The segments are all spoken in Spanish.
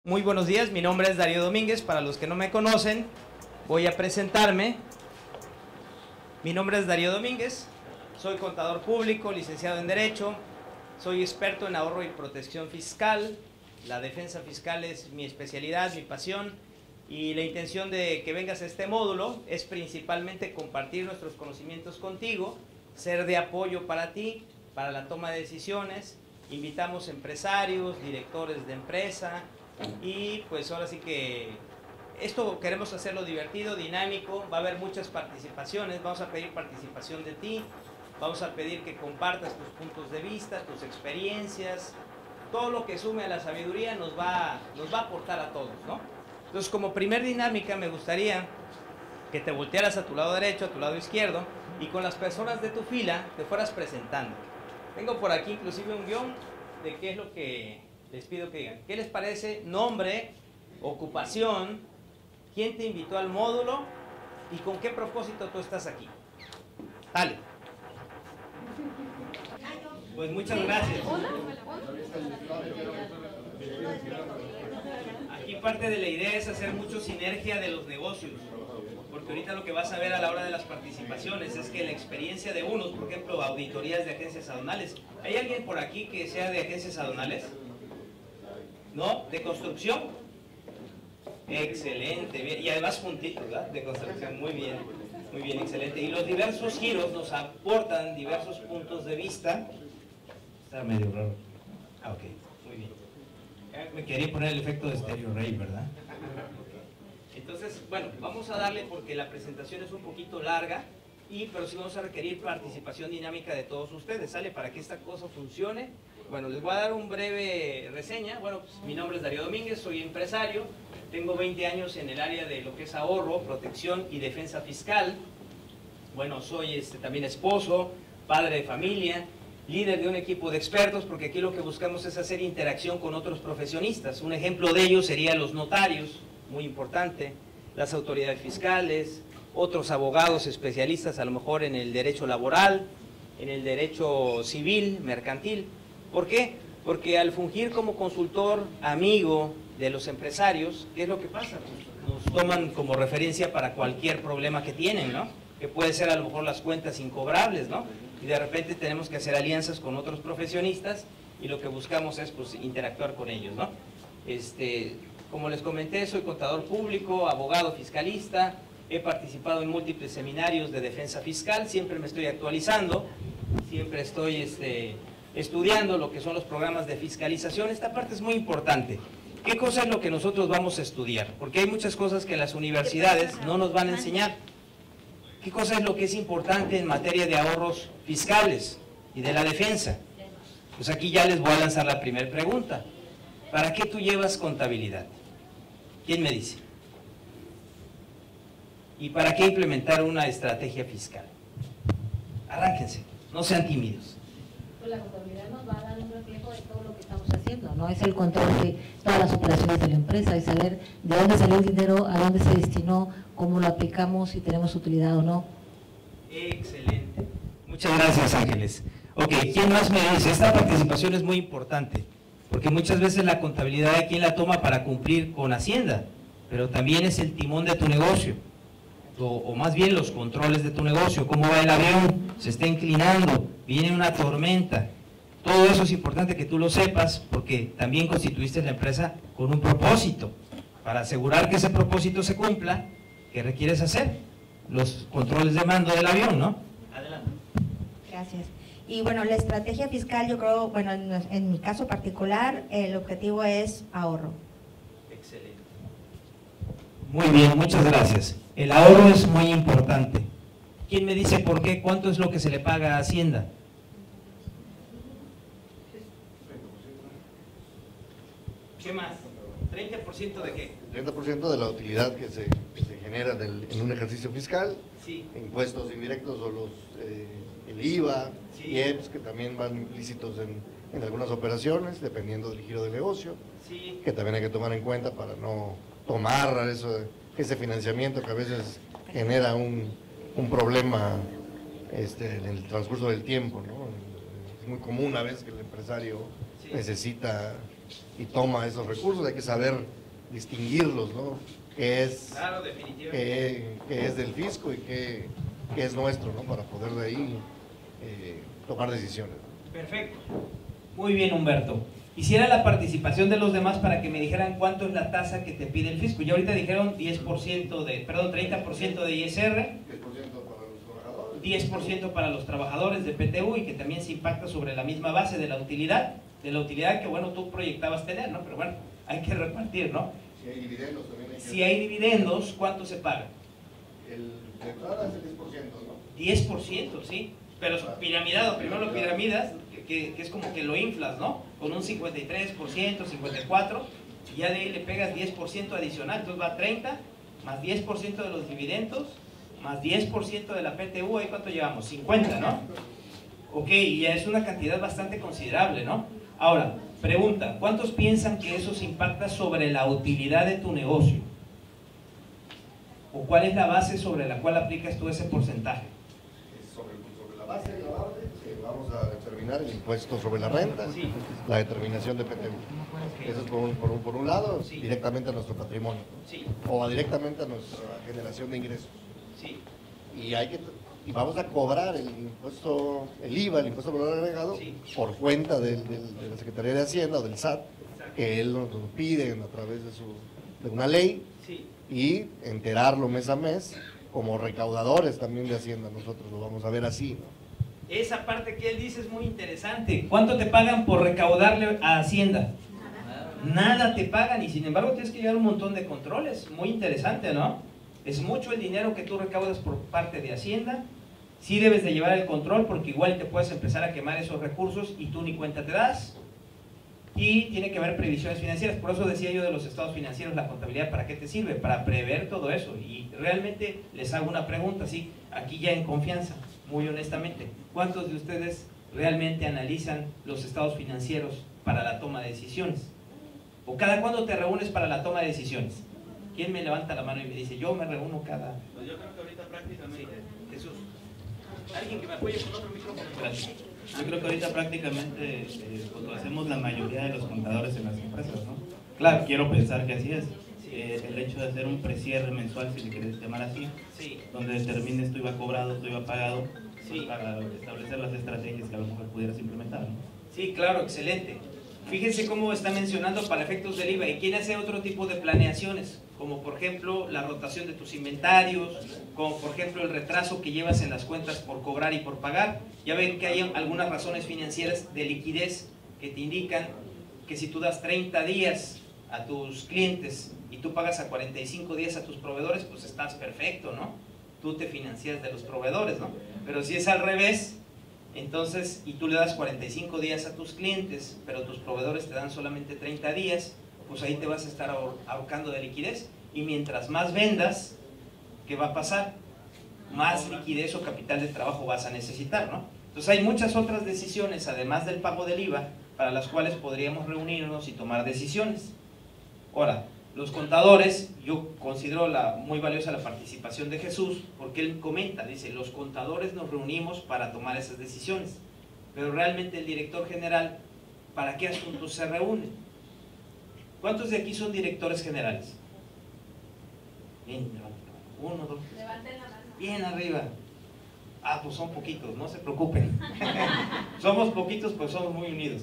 Muy buenos días, mi nombre es Darío Domínguez. Para los que no me conocen, voy a presentarme. Mi nombre es Darío Domínguez, soy contador público, licenciado en Derecho, soy experto en ahorro y protección fiscal. La defensa fiscal es mi especialidad, mi pasión, y la intención de que vengas a este módulo es principalmente compartir nuestros conocimientos contigo, ser de apoyo para ti, para la toma de decisiones. Invitamos empresarios, directores de empresa, y pues ahora sí que esto queremos hacerlo divertido, dinámico. Va a haber muchas participaciones, vamos a pedir participación de ti, vamos a pedir que compartas tus puntos de vista, tus experiencias, todo lo que sume a la sabiduría nos va a aportar a todos, ¿no? Entonces, como primer dinámica, me gustaría que te voltearas a tu lado derecho, a tu lado izquierdo, y con las personas de tu fila te fueras presentando. Tengo por aquí inclusive un guión de qué es lo que les pido que digan. ¿Qué les parece? Nombre, ocupación, quién te invitó al módulo y con qué propósito tú estás aquí. Dale. Pues muchas gracias. Aquí parte de la idea es hacer mucho sinergia de los negocios, porque ahorita lo que vas a ver a la hora de las participaciones es que la experiencia de unos, por ejemplo, auditorías de agencias aduanales. ¿Hay alguien por aquí que sea de agencias aduanales? ¿No? ¿De construcción? Excelente, bien. Y además juntitos, ¿verdad? De construcción, muy bien, excelente. Y los diversos giros nos aportan diversos puntos de vista. Está medio raro. Ah, ok, muy bien. Me quería poner el efecto de Stereo Ray, ¿verdad? Entonces, bueno, vamos a darle porque la presentación es un poquito larga, pero sí vamos a requerir participación dinámica de todos ustedes, ¿sale? Para que esta cosa funcione. Bueno, les voy a dar un breve reseña. Bueno, pues, mi nombre es Darío Domínguez, soy empresario, tengo 20 años en el área de lo que es ahorro, protección y defensa fiscal. Bueno, soy también esposo, padre de familia, líder de un equipo de expertos, porque aquí lo que buscamos es hacer interacción con otros profesionistas. Un ejemplo de ello serían los notarios, muy importante, las autoridades fiscales, otros abogados especialistas a lo mejor en el derecho laboral, en el derecho civil, mercantil. ¿Por qué? Porque al fungir como consultor amigo de los empresarios, ¿qué es lo que pasa? Nos toman como referencia para cualquier problema que tienen, ¿no? Que puede ser a lo mejor las cuentas incobrables, ¿no? Y de repente tenemos que hacer alianzas con otros profesionistas y lo que buscamos es pues interactuar con ellos, ¿no? Como les comenté, soy contador público, abogado fiscalista, he participado en múltiples seminarios de defensa fiscal, siempre me estoy actualizando, siempre estoy estudiando lo que son los programas de fiscalización. Esta parte es muy importante. ¿Qué cosa es lo que nosotros vamos a estudiar? Porque hay muchas cosas que las universidades no nos van a enseñar. ¿Qué cosa es lo que es importante en materia de ahorros fiscales y de la defensa? Pues aquí ya les voy a lanzar la primera pregunta. ¿Para qué tú llevas contabilidad? ¿Quién me dice? ¿Y para qué implementar una estrategia fiscal? Arránquense, no sean tímidos. Pues la contabilidad nos va a dar un reflejo de todo lo que estamos haciendo, ¿no? Es el control de todas las operaciones de la empresa y saber de dónde salió el dinero, a dónde se destinó, cómo lo aplicamos, si tenemos utilidad o no. Excelente. Muchas gracias, Ángeles. Ok, ¿quién más me dice? Esta participación es muy importante, porque muchas veces la contabilidad hay quien la toma para cumplir con Hacienda, pero también es el timón de tu negocio, o más bien los controles de tu negocio, cómo va el avión, se está inclinando, viene una tormenta. Todo eso es importante que tú lo sepas, porque también constituiste la empresa con un propósito, para asegurar que ese propósito se cumpla. ¿Qué requieres hacer? Los controles de mando del avión, ¿no? Adelante. Gracias. Y bueno, la estrategia fiscal, yo creo, bueno, en mi caso particular, el objetivo es ahorro. Excelente. Muy bien, muchas gracias. El ahorro es muy importante. ¿Quién me dice por qué? ¿Cuánto es lo que se le paga a Hacienda? ¿Qué más? ¿30% de qué? 30% de la utilidad que se genera en un ejercicio fiscal, Sí. impuestos indirectos o el IVA, Sí. IEPS, que también van implícitos en algunas operaciones, dependiendo del giro del negocio, Sí. que también hay que tomar en cuenta para no tomar ese financiamiento que a veces genera un problema en el transcurso del tiempo, ¿no? Es muy común a veces que el empresario Sí. necesita y toma esos recursos, hay que saber distinguirlos, ¿no? Qué es, Claro, definitivamente. qué es del fisco y qué es nuestro, ¿no? Para poder de ahí tomar decisiones. Perfecto. Muy bien, Humberto. Quisiera la participación de los demás para que me dijeran cuánto es la tasa que te pide el fisco. Ya ahorita dijeron 30% de ISR, 10% para los trabajadores de PTU, y que también se impacta sobre la misma base de la utilidad que, bueno, tú proyectabas tener, ¿no? Pero bueno, hay que repartir, ¿no? Si hay dividendos también hay que... Si hay dividendos, ¿cuánto se paga? De entrada es el 10%, ¿no? 10%, sí. Pero piramidado, primero lo piramidas, que es como que lo inflas, ¿no? Con un 53%, 54%, y ya de ahí le pegas 10% adicional, entonces va a 30, más 10% de los dividendos, más 10% de la PTU, ¿ahí cuánto llevamos? 50, ¿no? Ok, y ya es una cantidad bastante considerable, ¿no? Ahora, pregunta, ¿cuántos piensan que eso se impacta sobre la utilidad de tu negocio? ¿O cuál es la base sobre la cual aplicas tú ese porcentaje? Sobre la base agravable, vamos a determinar el impuesto sobre la renta, Sí. la determinación de PTU. Eso es por un lado, Sí. directamente a nuestro patrimonio, Sí, o directamente a nuestra generación de ingresos. sí, Y vamos a cobrar el impuesto, el IVA, el impuesto por valor agregado, Sí. por cuenta de la Secretaría de Hacienda o del SAT, exacto. que él nos pide a través de una ley, Sí. y enterarlo mes a mes, como recaudadores también de Hacienda, nosotros lo vamos a ver así, ¿no? Esa parte que él dice es muy interesante. ¿Cuánto te pagan por recaudarle a Hacienda? Nada te pagan, y sin embargo tienes que llevar un montón de controles. Muy interesante, ¿no? Es mucho el dinero que tú recaudas por parte de Hacienda. Sí debes de llevar el control, porque igual te puedes empezar a quemar esos recursos y tú ni cuenta te das. Y tiene que haber previsiones financieras. Por eso decía yo de los estados financieros, la contabilidad, ¿para qué te sirve? Para prever todo eso. Y realmente les hago una pregunta, sí, aquí ya en confianza, muy honestamente. ¿Cuántos de ustedes realmente analizan los estados financieros para la toma de decisiones? ¿O cada cuándo te reúnes para la toma de decisiones? ¿Quién me levanta la mano y me dice, yo me reúno cada...? Pues yo creo que ahorita prácticamente... Sí, Jesús. Alguien que me apoye con otro micrófono. Gracias. Yo creo que ahorita prácticamente pues lo hacemos la mayoría de los contadores en las empresas, ¿no? Claro. Quiero pensar que así es. El hecho de hacer un precierre mensual, si le quieres llamar así, Sí, donde determines tu IVA cobrado, tu IVA pagado, pues, Sí. para establecer las estrategias que a lo mejor pudieras implementar, ¿no? sí, claro, excelente. Fíjense cómo está mencionando para efectos del IVA. ¿Y quién hace otro tipo de planeaciones? Como por ejemplo la rotación de tus inventarios, como por ejemplo el retraso que llevas en las cuentas por cobrar y por pagar. Ya ven que hay algunas razones financieras de liquidez que te indican que si tú das 30 días a tus clientes y tú pagas a 45 días a tus proveedores, pues estás perfecto, ¿no? Tú te financias de los proveedores, ¿no? Pero si es al revés, entonces, y tú le das 45 días a tus clientes, pero tus proveedores te dan solamente 30 días, pues ahí te vas a estar ahorcando de liquidez. Y mientras más vendas, ¿qué va a pasar? Más liquidez o capital de trabajo vas a necesitar, ¿no? Entonces hay muchas otras decisiones, además del pago del IVA, para las cuales podríamos reunirnos y tomar decisiones. Ahora, los contadores, yo considero muy valiosa la participación de Jesús, porque él comenta, dice, los contadores nos reunimos para tomar esas decisiones, pero realmente el director general, ¿para qué asuntos se reúne? ¿Cuántos de aquí son directores generales? Bien, uno, dos. Levanten la mano. Bien arriba. Ah, pues son poquitos, no se preocupen. Somos poquitos, pues somos muy unidos.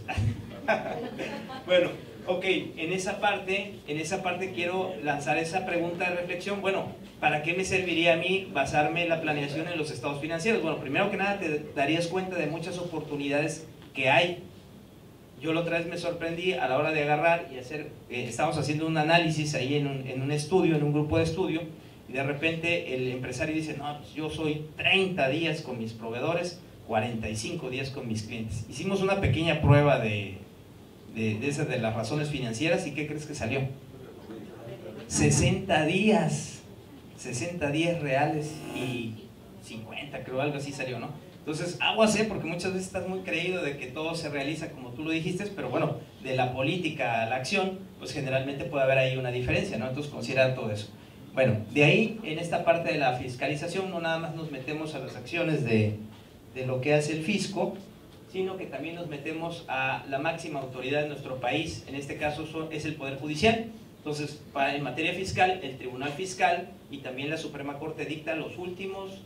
Bueno, ok, en esa parte quiero lanzar esa pregunta de reflexión. Bueno, ¿para qué me serviría a mí basarme la planeación en los estados financieros? Bueno, primero que nada te darías cuenta de muchas oportunidades que hay. Yo la otra vez me sorprendí a la hora de agarrar y hacer, estábamos haciendo un análisis ahí en un estudio, en un grupo de estudio, y de repente el empresario dice, no, pues yo soy 30 días con mis proveedores, 45 días con mis clientes. Hicimos una pequeña prueba de las razones financieras, ¿y qué crees que salió? 60 días reales y 50, creo, algo así salió, ¿no? Entonces, aguas, porque muchas veces estás muy creído de que todo se realiza como tú lo dijiste, pero bueno, de la política a la acción, pues generalmente puede haber ahí una diferencia, ¿no? Entonces, considerar todo eso. Bueno, de ahí, en esta parte de la fiscalización, no nada más nos metemos a las acciones de lo que hace el fisco, sino que también nos metemos a la máxima autoridad de nuestro país, en este caso es el Poder Judicial. Entonces, en materia fiscal, el Tribunal Fiscal y también la Suprema Corte dictan los últimos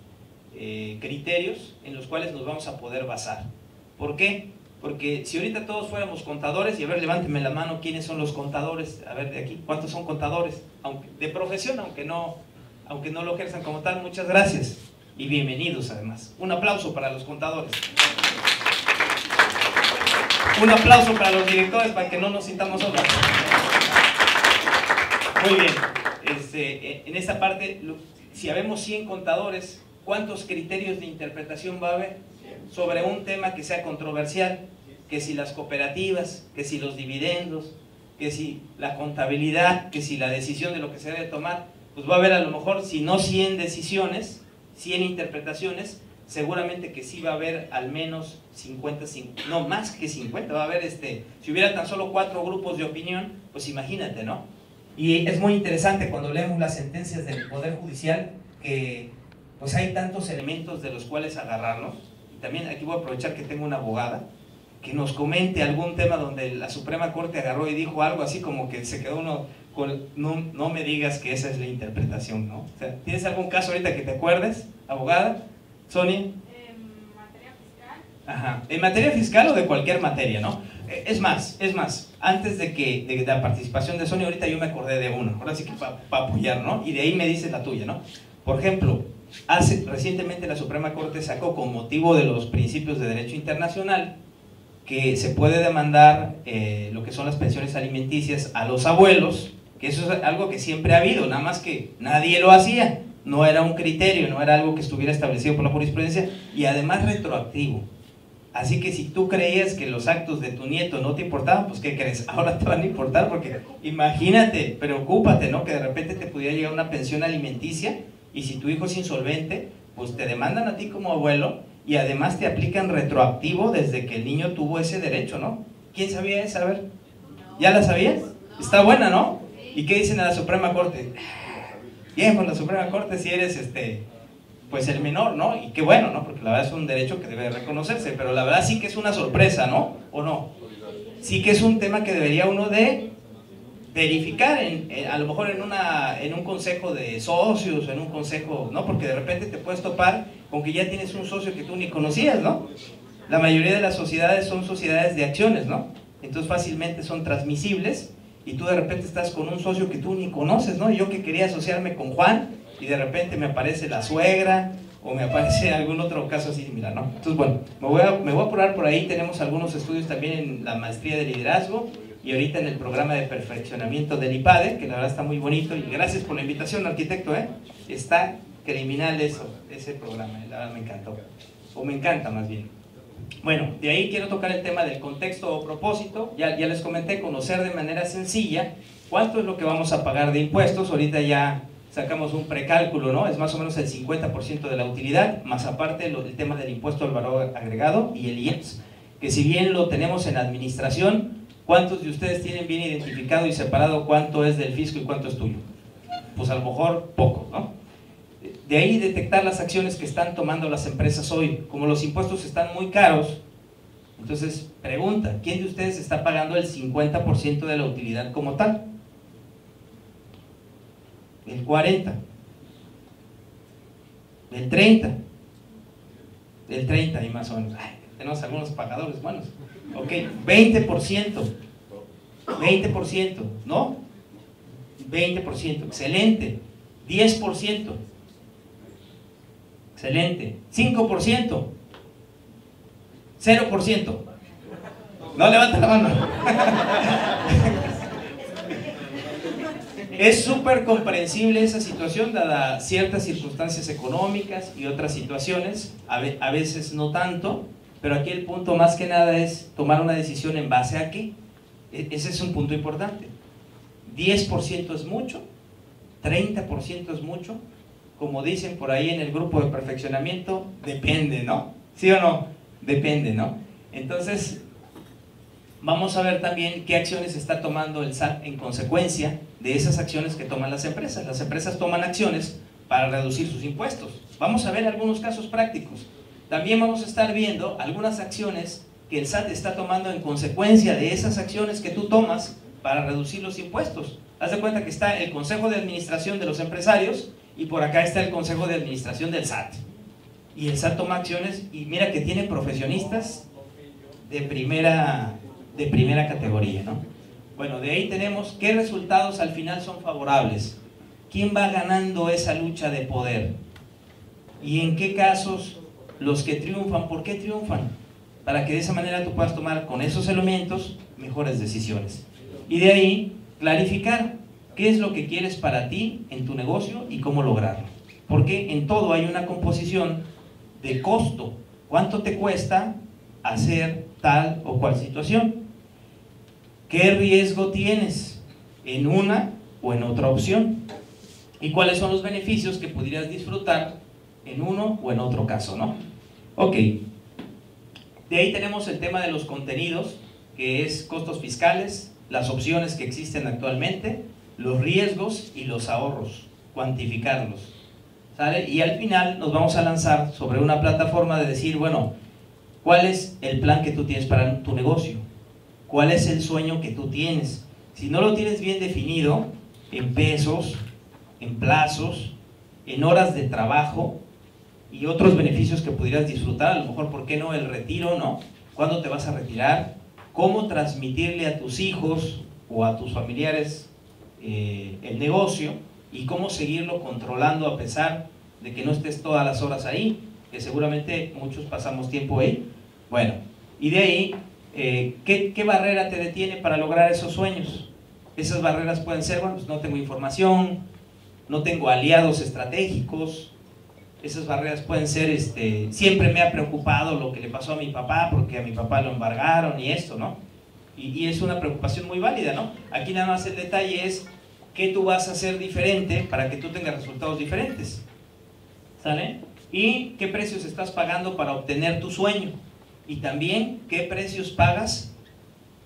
criterios en los cuales nos vamos a poder basar. ¿Por qué? Porque si ahorita todos fuéramos contadores, y a ver, levántenme la mano, ¿quiénes son los contadores? A ver, de aquí, ¿cuántos son contadores? De profesión, aunque no lo ejerzan como tal. Muchas gracias y bienvenidos además. Un aplauso para los contadores. Un aplauso para los directores para que no nos sintamos solos. Muy bien, en esta parte, si habemos 100 contadores, ¿cuántos criterios de interpretación va a haber sobre un tema que sea controversial? Que si las cooperativas, que si los dividendos, que si la contabilidad, que si la decisión de lo que se debe tomar, pues va a haber a lo mejor, si no 100 decisiones, 100 interpretaciones, seguramente que sí va a haber al menos 50, no más que 50, va a haber, si hubiera tan solo 4 grupos de opinión, pues imagínate, ¿no? Y es muy interesante cuando leemos las sentencias del Poder Judicial que pues hay tantos elementos de los cuales agarrarnos. Y también aquí voy a aprovechar que tengo una abogada que nos comente algún tema donde la Suprema Corte agarró y dijo algo así como que se quedó uno con, no me digas que esa es la interpretación, ¿no? O sea, ¿tienes algún caso ahorita que te acuerdes, abogada? ¿Sonia? ¿En materia fiscal? Ajá, en materia fiscal o de cualquier materia, ¿no? Es más, antes de la participación de Sonia, ahorita yo me acordé de uno, ahora sí que para apoyar, ¿no? Y de ahí me dices la tuya, ¿no? Por ejemplo, recientemente la Suprema Corte sacó con motivo de los principios de derecho internacional que se puede demandar lo que son las pensiones alimenticias a los abuelos, que eso es algo que siempre ha habido, nada más que nadie lo hacía, no era un criterio, no era algo que estuviera establecido por la jurisprudencia y además retroactivo. Así que si tú creías que los actos de tu nieto no te importaban, pues ¿qué crees? Ahora te van a importar porque imagínate, preocúpate, ¿no? Que de repente te pudiera llegar una pensión alimenticia y si tu hijo es insolvente, pues te demandan a ti como abuelo y además te aplican retroactivo desde que el niño tuvo ese derecho, ¿no? ¿Quién sabía esa? A ver, ¿ya la sabías? Está buena, ¿no? ¿Y qué dicen a la Suprema Corte? Bien, pues la Suprema Corte si eres pues el menor, ¿no? Y qué bueno, ¿no? Porque la verdad es un derecho que debe reconocerse, pero la verdad sí que es una sorpresa, ¿no? ¿O no? Sí que es un tema que debería uno de verificar, a lo mejor en un consejo de socios, en un consejo, ¿no? Porque de repente te puedes topar con que ya tienes un socio que tú ni conocías, ¿no? La mayoría de las sociedades son sociedades de acciones, ¿no? Entonces fácilmente son transmisibles y tú de repente estás con un socio que tú ni conoces, ¿no? Yo que quería asociarme con Juan y de repente me aparece la suegra o me aparece algún otro caso así similar, ¿no? Entonces, bueno, me voy a apurar por ahí. Tenemos algunos estudios también en la maestría de liderazgo y ahorita en el programa de perfeccionamiento del IPADE, que la verdad está muy bonito y gracias por la invitación, arquitecto, está criminal ese programa, la verdad me encantó, o me encanta más bien. Bueno, de ahí quiero tocar el tema del contexto o propósito. Ya les comenté, conocer de manera sencilla cuánto es lo que vamos a pagar de impuestos. Ahorita ya sacamos un precálculo, ¿no? Es más o menos el 50% de la utilidad, más aparte el tema del impuesto al valor agregado y el IEPS, que si bien lo tenemos en administración, ¿cuántos de ustedes tienen bien identificado y separado cuánto es del fisco y cuánto es tuyo? Pues a lo mejor poco, ¿no? De ahí detectar las acciones que están tomando las empresas hoy. Como los impuestos están muy caros, entonces pregunta, ¿quién de ustedes está pagando el 50% de la utilidad como tal? El 40%, el 30%, el 30% y más o menos. Ay, tenemos algunos pagadores buenos. Ok, 20%, ¿no? 20%, excelente. 10%, excelente. 5%, 0%. No levanta la mano. Es súper comprensible esa situación, dada ciertas circunstancias económicas y otras situaciones, a veces no tanto, pero aquí el punto más que nada es tomar una decisión en base a qué. Ese es un punto importante. 10% es mucho, 30% es mucho, como dicen por ahí en el grupo de perfeccionamiento, depende, ¿no? ¿Sí o no? Depende, ¿no? Entonces, vamos a ver también qué acciones está tomando el SAT en consecuencia de esas acciones que toman las empresas. Las empresas toman acciones para reducir sus impuestos. Vamos a ver algunos casos prácticos. También vamos a estar viendo algunas acciones que el SAT está tomando en consecuencia de esas acciones que tú tomas para reducir los impuestos. Haz de cuenta que está el Consejo de Administración de los Empresarios y por acá está el Consejo de Administración del SAT. Y el SAT toma acciones y mira que tiene profesionistas de primera categoría, ¿no? Bueno, de ahí tenemos qué resultados al final son favorables. ¿Quién va ganando esa lucha de poder? ¿Y en qué casos los que triunfan, por qué triunfan? Para que de esa manera tú puedas tomar con esos elementos mejores decisiones. Y de ahí clarificar qué es lo que quieres para ti en tu negocio y cómo lograrlo. Porque en todo hay una composición de costo. ¿Cuánto te cuesta hacer tal o cual situación? ¿Qué riesgo tienes en una o en otra opción? ¿Y cuáles son los beneficios que pudieras disfrutar en uno o en otro caso, ¿no? Ok. De ahí tenemos el tema de los contenidos, que es costos fiscales, las opciones que existen actualmente, los riesgos y los ahorros, cuantificarlos, ¿sale? Y al final nos vamos a lanzar sobre una plataforma de decir, bueno, ¿cuál es el plan que tú tienes para tu negocio? ¿Cuál es el sueño que tú tienes? Si no lo tienes bien definido, en pesos, en plazos, en horas de trabajo y otros beneficios que pudieras disfrutar, a lo mejor, ¿por qué no el retiro, no? ¿Cuándo te vas a retirar? ¿Cómo transmitirle a tus hijos o a tus familiares el negocio? Y cómo seguirlo controlando a pesar de que no estés todas las horas ahí, que seguramente muchos pasamos tiempo ahí. Bueno, y de ahí, ¿qué barrera te detiene para lograr esos sueños? Esas barreras pueden ser, bueno, pues no tengo información, no tengo aliados estratégicos. Esas barreras pueden ser, siempre me ha preocupado lo que le pasó a mi papá, porque a mi papá lo embargaron y esto, ¿no? Y es una preocupación muy válida, ¿no? Aquí nada más el detalle es qué tú vas a hacer diferente para que tú tengas resultados diferentes, ¿sale? Y qué precios estás pagando para obtener tu sueño, y también qué precios pagas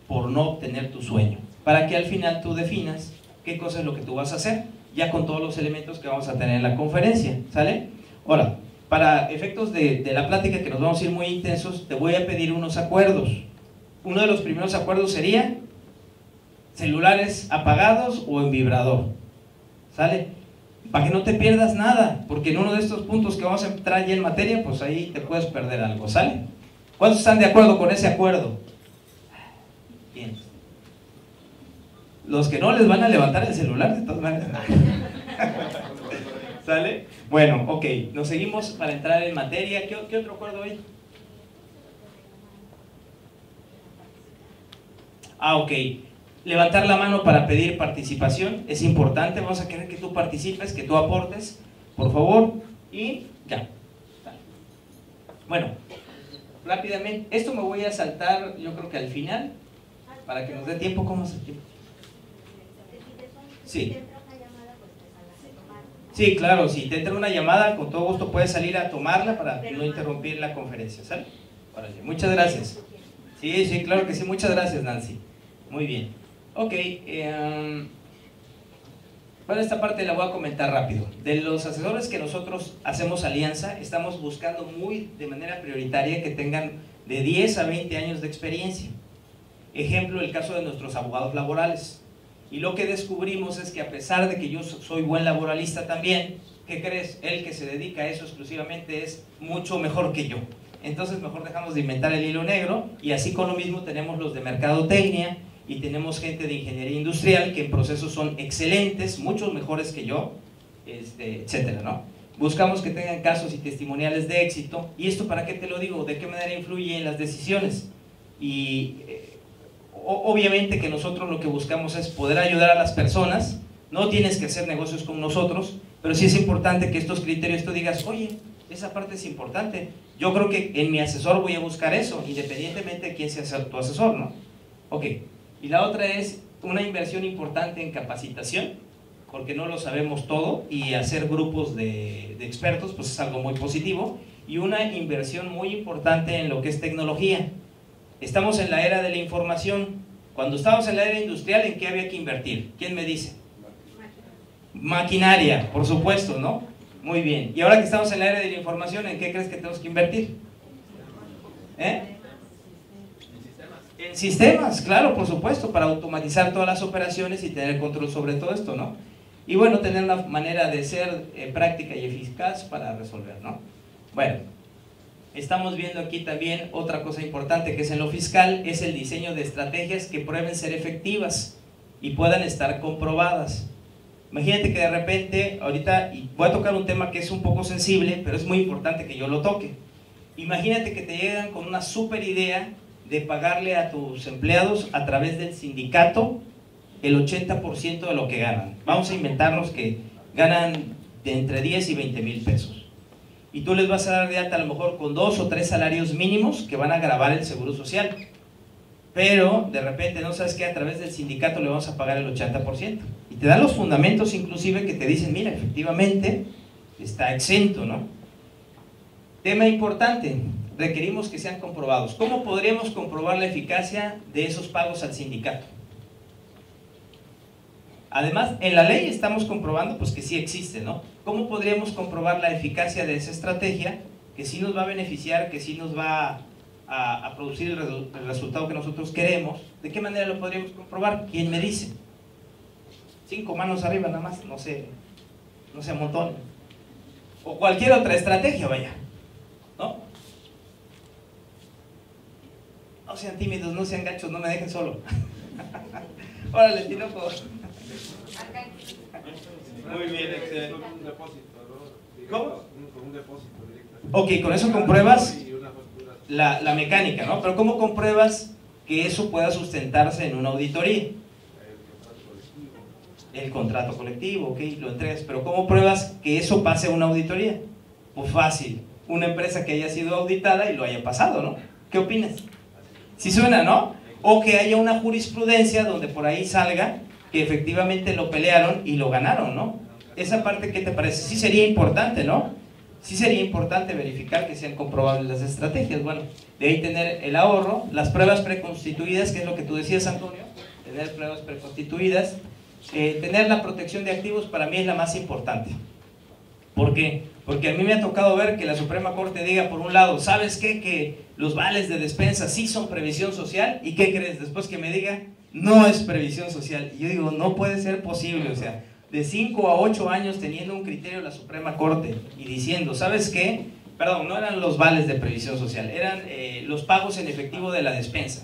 por no obtener tu sueño, para que al final tú definas qué cosa es lo que tú vas a hacer, ya con todos los elementos que vamos a tener en la conferencia, ¿sale? Ahora, para efectos de la plática, que nos vamos a ir muy intensos, te voy a pedir unos acuerdos. Uno de los primeros acuerdos sería celulares apagados o en vibrador, ¿sale? Para que no te pierdas nada, porque en uno de estos puntos que vamos a entrar ya en materia, pues ahí te puedes perder algo, ¿sale? ¿Cuántos están de acuerdo con ese acuerdo? Bien. Los que no les van a levantar el celular, de todas maneras. ¿Sale? Bueno, ok, nos seguimos para entrar en materia. ¿Qué otro acuerdo hay? Ok. Levantar la mano para pedir participación es importante. Vamos a querer que tú participes, que tú aportes, por favor. Y ya. Bueno, rápidamente. Esto me voy a saltar, yo creo que al final, para que nos dé tiempo. ¿Cómo es el tiempo? Sí. Sí, claro, si te entra una llamada, con todo gusto puedes salir a tomarla para no interrumpir la conferencia, ¿sale? Órale, muchas gracias. Sí, sí, claro que sí, muchas gracias, Nancy. Muy bien. Ok, bueno, esta parte la voy a comentar rápido. De los asesores que nosotros hacemos alianza, estamos buscando de manera prioritaria que tengan de 10 a 20 años de experiencia. Ejemplo, el caso de nuestros abogados laborales. Y lo que descubrimos es que a pesar de que yo soy buen laboralista también, ¿qué crees? El que se dedica a eso exclusivamente es mucho mejor que yo. Entonces mejor dejamos de inventar el hilo negro, y así con lo mismo tenemos los de mercadotecnia y tenemos gente de ingeniería industrial que en procesos son excelentes, muchos mejores que yo, etcétera, ¿no? Buscamos que tengan casos y testimoniales de éxito. ¿Y esto para qué te lo digo? ¿De qué manera influye en las decisiones? Y obviamente que nosotros lo que buscamos es poder ayudar a las personas. No tienes que hacer negocios con nosotros, pero sí es importante que estos criterios tú digas, oye, esa parte es importante. Yo creo que en mi asesor voy a buscar eso, independientemente de quién sea tu asesor, ¿no? Ok, y la otra es una inversión importante en capacitación, porque no lo sabemos todo, y hacer grupos de expertos pues es algo muy positivo, y una inversión muy importante en lo que es tecnología. Estamos en la era de la información. Cuando estábamos en la era industrial, ¿en qué había que invertir? ¿Quién me dice? Maquinaria, por supuesto, ¿no? Muy bien. Y ahora que estamos en la era de la información, ¿en qué crees que tenemos que invertir? En sistemas, claro, por supuesto, para automatizar todas las operaciones y tener control sobre todo esto, ¿no? Y bueno, tener una manera de ser práctica y eficaz para resolver, ¿no? Bueno, estamos viendo aquí también otra cosa importante que es en lo fiscal, es el diseño de estrategias que prueben ser efectivas y puedan estar comprobadas. Imagínate que de repente, ahorita, y voy a tocar un tema que es un poco sensible, pero es muy importante que yo lo toque. Imagínate que te llegan con una super idea de pagarle a tus empleados a través del sindicato el 80% de lo que ganan. Vamos a inventarnos que ganan de entre 10 y 20 mil pesos. Y tú les vas a dar de alta a lo mejor con 2 o 3 salarios mínimos que van a gravar el seguro social. Pero de repente no sabes que a través del sindicato le vamos a pagar el 80%. Y te dan los fundamentos inclusive que te dicen, mira, efectivamente está exento, ¿no? Tema importante, requerimos que sean comprobados. ¿Cómo podríamos comprobar la eficacia de esos pagos al sindicato? Además, en la ley estamos comprobando pues que sí existe, ¿no? ¿Cómo podríamos comprobar la eficacia de esa estrategia que sí nos va a beneficiar, que sí nos va a producir el resultado que nosotros queremos? ¿De qué manera lo podríamos comprobar? ¿Quién me dice? 5 manos arriba nada más, no se amontonen. O cualquier otra estrategia, vaya, ¿no? No sean tímidos, no sean gachos, no me dejen solo. Órale, Tinoco. Muy bien, excelente. ¿Cómo? Con un depósito directo. Ok, con eso compruebas la mecánica, ¿no? Pero ¿cómo compruebas que eso pueda sustentarse en una auditoría? El contrato colectivo, ok, lo entregas. Pero ¿cómo pruebas que eso pase a una auditoría? Pues fácil, una empresa que haya sido auditada y lo haya pasado, ¿no? ¿Qué opinas? ¿Sí suena, no? O que haya una jurisprudencia donde por ahí salga que efectivamente lo pelearon y lo ganaron, ¿no? Esa parte, ¿qué te parece? Sí sería importante, ¿no? Sí sería importante verificar que sean comprobables las estrategias. Bueno, de ahí tener el ahorro, las pruebas preconstituidas, que es lo que tú decías, Antonio, tener pruebas preconstituidas, tener la protección de activos para mí es la más importante. ¿Por qué? Porque a mí me ha tocado ver que la Suprema Corte diga, por un lado, ¿sabes qué? Que los vales de despensa sí son previsión social, ¿y qué crees? Después que me diga, no es previsión social. Y yo digo, no puede ser posible, o sea, de 5 a 8 años teniendo un criterio la Suprema Corte y diciendo, ¿sabes qué? Perdón, no eran los vales de previsión social, eran los pagos en efectivo de la despensa.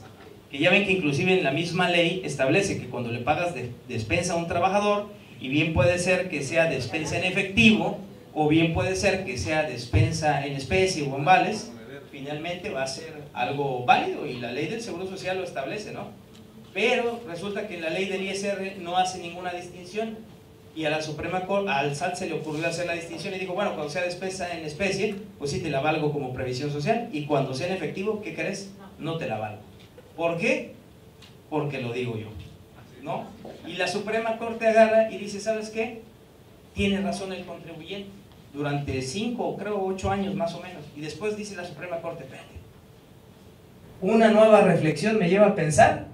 Que ya ven que inclusive en la misma ley establece que cuando le pagas despensa a un trabajador, y bien puede ser que sea despensa en efectivo, o bien puede ser que sea despensa en especie o en vales, finalmente va a ser algo válido y la ley del Seguro Social lo establece, ¿no? Pero resulta que la ley del ISR no hace ninguna distinción y a la Suprema Corte, al SAT se le ocurrió hacer la distinción y dijo, bueno, cuando sea despensa en especie, pues sí te la valgo como previsión social, y cuando sea en efectivo, ¿qué crees? No te la valgo. ¿Por qué? Porque lo digo yo, ¿no? Y la Suprema Corte agarra y dice, ¿sabes qué? Tiene razón el contribuyente durante 5, creo 8 años más o menos, y después dice la Suprema Corte, espérate, una nueva reflexión me lleva a pensar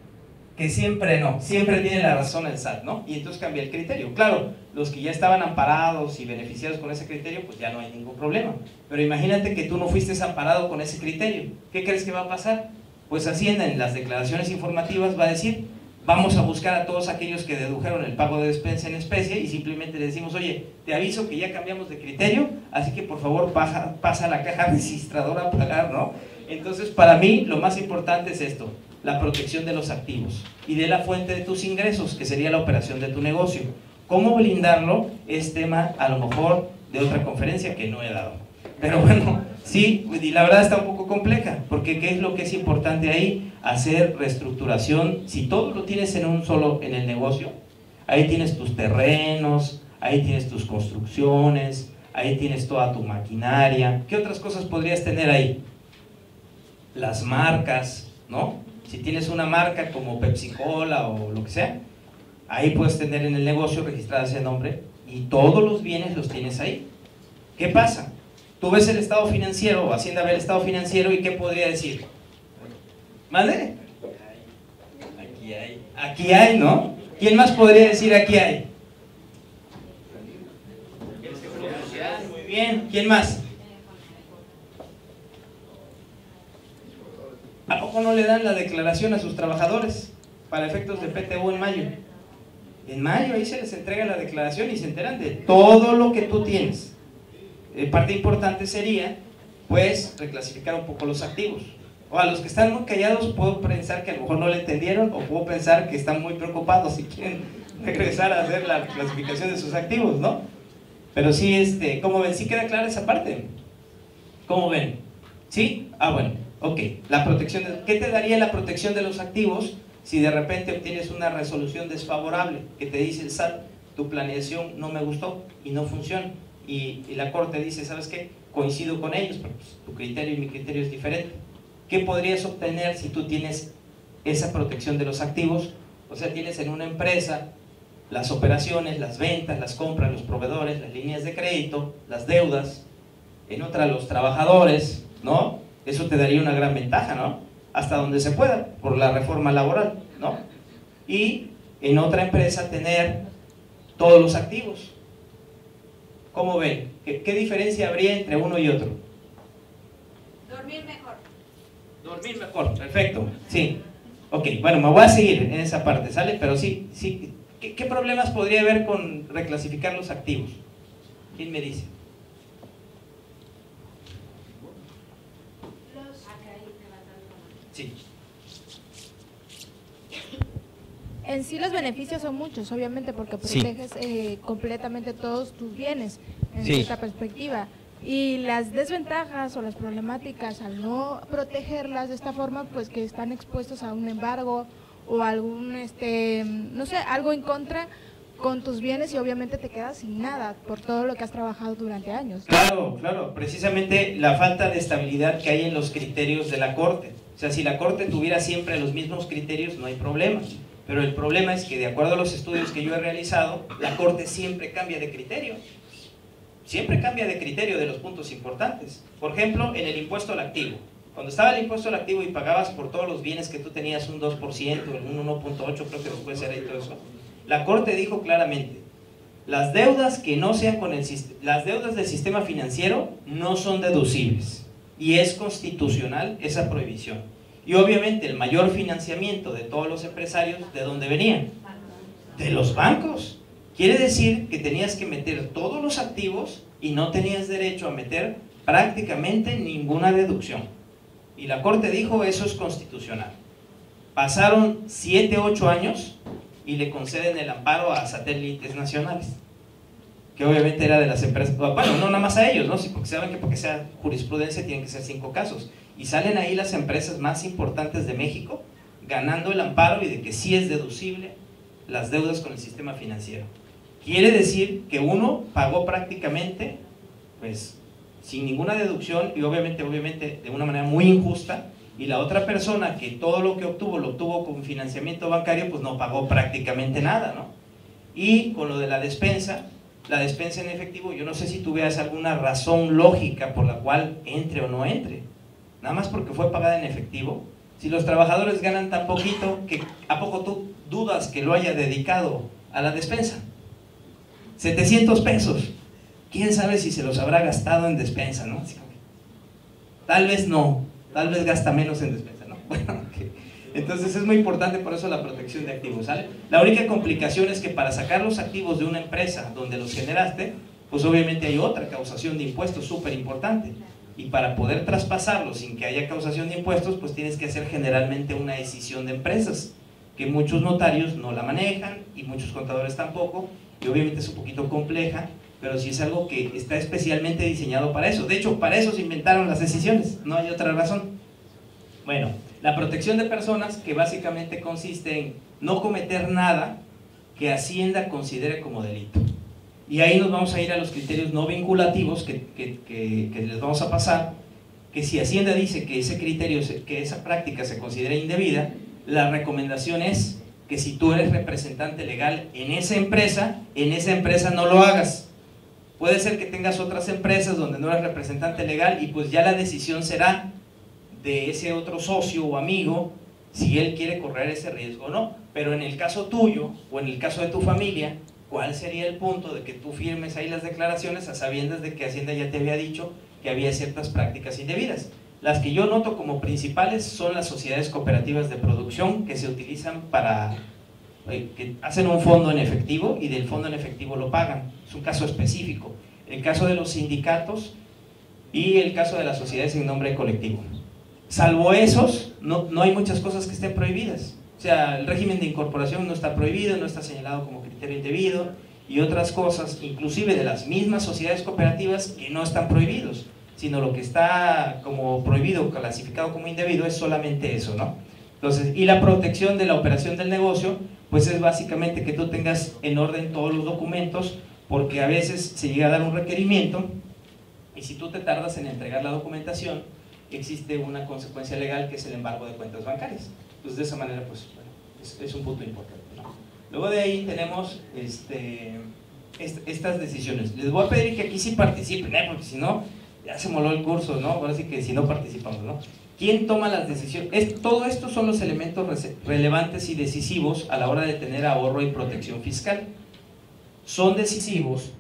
que siempre no, siempre tiene la razón el SAT, ¿no? Y entonces cambia el criterio. Claro, los que ya estaban amparados y beneficiados con ese criterio, pues ya no hay ningún problema. Pero imagínate que tú no fuiste amparado con ese criterio. ¿Qué crees que va a pasar? Pues Hacienda en las declaraciones informativas va a decir, vamos a buscar a todos aquellos que dedujeron el pago de despensa en especie y simplemente le decimos, oye, te aviso que ya cambiamos de criterio, así que por favor pasa a la caja registradora a pagar, ¿no? Entonces, para mí, lo más importante es esto, la protección de los activos y de la fuente de tus ingresos, que sería la operación de tu negocio. ¿Cómo blindarlo? Es tema, a lo mejor, de otra conferencia que no he dado. Pero bueno, sí, y la verdad está un poco compleja, porque ¿qué es lo que es importante ahí? Hacer reestructuración. Si todo lo tienes en el negocio, ahí tienes tus terrenos, ahí tienes tus construcciones, ahí tienes toda tu maquinaria. ¿Qué otras cosas podrías tener ahí? Las marcas, ¿no? Si tienes una marca como Pepsi Cola o lo que sea, ahí puedes tener en el negocio registrado ese nombre y todos los bienes los tienes ahí. ¿Qué pasa? Tú ves el estado financiero, o Hacienda ve el estado financiero, y ¿qué podría decir? ¿Mande? Aquí hay. Aquí hay, ¿no? ¿Quién más podría decir aquí hay? Muy bien. ¿Quién más? ¿A poco no le dan la declaración a sus trabajadores para efectos de PTU en mayo? En mayo ahí se les entrega la declaración y se enteran de todo lo que tú tienes. Parte importante sería, pues, reclasificar un poco los activos. O a los que están muy callados puedo pensar que a lo mejor no le entendieron, o puedo pensar que están muy preocupados y quieren regresar a hacer la clasificación de sus activos, ¿no? Pero sí, ¿cómo ven? ¿Sí queda clara esa parte? ¿Cómo ven? ¿Sí? Ah, bueno, ok. La protección ¿qué te daría la protección de los activos si de repente obtienes una resolución desfavorable que te dice el SAT, tu planeación no me gustó y no funciona? Y la Corte dice, ¿sabes qué? Coincido con ellos, pero pues, tu criterio y mi criterio es diferente. ¿Qué podrías obtener si tú tienes esa protección de los activos? O sea, tienes en una empresa las operaciones, las ventas, las compras, los proveedores, las líneas de crédito, las deudas, en otra los trabajadores, ¿no? Eso te daría una gran ventaja, ¿no? Hasta donde se pueda, por la reforma laboral, ¿no? Y en otra empresa tener todos los activos. ¿Cómo ven? ¿Qué diferencia habría entre uno y otro? Dormir mejor. Dormir mejor, perfecto, sí. Ok, bueno, me voy a seguir en esa parte, ¿sale? Pero sí. ¿Qué problemas podría haber con reclasificar los activos? ¿Quién me dice? Sí. En sí los beneficios son muchos, obviamente, porque proteges completamente todos tus bienes en cierta perspectiva. Y las desventajas o las problemáticas al no protegerlas de esta forma, pues que están expuestos a un embargo o algún, no sé, algo en contra con tus bienes y obviamente te quedas sin nada por todo lo que has trabajado durante años. Claro, precisamente la falta de estabilidad que hay en los criterios de la Corte. O sea, si la Corte tuviera siempre los mismos criterios, no hay problema. Pero el problema es que, de acuerdo a los estudios que yo he realizado, la Corte siempre cambia de criterio. Siempre cambia de criterio de los puntos importantes. Por ejemplo, en el impuesto al activo. Cuando estaba el impuesto al activo y pagabas por todos los bienes que tú tenías un 2%, un 1.8%, creo que después era y todo eso, la Corte dijo claramente, las deudas que no sean con las deudas del sistema financiero no son deducibles. Y es constitucional esa prohibición. Y obviamente el mayor financiamiento de todos los empresarios, ¿de dónde venían? De los bancos. Quiere decir que tenías que meter todos los activos y no tenías derecho a meter prácticamente ninguna deducción. Y la Corte dijo, eso es constitucional. Pasaron 7, 8 años y le conceden el amparo a satélites nacionales, que obviamente era de las empresas, bueno, no nada más a ellos, ¿no? Sí, porque saben que porque sea jurisprudencia tienen que ser 5 casos. Y salen ahí las empresas más importantes de México ganando el amparo y de que sí es deducible las deudas con el sistema financiero. Quiere decir que uno pagó prácticamente, pues, sin ninguna deducción y obviamente de una manera muy injusta, y la otra persona que todo lo que obtuvo lo obtuvo con financiamiento bancario, pues no pagó prácticamente nada, ¿no? Y con lo de la despensa en efectivo, yo no sé si tú veas alguna razón lógica por la cual entre o no entre, nada más porque fue pagada en efectivo. Si los trabajadores ganan tan poquito, ¿a poco tú dudas que lo haya dedicado a la despensa? 700 pesos, quién sabe si se los habrá gastado en despensa, ¿no? Tal vez no, tal vez gasta menos en despensa, ¿no? Bueno, okay. Entonces es muy importante por eso la protección de activos, ¿sale? La única complicación es que para sacar los activos de una empresa donde los generaste, pues obviamente hay otra causación de impuestos súper importante. Y para poder traspasarlos sin que haya causación de impuestos, pues tienes que hacer generalmente una decisión de empresas, que muchos notarios no la manejan y muchos contadores tampoco, y obviamente es un poquito compleja, pero sí es algo que está especialmente diseñado para eso. De hecho, para eso se inventaron las decisiones, no hay otra razón. Bueno, la protección de personas, que básicamente consiste en no cometer nada que Hacienda considere como delito. Y ahí nos vamos a ir a los criterios no vinculativos que les vamos a pasar, que si Hacienda dice que ese criterio, que esa práctica se considera indebida, la recomendación es que si tú eres representante legal en esa empresa no lo hagas. Puede ser que tengas otras empresas donde no eres representante legal y pues ya la decisión será de ese otro socio o amigo si él quiere correr ese riesgo o no. Pero en el caso tuyo o en el caso de tu familia, ¿cuál sería el punto de que tú firmes ahí las declaraciones a sabiendas de que Hacienda ya te había dicho que había ciertas prácticas indebidas? Las que yo noto como principales son las sociedades cooperativas de producción, que se utilizan para, que hacen un fondo en efectivo y del fondo en efectivo lo pagan. Es un caso específico. El caso de los sindicatos y el caso de las sociedades en nombre colectivo. Salvo esos, no hay muchas cosas que estén prohibidas. O sea, el régimen de incorporación no está prohibido, no está señalado como criterio indebido, y otras cosas, inclusive de las mismas sociedades cooperativas, que no están prohibidos, sino lo que está como prohibido, clasificado como indebido, es solamente eso, ¿no? Entonces, y la protección de la operación del negocio, pues es básicamente que tú tengas en orden todos los documentos, porque a veces se llega a dar un requerimiento, y si tú te tardas en entregar la documentación, existe una consecuencia legal que es el embargo de cuentas bancarias. Entonces, de esa manera, pues, bueno, es un punto importante, ¿no? Luego de ahí tenemos estas decisiones. Les voy a pedir que aquí sí participen, porque si no, ya se moló el curso, ¿no? Ahora sí que si no participamos, ¿no? ¿Quién toma las decisiones? Todo esto son los elementos relevantes y decisivos a la hora de tener ahorro y protección fiscal. Son decisivos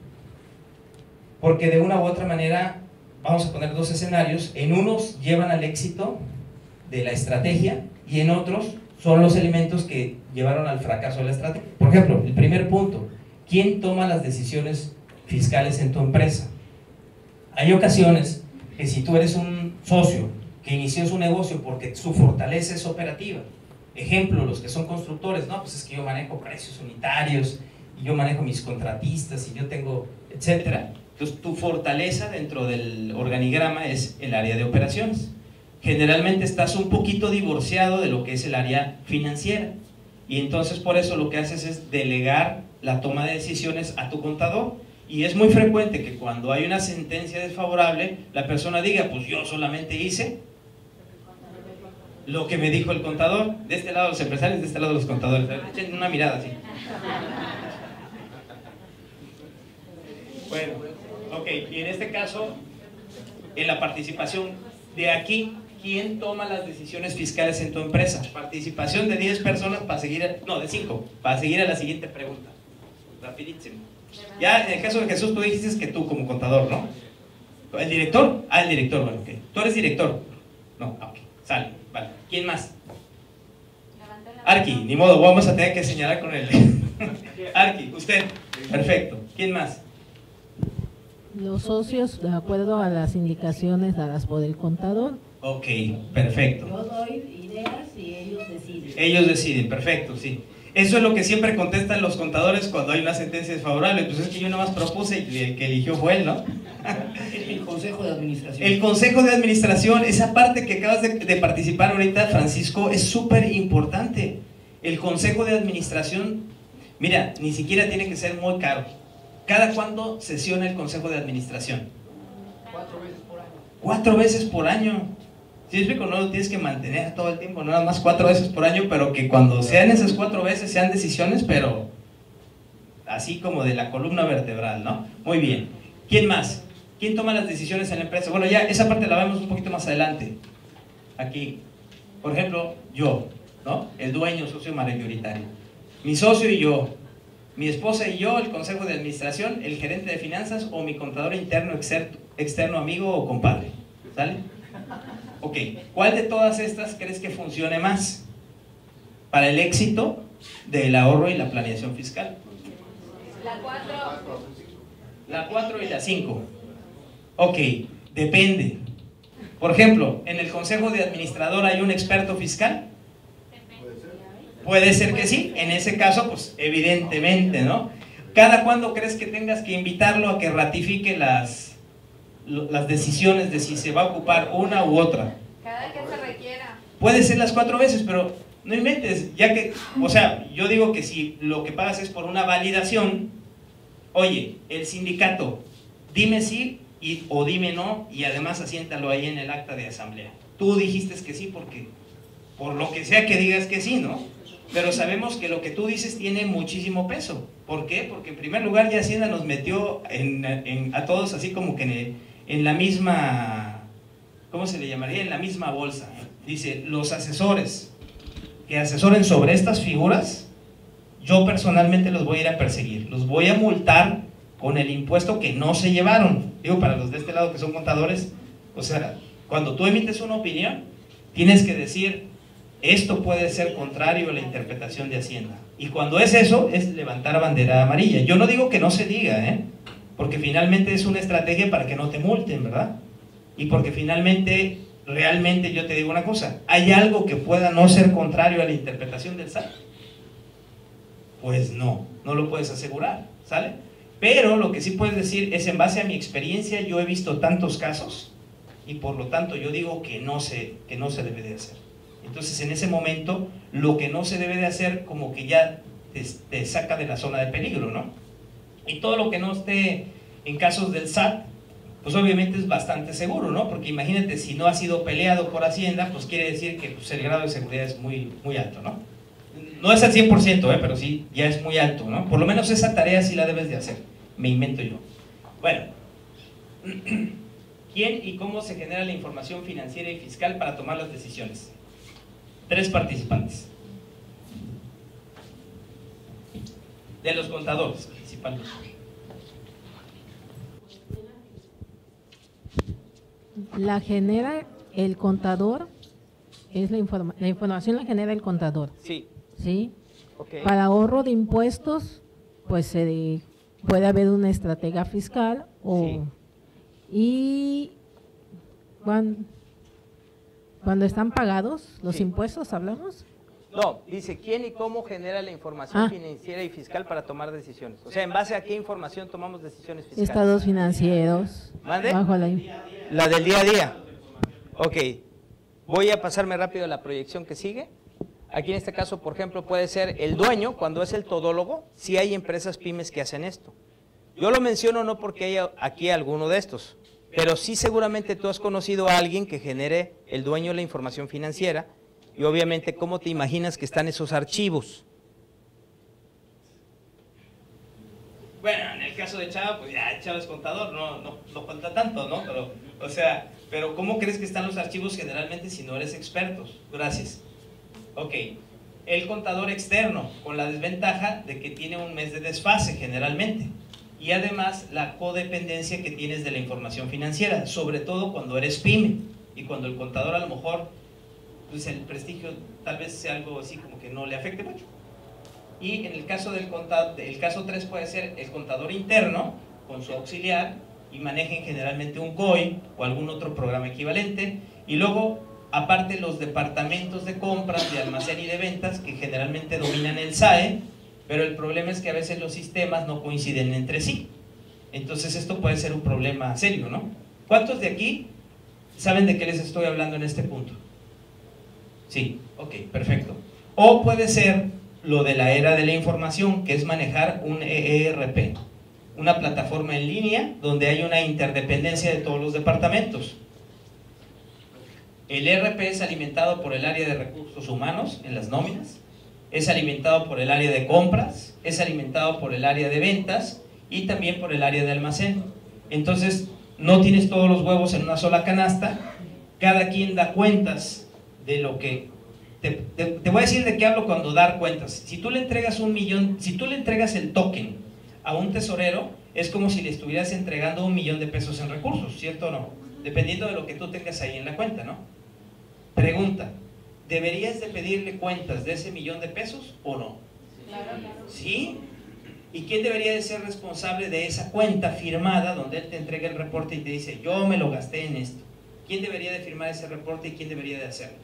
porque de una u otra manera, vamos a poner dos escenarios, en unos llevan al éxito de la estrategia y en otros son los elementos que llevaron al fracaso de la estrategia. Por ejemplo, el primer punto, ¿quién toma las decisiones fiscales en tu empresa? Hay ocasiones que si tú eres un socio que inició su negocio porque su fortaleza es operativa, ejemplo, los que son constructores, no, pues es que yo manejo precios unitarios, y yo manejo mis contratistas, y yo tengo, etcétera. Entonces, tu fortaleza dentro del organigrama es el área de operaciones. Generalmente estás un poquito divorciado de lo que es el área financiera, y entonces por eso lo que haces es delegar la toma de decisiones a tu contador, y es muy frecuente que cuando hay una sentencia desfavorable, la persona diga, pues yo solamente hice lo que me dijo el contador. De este lado los empresarios, de este lado los contadores. Echen una mirada así. Bueno, ok, y en este caso, en la participación de aquí, ¿quién toma las decisiones fiscales en tu empresa? Participación de 10 personas para seguir, de 5, para seguir a la siguiente pregunta. Rapidísimo. Ya, en el caso de Jesús, tú dijiste que tú como contador, ¿no? ¿El director? El director, bueno, ok. ¿Tú eres director? No, ok, sale, vale. ¿Quién más? Arqui, ni modo, vamos a tener que señalar con él. Arqui, usted, perfecto. ¿Quién más? Los socios, de acuerdo a las indicaciones dadas por el contador. Ok, perfecto. Yo doy ideas y ellos deciden. Ellos deciden, perfecto, sí. Eso es lo que siempre contestan los contadores cuando hay una sentencia desfavorable. Pues es que yo nada más propuse y el que eligió fue él, ¿no? El consejo de administración. El consejo de administración, esa parte que acabas de participar ahorita, Francisco, es súper importante. El consejo de administración, mira, ni siquiera tiene que ser muy caro. ¿Cada cuándo sesiona el consejo de administración? 4 veces por año. 4 veces por año. ¿Sí me explico? No lo tienes que mantener todo el tiempo, nada más 4 veces por año, pero que cuando sean esas 4 veces sean decisiones, pero así como de la columna vertebral, ¿no? Muy bien. ¿Quién más? ¿Quién toma las decisiones en la empresa? Bueno, ya esa parte la vemos un poquito más adelante. Aquí, por ejemplo, yo, ¿no? El dueño, socio mayoritario. Mi socio y yo. Mi esposa y yo, el consejo de administración, el gerente de finanzas o mi contador interno, externo, amigo o compadre. ¿Sale? Ok, ¿cuál de todas estas crees que funcione más para el éxito del ahorro y la planeación fiscal? La 4. La 4 y la 5. Ok, depende. Por ejemplo, ¿en el consejo de administrador hay un experto fiscal? Puede ser que sí, en ese caso, pues evidentemente, ¿no? ¿Cada cuándo crees que tengas que invitarlo a que ratifique las decisiones de si se va a ocupar una u otra? Cada que se requiera. Puede ser las 4 veces, pero no inventes, ya que, o sea, yo digo que si lo que pagas es por una validación, oye, el sindicato, dime sí o dime no, y además asiéntalo ahí en el acta de asamblea. Tú dijiste que sí porque, por lo que sea que digas que sí, ¿no? Pero sabemos que lo que tú dices tiene muchísimo peso. ¿Por qué? Porque en primer lugar ya Hacienda nos metió a todos así como que en la misma, ¿cómo se le llamaría? En la misma bolsa. Dice, los asesores que asesoren sobre estas figuras, yo personalmente los voy a ir a perseguir. Los voy a multar con el impuesto que no se llevaron. Digo, para los de este lado que son contadores, o sea, Cuando tú emites una opinión, tienes que decir, esto puede ser contrario a la interpretación de Hacienda. Y cuando es eso, es levantar bandera amarilla. Yo no digo que no se diga, porque finalmente es una estrategia para que no te multen, ¿verdad? Y porque finalmente, realmente yo te digo una cosa, ¿hay algo que pueda no ser contrario a la interpretación del SAT? Pues no lo puedes asegurar, ¿sale? Pero lo que sí puedes decir es, en base a mi experiencia, yo he visto tantos casos y por lo tanto yo digo que no se debe de hacer. Entonces en ese momento lo que no se debe de hacer como que ya te saca de la zona de peligro, ¿no? Y todo lo que no esté en casos del SAT, pues obviamente es bastante seguro, ¿no? Porque imagínate, si no ha sido peleado por Hacienda, pues quiere decir que pues, el grado de seguridad es muy, muy alto, ¿no? No es al 100%, pero sí, ya es muy alto, ¿no? Por lo menos esa tarea sí la debes de hacer, me invento yo. Bueno, ¿quién y cómo se genera la información financiera y fiscal para tomar las decisiones? 3 participantes. De los contadores, principalmente. La genera el contador, es la información la genera el contador. Sí. ¿Sí? Okay. Para ahorro de impuestos, pues puede haber una estratega fiscal o y cuando están pagados los impuestos, ¿hablamos? No, dice quién y cómo genera la información financiera y fiscal para tomar decisiones. O sea, ¿en base a qué información tomamos decisiones fiscales? Estados financieros. ¿Mande? Bajo la del día a día. Ok, voy a pasarme rápido a la proyección que sigue. Aquí en este caso, por ejemplo, puede ser el dueño, cuando es el todólogo, sí hay empresas pymes que hacen esto. Yo lo menciono no porque haya aquí alguno de estos, pero sí seguramente tú has conocido a alguien que genere el dueño la información financiera y obviamente cómo te imaginas que están esos archivos. Bueno, en el caso de Chava, pues ya Chava es contador, no cuenta tanto, ¿no? Pero ¿cómo crees que están los archivos generalmente si no eres experto? Gracias. Ok, el contador externo, con la desventaja de que tiene un mes de desfase generalmente, y además la codependencia que tienes de la información financiera, sobre todo cuando eres pyme, y cuando el contador a lo mejor, pues el prestigio tal vez sea algo así como que no le afecte mucho. Y en el caso del contador, el caso 3 puede ser el contador interno, con su auxiliar, y manejen generalmente un COI o algún otro programa equivalente, y luego aparte los departamentos de compras, de almacén y de ventas que generalmente dominan el SAE, pero el problema es que a veces los sistemas no coinciden entre sí. Entonces esto puede ser un problema serio, ¿no? ¿Cuántos de aquí saben de qué les estoy hablando en este punto? Sí, ok, perfecto. O puede ser lo de la era de la información, que es manejar un ERP, una plataforma en línea donde hay una interdependencia de todos los departamentos. El ERP es alimentado por el área de recursos humanos en las nóminas, es alimentado por el área de compras, es alimentado por el área de ventas y también por el área de almacén. Entonces, no tienes todos los huevos en una sola canasta, cada quien da cuentas de lo que... Te voy a decir de qué hablo cuando dar cuentas. Si tú le entregas si tú le entregas el token a un tesorero, es como si le estuvieras entregando $1,000,000 de pesos en recursos, ¿cierto o no? Dependiendo de lo que tú tengas ahí en la cuenta, ¿no? Pregunta, ¿deberías de pedirle cuentas de ese $1,000,000 de pesos o no? Claro. ¿Sí? ¿Y quién debería de ser responsable de esa cuenta firmada donde él te entrega el reporte y te dice, yo me lo gasté en esto? ¿Quién debería de firmar ese reporte y quién debería de hacerlo?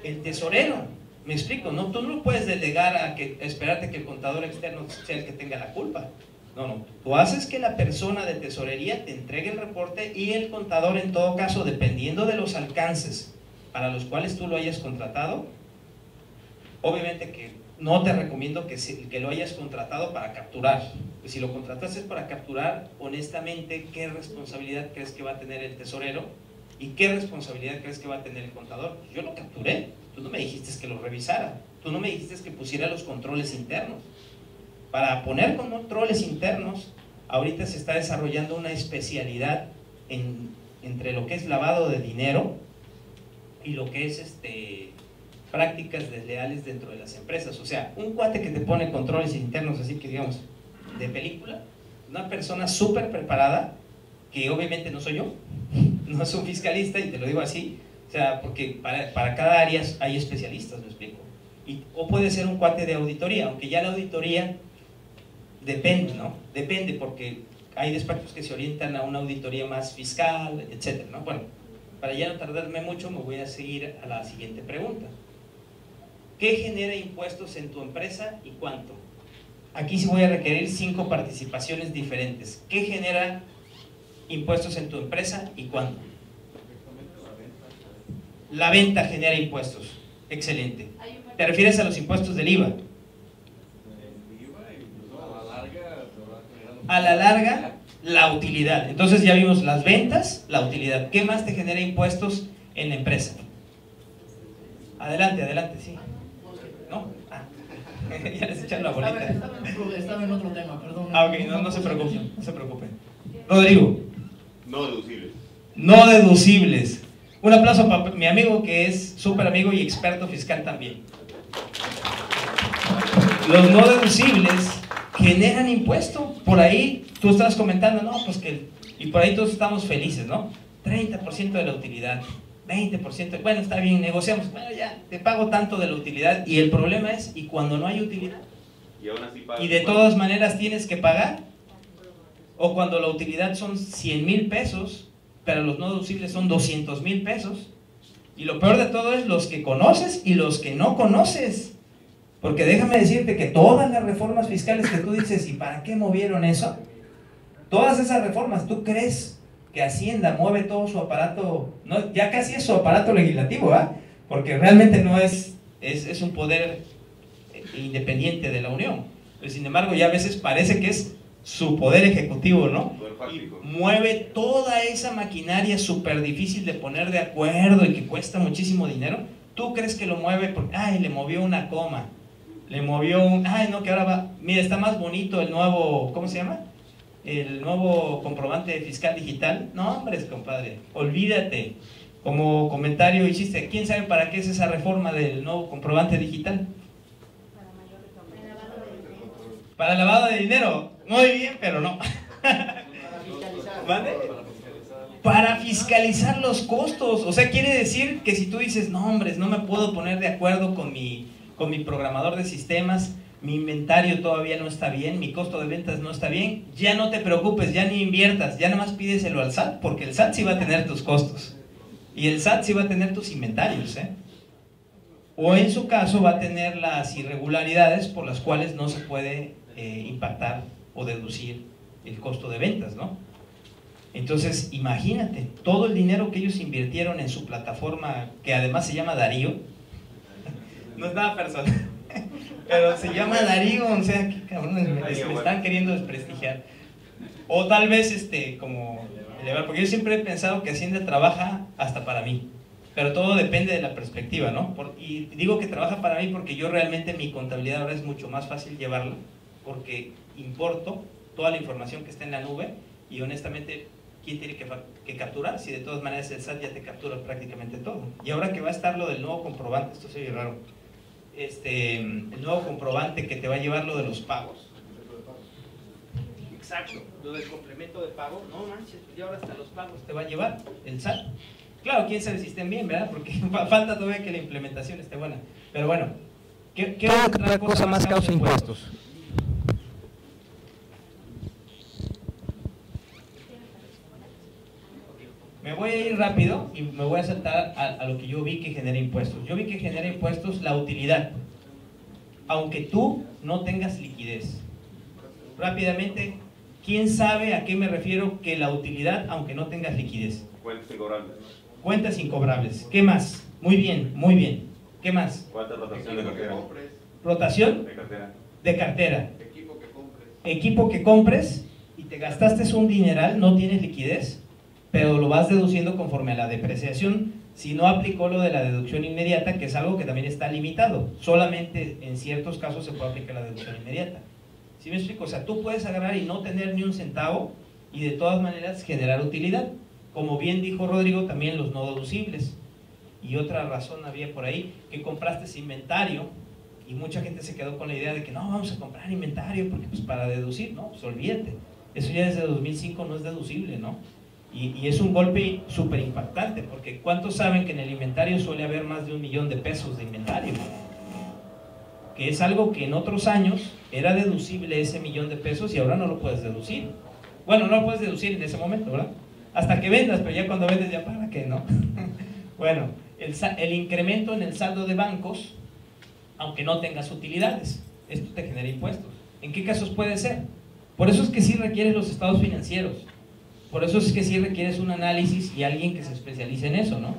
El tesorero. Me explico, ¿no? Tú no puedes delegar a esperarte que el contador externo sea el que tenga la culpa. No. Tú haces que la persona de tesorería te entregue el reporte y el contador, en todo caso, dependiendo de los alcances para los cuales tú lo hayas contratado, obviamente que no te recomiendo que lo hayas contratado para capturar. Pues si lo contrataste para capturar, honestamente, ¿qué responsabilidad crees que va a tener el tesorero? ¿Y qué responsabilidad crees que va a tener el contador? Yo lo capturé, tú no me dijiste que lo revisara, tú no me dijiste que pusiera los controles internos. Para poner controles internos, ahorita se está desarrollando una especialidad entre lo que es lavado de dinero y lo que es prácticas desleales dentro de las empresas. O sea, un cuate que te pone controles internos, así que digamos, de película, una persona súper preparada, que obviamente no soy yo, no es un fiscalista, y te lo digo así, o sea, porque para cada área hay especialistas, me explico. O puede ser un cuate de auditoría, aunque ya la auditoría depende, ¿no? Depende, porque hay despachos que se orientan a una auditoría más fiscal, etcétera, ¿no? Bueno, para ya no tardarme mucho, me voy a seguir a la siguiente pregunta. ¿Qué genera impuestos en tu empresa y cuánto? Aquí sí voy a requerir 5 participaciones diferentes. ¿Qué genera impuestos en tu empresa y cuánto? La venta genera impuestos. Excelente. ¿Te refieres a los impuestos del IVA? A la larga, la utilidad. Entonces ya vimos las ventas, la utilidad. ¿Qué más te genera impuestos en la empresa? Adelante, adelante, sí. ¿No? Ah. Ya les echan la bolita. Estaba en otro tema, perdón. Ah, ok, no se preocupen, no se preocupen. Rodrigo. No deducibles. No deducibles. Un aplauso para mi amigo que es súper amigo y experto fiscal también. Los no deducibles generan impuesto. Por ahí tú estabas comentando, no, pues que... Y por ahí todos estamos felices, ¿no? 30% de la utilidad, 20%, bueno, está bien, negociamos, bueno, ya, te pago tanto de la utilidad. Y el problema es, ¿y cuando no hay utilidad? Y aún así pagas. ¿Y de todas maneras tienes que pagar? O cuando la utilidad son 100,000 pesos, pero los no deducibles son 200,000 pesos. Y lo peor de todo es los que conoces y los que no conoces. Porque déjame decirte que todas las reformas fiscales que tú dices, ¿y para qué movieron eso? Todas esas reformas, ¿tú crees que Hacienda mueve todo su aparato? No, ya casi es su aparato legislativo, ¿ah? Porque realmente no es un poder independiente de la Unión. Pero sin embargo, ya a veces parece que es su poder ejecutivo, ¿no? Y mueve toda esa maquinaria súper difícil de poner de acuerdo y que cuesta muchísimo dinero. ¿Tú crees que lo mueve porque, ay, le movió una coma? Le movió un, ay, no, que ahora va, mira, está más bonito el nuevo, ¿cómo se llama? El nuevo comprobante fiscal digital. No, hombre, compadre, olvídate. Como comentario hiciste, ¿quién sabe para qué es esa reforma del nuevo comprobante digital? Para lavado de dinero. Muy bien, pero no. ¿Vale? Para fiscalizar los costos. O sea, quiere decir que si tú dices, no, hombre, no me puedo poner de acuerdo con mi programador de sistemas, mi inventario todavía no está bien, mi costo de ventas no está bien, ya no te preocupes, ya ni inviertas, ya nada más pídeselo al SAT, porque el SAT sí va a tener tus costos. Y el SAT sí va a tener tus inventarios, ¿eh? O en su caso va a tener las irregularidades por las cuales no se puede impactar o deducir el costo de ventas, ¿no? Entonces, imagínate, todo el dinero que ellos invirtieron en su plataforma, que además se llama Darío, no es nada personal, pero se llama Darío, o sea, qué cabrones, me están queriendo desprestigiar. O tal vez, como, porque yo siempre he pensado que Hacienda trabaja hasta para mí, pero todo depende de la perspectiva, ¿no? Y digo que trabaja para mí porque yo realmente mi contabilidad ahora es mucho más fácil llevarla, porque importo toda la información que está en la nube y honestamente, ¿quién tiene que capturar? Si de todas maneras el SAT ya te captura prácticamente todo. Y ahora que va a estar lo del nuevo comprobante, esto se oye raro, el nuevo comprobante que te va a llevar lo de los pagos. Exacto, lo del complemento de pago, no manches, y ahora hasta los pagos te va a llevar el SAT. Claro, quién sabe si estén bien, ¿verdad? Porque falta todavía que la implementación esté buena. Pero bueno, ¿qué otra cosa más causa impuestos? Me voy a ir rápido y me voy a saltar a lo que yo vi que genera impuestos. Yo vi que genera impuestos la utilidad, aunque tú no tengas liquidez. Rápidamente, ¿quién sabe a qué me refiero que la utilidad, aunque no tengas liquidez? Cuentas incobrables. Cuentas incobrables. ¿Qué más? Muy bien, muy bien. ¿Qué más? ¿Cuántas rotación de cartera? ¿Rotación? De cartera. De cartera. Equipo que compres. Equipo que compres y te gastaste un dineral, no tienes liquidez, pero lo vas deduciendo conforme a la depreciación. Si no aplicó lo de la deducción inmediata, que es algo que también está limitado, solamente en ciertos casos se puede aplicar la deducción inmediata. ¿Sí me explico? O sea, tú puedes agarrar y no tener ni un centavo y de todas maneras generar utilidad. Como bien dijo Rodrigo, también los no deducibles. Y otra razón había por ahí, que compraste ese inventario y mucha gente se quedó con la idea de que no, vamos a comprar inventario porque pues para deducir, no, pues olvídate. Eso ya desde 2005 no es deducible, ¿no? Y es un golpe súper impactante, porque ¿cuántos saben que en el inventario suele haber más de 1 millón de pesos de inventario? Que es algo que en otros años era deducible ese 1 millón de pesos y ahora no lo puedes deducir. Bueno, no lo puedes deducir en ese momento, ¿verdad? Hasta que vendas, pero ya cuando vendes ya para qué, ¿no? Bueno, el incremento en el saldo de bancos, aunque no tengas utilidades, esto te genera impuestos. ¿En qué casos puede ser? Por eso es que sí requieres los estados financieros. Por eso es que sí requieres un análisis y alguien que se especialice en eso, ¿no?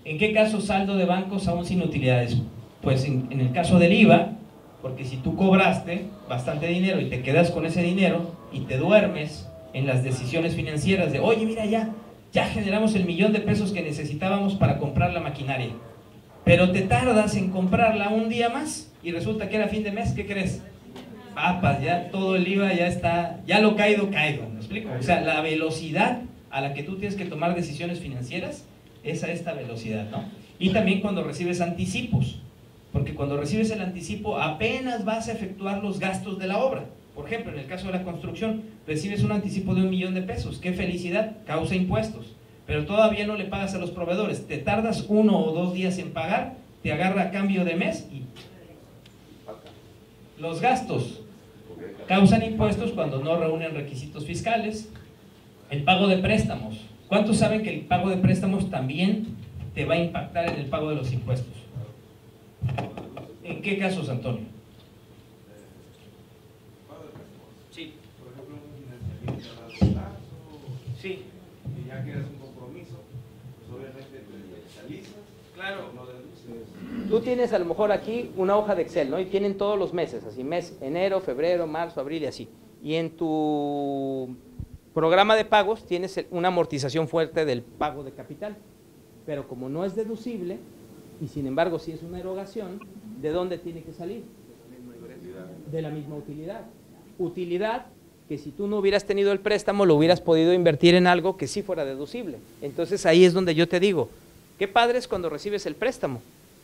¿En qué caso saldo de bancos aún sin utilidades? Pues en el caso del IVA, porque si tú cobraste bastante dinero y te quedas con ese dinero y te duermes en las decisiones financieras de, oye, mira, ya generamos el 1 millón de pesos que necesitábamos para comprar la maquinaria, pero te tardas en comprarla un día más y resulta que era fin de mes, ¿qué crees? Papas, ya todo el IVA ya está, ya lo caído, ¿me explico? O sea, la velocidad a la que tú tienes que tomar decisiones financieras es a esta velocidad, ¿no? Y también cuando recibes anticipos, porque cuando recibes el anticipo apenas vas a efectuar los gastos de la obra. Por ejemplo, en el caso de la construcción, recibes un anticipo de 1 millón de pesos, ¡qué felicidad! Causa impuestos, pero todavía no le pagas a los proveedores, te tardas 1 o 2 días en pagar, te agarra a cambio de mes y los gastos causan impuestos cuando no reúnen requisitos fiscales. El pago de préstamos, ¿cuántos saben que el pago de préstamos también te va a impactar en el pago de los impuestos? ¿En qué casos, Antonio? Sí. Por ejemplo, un financiamiento a largo plazo. Sí. Y ya que eres un compromiso, pues obviamente te realizas. Claro. No deduces. Tú tienes a lo mejor aquí una hoja de Excel, ¿no? Y tienen todos los meses, así, mes, enero, febrero, marzo, abril y así. Y en tu programa de pagos tienes una amortización fuerte del pago de capital. Pero como no es deducible, y sin embargo si es una erogación, ¿de dónde tiene que salir? De la misma utilidad. Utilidad que si tú no hubieras tenido el préstamo, lo hubieras podido invertir en algo que sí fuera deducible. Entonces ahí es donde yo te digo, qué padre es cuando recibes el préstamo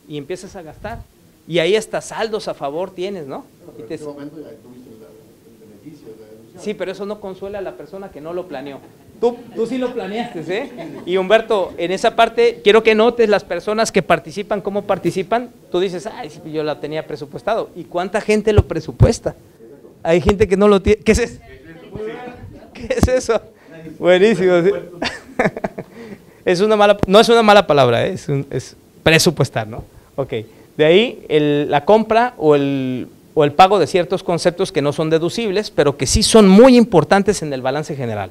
y empiezas a gastar. Y ahí hasta saldos a favor tienes, ¿no? Pero en ese momento ya tuviste el beneficio de la deducción. Sí, pero eso no consuela a la persona que no lo planeó. Tú sí lo planeaste, ¿eh? Y Humberto, en esa parte quiero que notes las personas que participan, cómo participan. Tú dices, ay, sí, yo la tenía presupuestado. ¿Y cuánta gente lo presupuesta? Hay gente que no lo tiene. ¿Qué es eso? ¿Qué es eso? Buenísimo. ¿Sí? Es una mala, no es una mala palabra, ¿eh? Es presupuestar, ¿no? Ok. De ahí la compra o el pago de ciertos conceptos que no son deducibles, pero que sí son muy importantes en el balance general.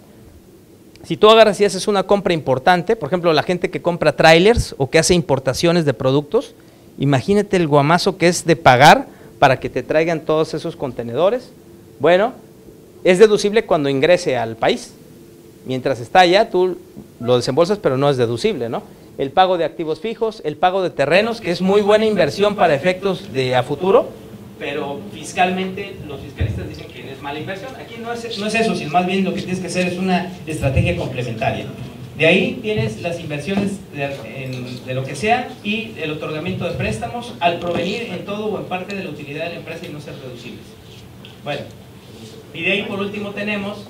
Si tú agarras y haces una compra importante, por ejemplo, la gente que compra trailers o que hace importaciones de productos, imagínate el guamazo que es de pagar para que te traigan todos esos contenedores. Bueno, es deducible cuando ingrese al país. Mientras está allá, tú lo desembolsas, pero no es deducible, ¿no? El pago de activos fijos, el pago de terrenos, que es muy buena inversión para efectos de a futuro, pero fiscalmente los fiscalistas dicen que es mala inversión. Aquí no es eso, sino más bien lo que tienes que hacer es una estrategia complementaria. De ahí tienes las inversiones de lo que sea y el otorgamiento de préstamos al provenir en todo o en parte de la utilidad de la empresa y no ser reducibles. Bueno, y de ahí por último tenemos,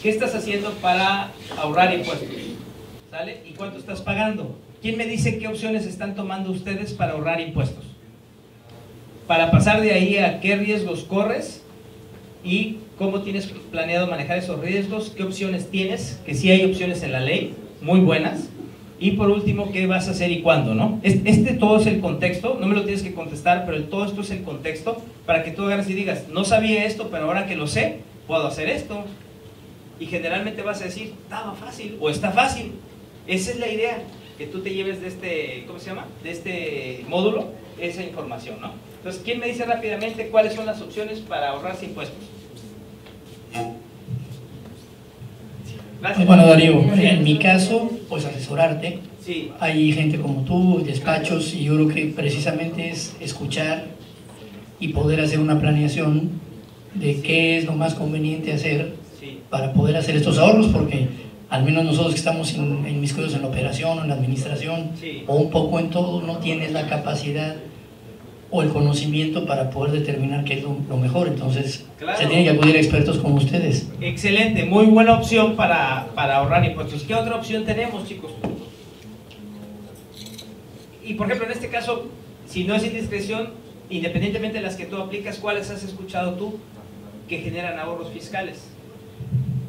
¿qué estás haciendo para ahorrar impuestos? ¿Sale? ¿Y cuánto estás pagando? ¿Quién me dice qué opciones están tomando ustedes para ahorrar impuestos? Para pasar de ahí a qué riesgos corres y cómo tienes planeado manejar esos riesgos, qué opciones tienes, que sí hay opciones en la ley, muy buenas, y por último, qué vas a hacer y cuándo, ¿no? Todo es el contexto, no me lo tienes que contestar, pero todo esto es el contexto para que tú agarres y digas, no sabía esto, pero ahora que lo sé, puedo hacer esto. Y generalmente vas a decir, estaba fácil o está fácil. Esa es la idea, que tú te lleves de este, ¿cómo se llama? De este módulo, esa información, ¿no? Entonces, ¿quién me dice rápidamente cuáles son las opciones para ahorrarse impuestos? Gracias. Bueno, Darío, en mi caso, pues asesorarte. Sí. Hay gente como tú, despachos, y yo creo que precisamente es escuchar y poder hacer una planeación de qué es lo más conveniente hacer para poder hacer estos ahorros, porque al menos nosotros que estamos inmiscuidos en la operación o en la administración, o un poco en todo, no tienes la capacidad o el conocimiento para poder determinar qué es lo mejor. Entonces, claro, se tienen que acudir a expertos como ustedes. Excelente, muy buena opción para ahorrar impuestos. ¿Qué otra opción tenemos, chicos? Y por ejemplo, en este caso, si no es indiscreción, independientemente de las que tú aplicas, ¿cuáles has escuchado tú que generan ahorros fiscales?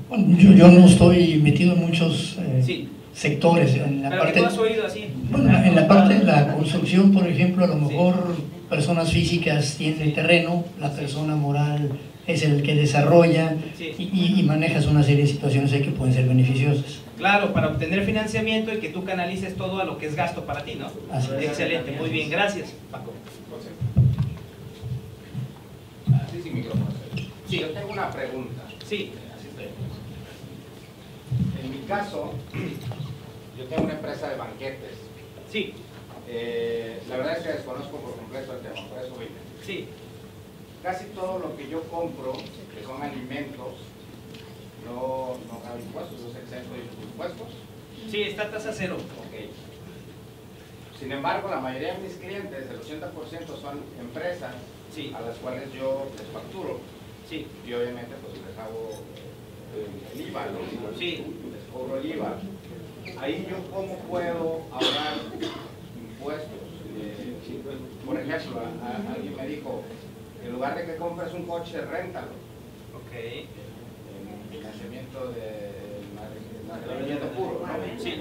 Bueno, yo no estoy metido en muchos sí, sectores. En la pero parte, que tú has oído así. bueno, en la parte de la construcción, por ejemplo, a lo mejor personas físicas tienen el terreno, la persona moral es el que desarrolla y manejas una serie de situaciones ahí que pueden ser beneficiosas. Claro, para obtener financiamiento y que tú canalices todo a lo que es gasto para ti, ¿no? Excelente, muy bien, gracias, Paco. Sí, sin micrófono. Sí, yo tengo una pregunta. Sí. En mi caso, yo tengo una empresa de banquetes. Sí. La verdad es que desconozco por completo el tema, por eso vine. Sí. Casi todo lo que yo compro, que son alimentos, no cabe impuestos, es exento de impuestos. Sí, está a tasa cero. Ok. Sin embargo, la mayoría de mis clientes, el 80% son empresas a las cuales yo les facturo. Sí. Y obviamente pues les hago el IVA, ¿no? Sí. Les cobro el IVA. Ahí yo cómo puedo ahorrar impuestos. Por ejemplo, alguien me dijo, en lugar de que compres un coche, réntalo. Ok. En financiamiento de mantenimiento puro, ¿no? Sí.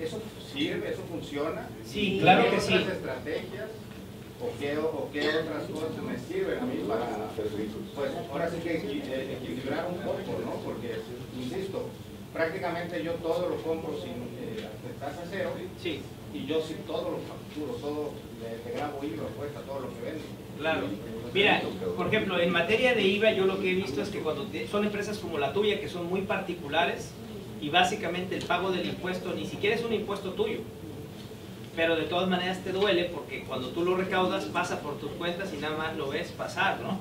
¿Eso sirve? ¿Eso funciona? Sí, claro que sí. ¿Qué otras estrategias o qué otras cosas me sirven a mí para, pues, ahora sí que equilibrar un poco, ¿no? Porque, insisto, prácticamente yo todo lo compro sin tasa cero. Sí. Y yo sí todo lo facturo, todo le grabo IVA, cuesta todo lo que vendo. Claro. Mira, por ejemplo, en materia de IVA yo lo que he visto es que cuando son empresas como la tuya, que son muy particulares, y básicamente el pago del impuesto ni siquiera es un impuesto tuyo, pero de todas maneras te duele porque cuando tú lo recaudas pasa por tus cuentas y nada más lo ves pasar, ¿no?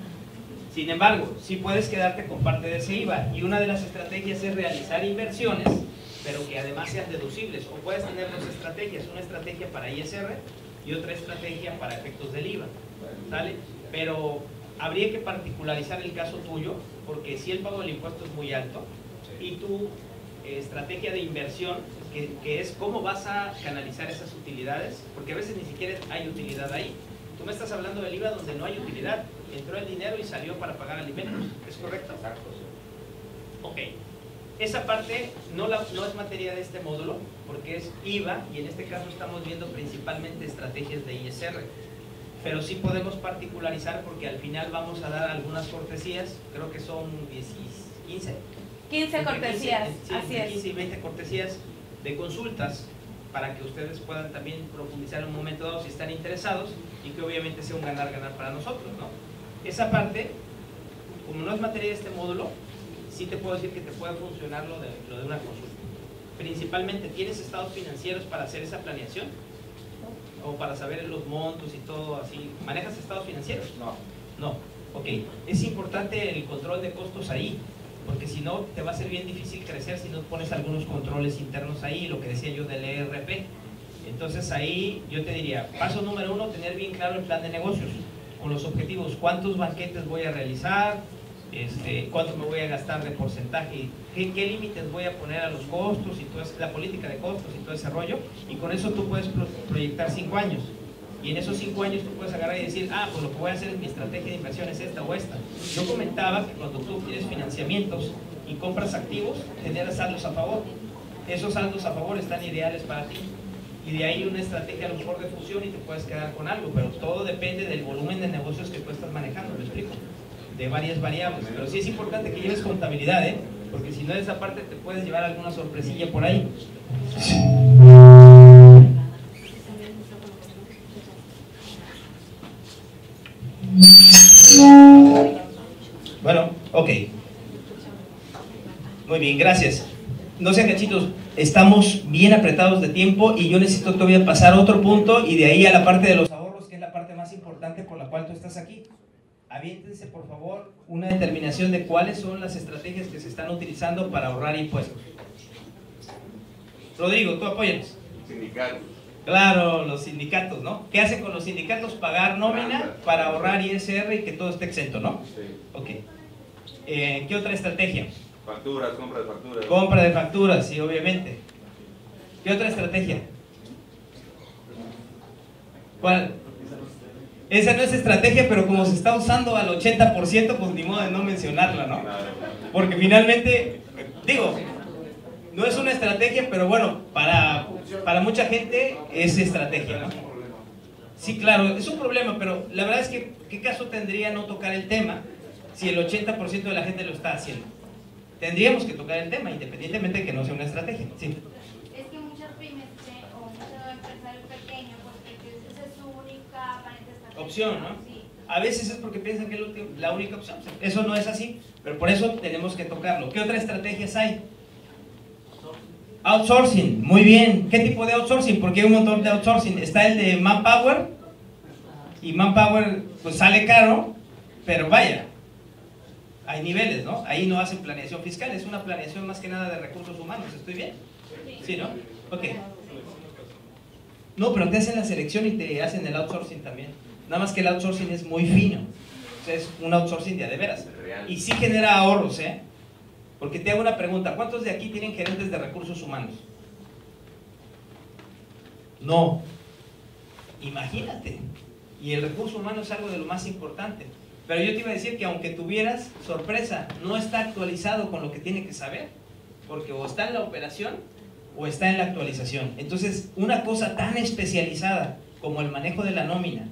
Sin embargo, sí puedes quedarte con parte de ese IVA, y una de las estrategias es realizar inversiones, pero que además sean deducibles. O puedes tener dos estrategias, una estrategia para ISR y otra estrategia para efectos del IVA, ¿sale? Pero habría que particularizar el caso tuyo, porque si el pago del impuesto es muy alto, y tu estrategia de inversión, que es cómo vas a canalizar esas utilidades, porque a veces ni siquiera hay utilidad ahí. Tú me estás hablando del IVA donde no hay utilidad, entró el dinero y salió para pagar alimentos, ¿es correcto? Ok. Esa parte no es materia de este módulo, porque es IVA, y en este caso estamos viendo principalmente estrategias de ISR. Pero sí podemos particularizar porque al final vamos a dar algunas cortesías, creo que son 15 cortesías, así es. 15 y 20 cortesías de consultas para que ustedes puedan también profundizar en un momento dado si están interesados, y que obviamente sea un ganar-ganar para nosotros, ¿no? Esa parte, como no es materia de este módulo, sí te puedo decir que te puede funcionar lo de una consulta. Principalmente, ¿tienes estados financieros para hacer esa planeación? O para saber los montos y todo así. ¿Manejas estados financieros? No. Ok. Es importante el control de costos ahí, porque si no te va a ser bien difícil crecer si no pones algunos controles internos ahí, lo que decía yo del ERP. Entonces ahí yo te diría, paso número 1, tener bien claro el plan de negocios, con los objetivos, cuántos banquetes voy a realizar, cuánto me voy a gastar de porcentaje, qué límites voy a poner a los costos, y toda la política de costos y todo ese rollo, y con eso tú puedes proyectar 5 años, y en esos 5 años tú puedes agarrar y decir, pues lo que voy a hacer es mi estrategia de inversión es esta o esta. Yo comentaba que cuando tú tienes financiamientos y compras activos, generas saldos a favor. Esos saldos a favor están ideales para ti, y de ahí una estrategia a lo mejor de fusión y te puedes quedar con algo, pero todo depende del volumen de negocios que tú estás manejando, ¿lo explico? De varias variables, pero sí es importante que lleves contabilidad, porque si no, de esa parte te puedes llevar alguna sorpresilla por ahí. Bueno, ok. Muy bien, gracias. No sean cachitos, estamos bien apretados de tiempo y yo necesito todavía pasar a otro punto, y de ahí a la parte de los ahorros, que es la parte más importante por la cual tú estás aquí. Aviéntense por favor una determinación de cuáles son las estrategias que se están utilizando para ahorrar impuestos. Rodrigo, tú apóyanos. Sindicatos. Claro, los sindicatos, ¿no? ¿Qué hacen con los sindicatos? Pagar nómina para ahorrar ISR y que todo esté exento, ¿no? Sí. Ok. ¿Qué otra estrategia? Facturas, compra de facturas. Compra de facturas, sí, obviamente. ¿Qué otra estrategia? ¿Cuál? Esa no es estrategia, pero como se está usando al 80%, pues ni modo de no mencionarla, ¿no? Porque finalmente, digo, no es una estrategia, pero bueno, para mucha gente es estrategia, ¿no? Sí, claro, es un problema, pero la verdad es que ¿qué caso tendría no tocar el tema si el 80% de la gente lo está haciendo? Tendríamos que tocar el tema, independientemente de que no sea una estrategia, ¿sí? Es que muchas pymes o muchos empresarios pequeños, pues esa es su única aparente estrategia. Opción, ¿no? Sí. A veces es porque piensan que es la única opción. Eso no es así, pero por eso tenemos que tocarlo. ¿Qué otras estrategias hay? Outsourcing, muy bien. ¿Qué tipo de outsourcing? Porque hay un montón de outsourcing. Está el de Manpower, y Manpower pues sale caro, pero vaya, hay niveles, ¿no? Ahí no hacen planeación fiscal, es una planeación más que nada de recursos humanos. ¿Estoy bien? ¿Sí, no? Ok. No, pero te hacen la selección y te hacen el outsourcing también. Nada más que el outsourcing es muy fino. O sea, es un outsourcing de veras. Y sí genera ahorros, ¿eh? Porque te hago una pregunta, ¿cuántos de aquí tienen gerentes de recursos humanos? No. Imagínate. Y el recurso humano es algo de lo más importante. Pero yo te iba a decir que aunque tuvieras, sorpresa, no está actualizado con lo que tiene que saber. Porque o está en la operación o está en la actualización. Entonces, una cosa tan especializada como el manejo de la nómina,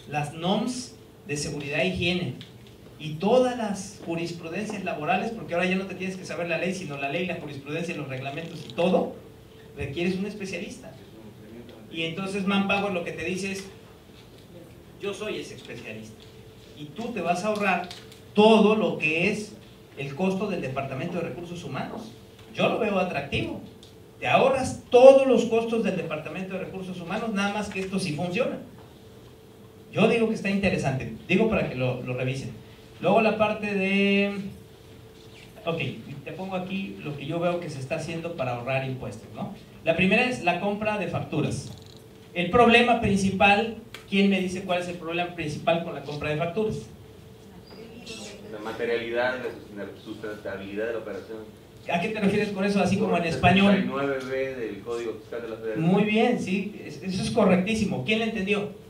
las NOMS de seguridad e higiene, y todas las jurisprudencias laborales, porque ahora ya no te tienes que saber la ley, sino la ley, la jurisprudencia, los reglamentos y todo, requieres un especialista. Y entonces Manpower lo que te dice es, yo soy ese especialista. Y tú te vas a ahorrar todo lo que es el costo del Departamento de Recursos Humanos. Yo lo veo atractivo. Te ahorras todos los costos del Departamento de Recursos Humanos, nada más que esto sí funciona. Yo digo que está interesante, digo para que lo revisen. Luego la parte de... Ok, te pongo aquí lo que yo veo que se está haciendo para ahorrar impuestos, ¿no? La primera es la compra de facturas. El problema principal, ¿quién me dice cuál es el problema principal con la compra de facturas? La materialidad, la sustentabilidad de la operación. ¿A qué te refieres con eso, así como en español? 39B del Código Fiscal de la Federación. Muy bien, sí, eso es correctísimo. ¿Quién le entendió?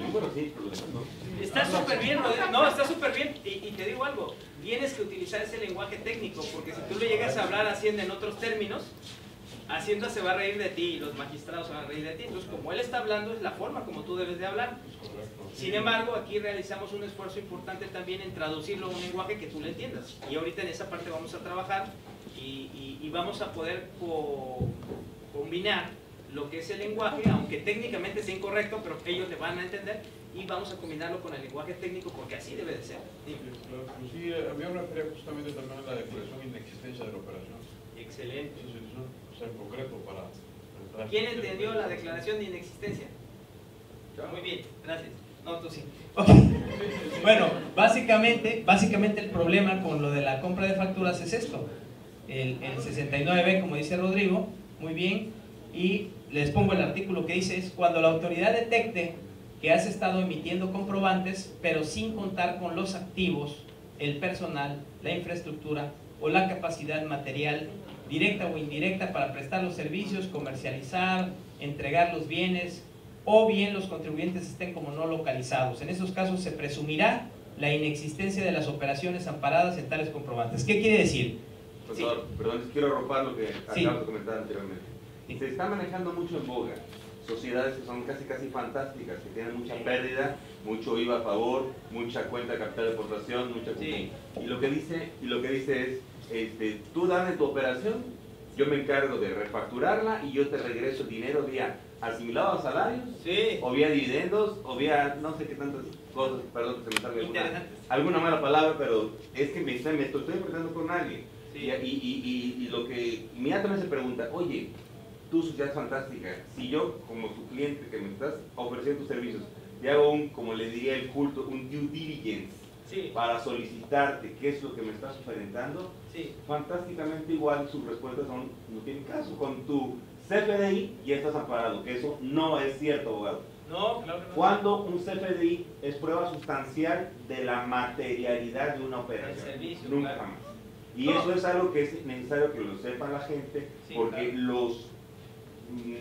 Bueno, sí, pero no. Está súper bien, no, está súper bien. Y te digo algo, tienes que utilizar ese lenguaje técnico, porque si tú le llegas a hablar a Hacienda en otros términos, Hacienda se va a reír de ti y los magistrados se van a reír de ti. Entonces, como él está hablando, es la forma como tú debes de hablar. Sin embargo, aquí realizamos un esfuerzo importante también en traducirlo a un lenguaje que tú le entiendas. Y ahorita en esa parte vamos a trabajar y vamos a poder combinar lo que es el lenguaje, aunque técnicamente sea incorrecto, pero ellos le van a entender, y vamos a combinarlo con el lenguaje técnico, porque así debe de ser. Sí, a mí me refería justamente también a la declaración de inexistencia de la operación. Excelente. Eso es en concreto para... ¿Quién entendió la declaración de inexistencia? Muy bien, gracias. No, tú sí. Bueno, básicamente el problema con lo de la compra de facturas es esto. El 69B, como dice Rodrigo, muy bien, y les pongo el artículo que dice es cuando la autoridad detecte que has estado emitiendo comprobantes, pero sin contar con los activos, el personal, la infraestructura o la capacidad material, directa o indirecta, para prestar los servicios, comercializar, entregar los bienes, o bien los contribuyentes estén como no localizados. En esos casos se presumirá la inexistencia de las operaciones amparadas en tales comprobantes. ¿Qué quiere decir? Profesor, Sí. perdón, quiero arropar lo que Sí. acabo de comentar anteriormente. Se está manejando mucho en boga sociedades que son casi fantásticas, que tienen mucha pérdida, mucho IVA a favor, mucha cuenta de capital de aportación, mucha... Sí. Y lo que dice es, tú dame tu operación, yo me encargo de refacturarla y yo te regreso el dinero vía asimilado a salarios, sí, o vía dividendos, o vía no sé qué tantas cosas, perdón que se me salga alguna mala palabra, pero es que me estoy enfrentando con alguien. Sí. Y lo que inmediatamente se pregunta, oye, tu sociedad fantástica, si yo como tu cliente que me estás ofreciendo tus servicios, te hago como le diría el culto, un due diligence para solicitarte qué es lo que me estás oferentando, fantásticamente igual sus respuestas no tienen caso. Con tu CFDI ya estás amparado, que eso no es cierto, abogado. No, claro que no. Cuando un CFDI es prueba sustancial de la materialidad de una operación. El servicio, nunca claro. jamás. Y eso es algo que es necesario que lo sepa la gente, porque los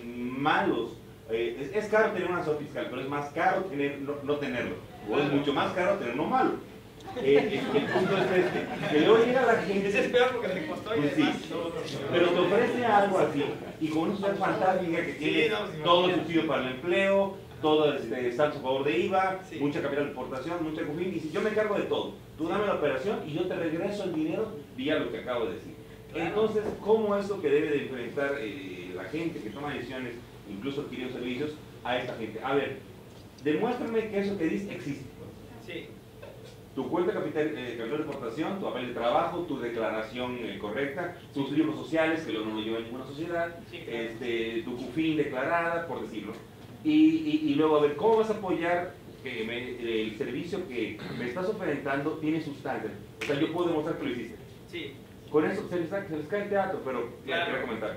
malos, es caro tener un asesor fiscal, pero es más caro no tenerlo, o es mucho más caro tener uno malo. El punto es que luego llega la gente. Ese es peor porque te costó y además. Pero te ofrece algo así, y con una sociedad fantástica que tiene todo el subsidio para el empleo, todo saldo a favor de IVA, mucha capital de exportación, mucha COFIN, y dice, yo me encargo de todo, tú dame la operación y yo te regreso el dinero vía lo que acabo de decir. Entonces, ¿cómo es lo que debe de enfrentar la gente que toma decisiones, incluso adquiriendo servicios, a esta gente? A ver, demuéstrame que eso que dices existe. Sí. Tu cuenta capital de exportación, tu papel de trabajo, tu declaración correcta, tus libros sociales, que luego no lo lleva ninguna sociedad, tu CUFIN declarada, por decirlo. Y luego, a ver, ¿cómo vas a apoyar que el servicio que me estás oferentando tiene sustancia? O sea, yo puedo demostrar que lo hiciste. Sí. Con eso se les cae el teatro, pero claro. Quiero comentar.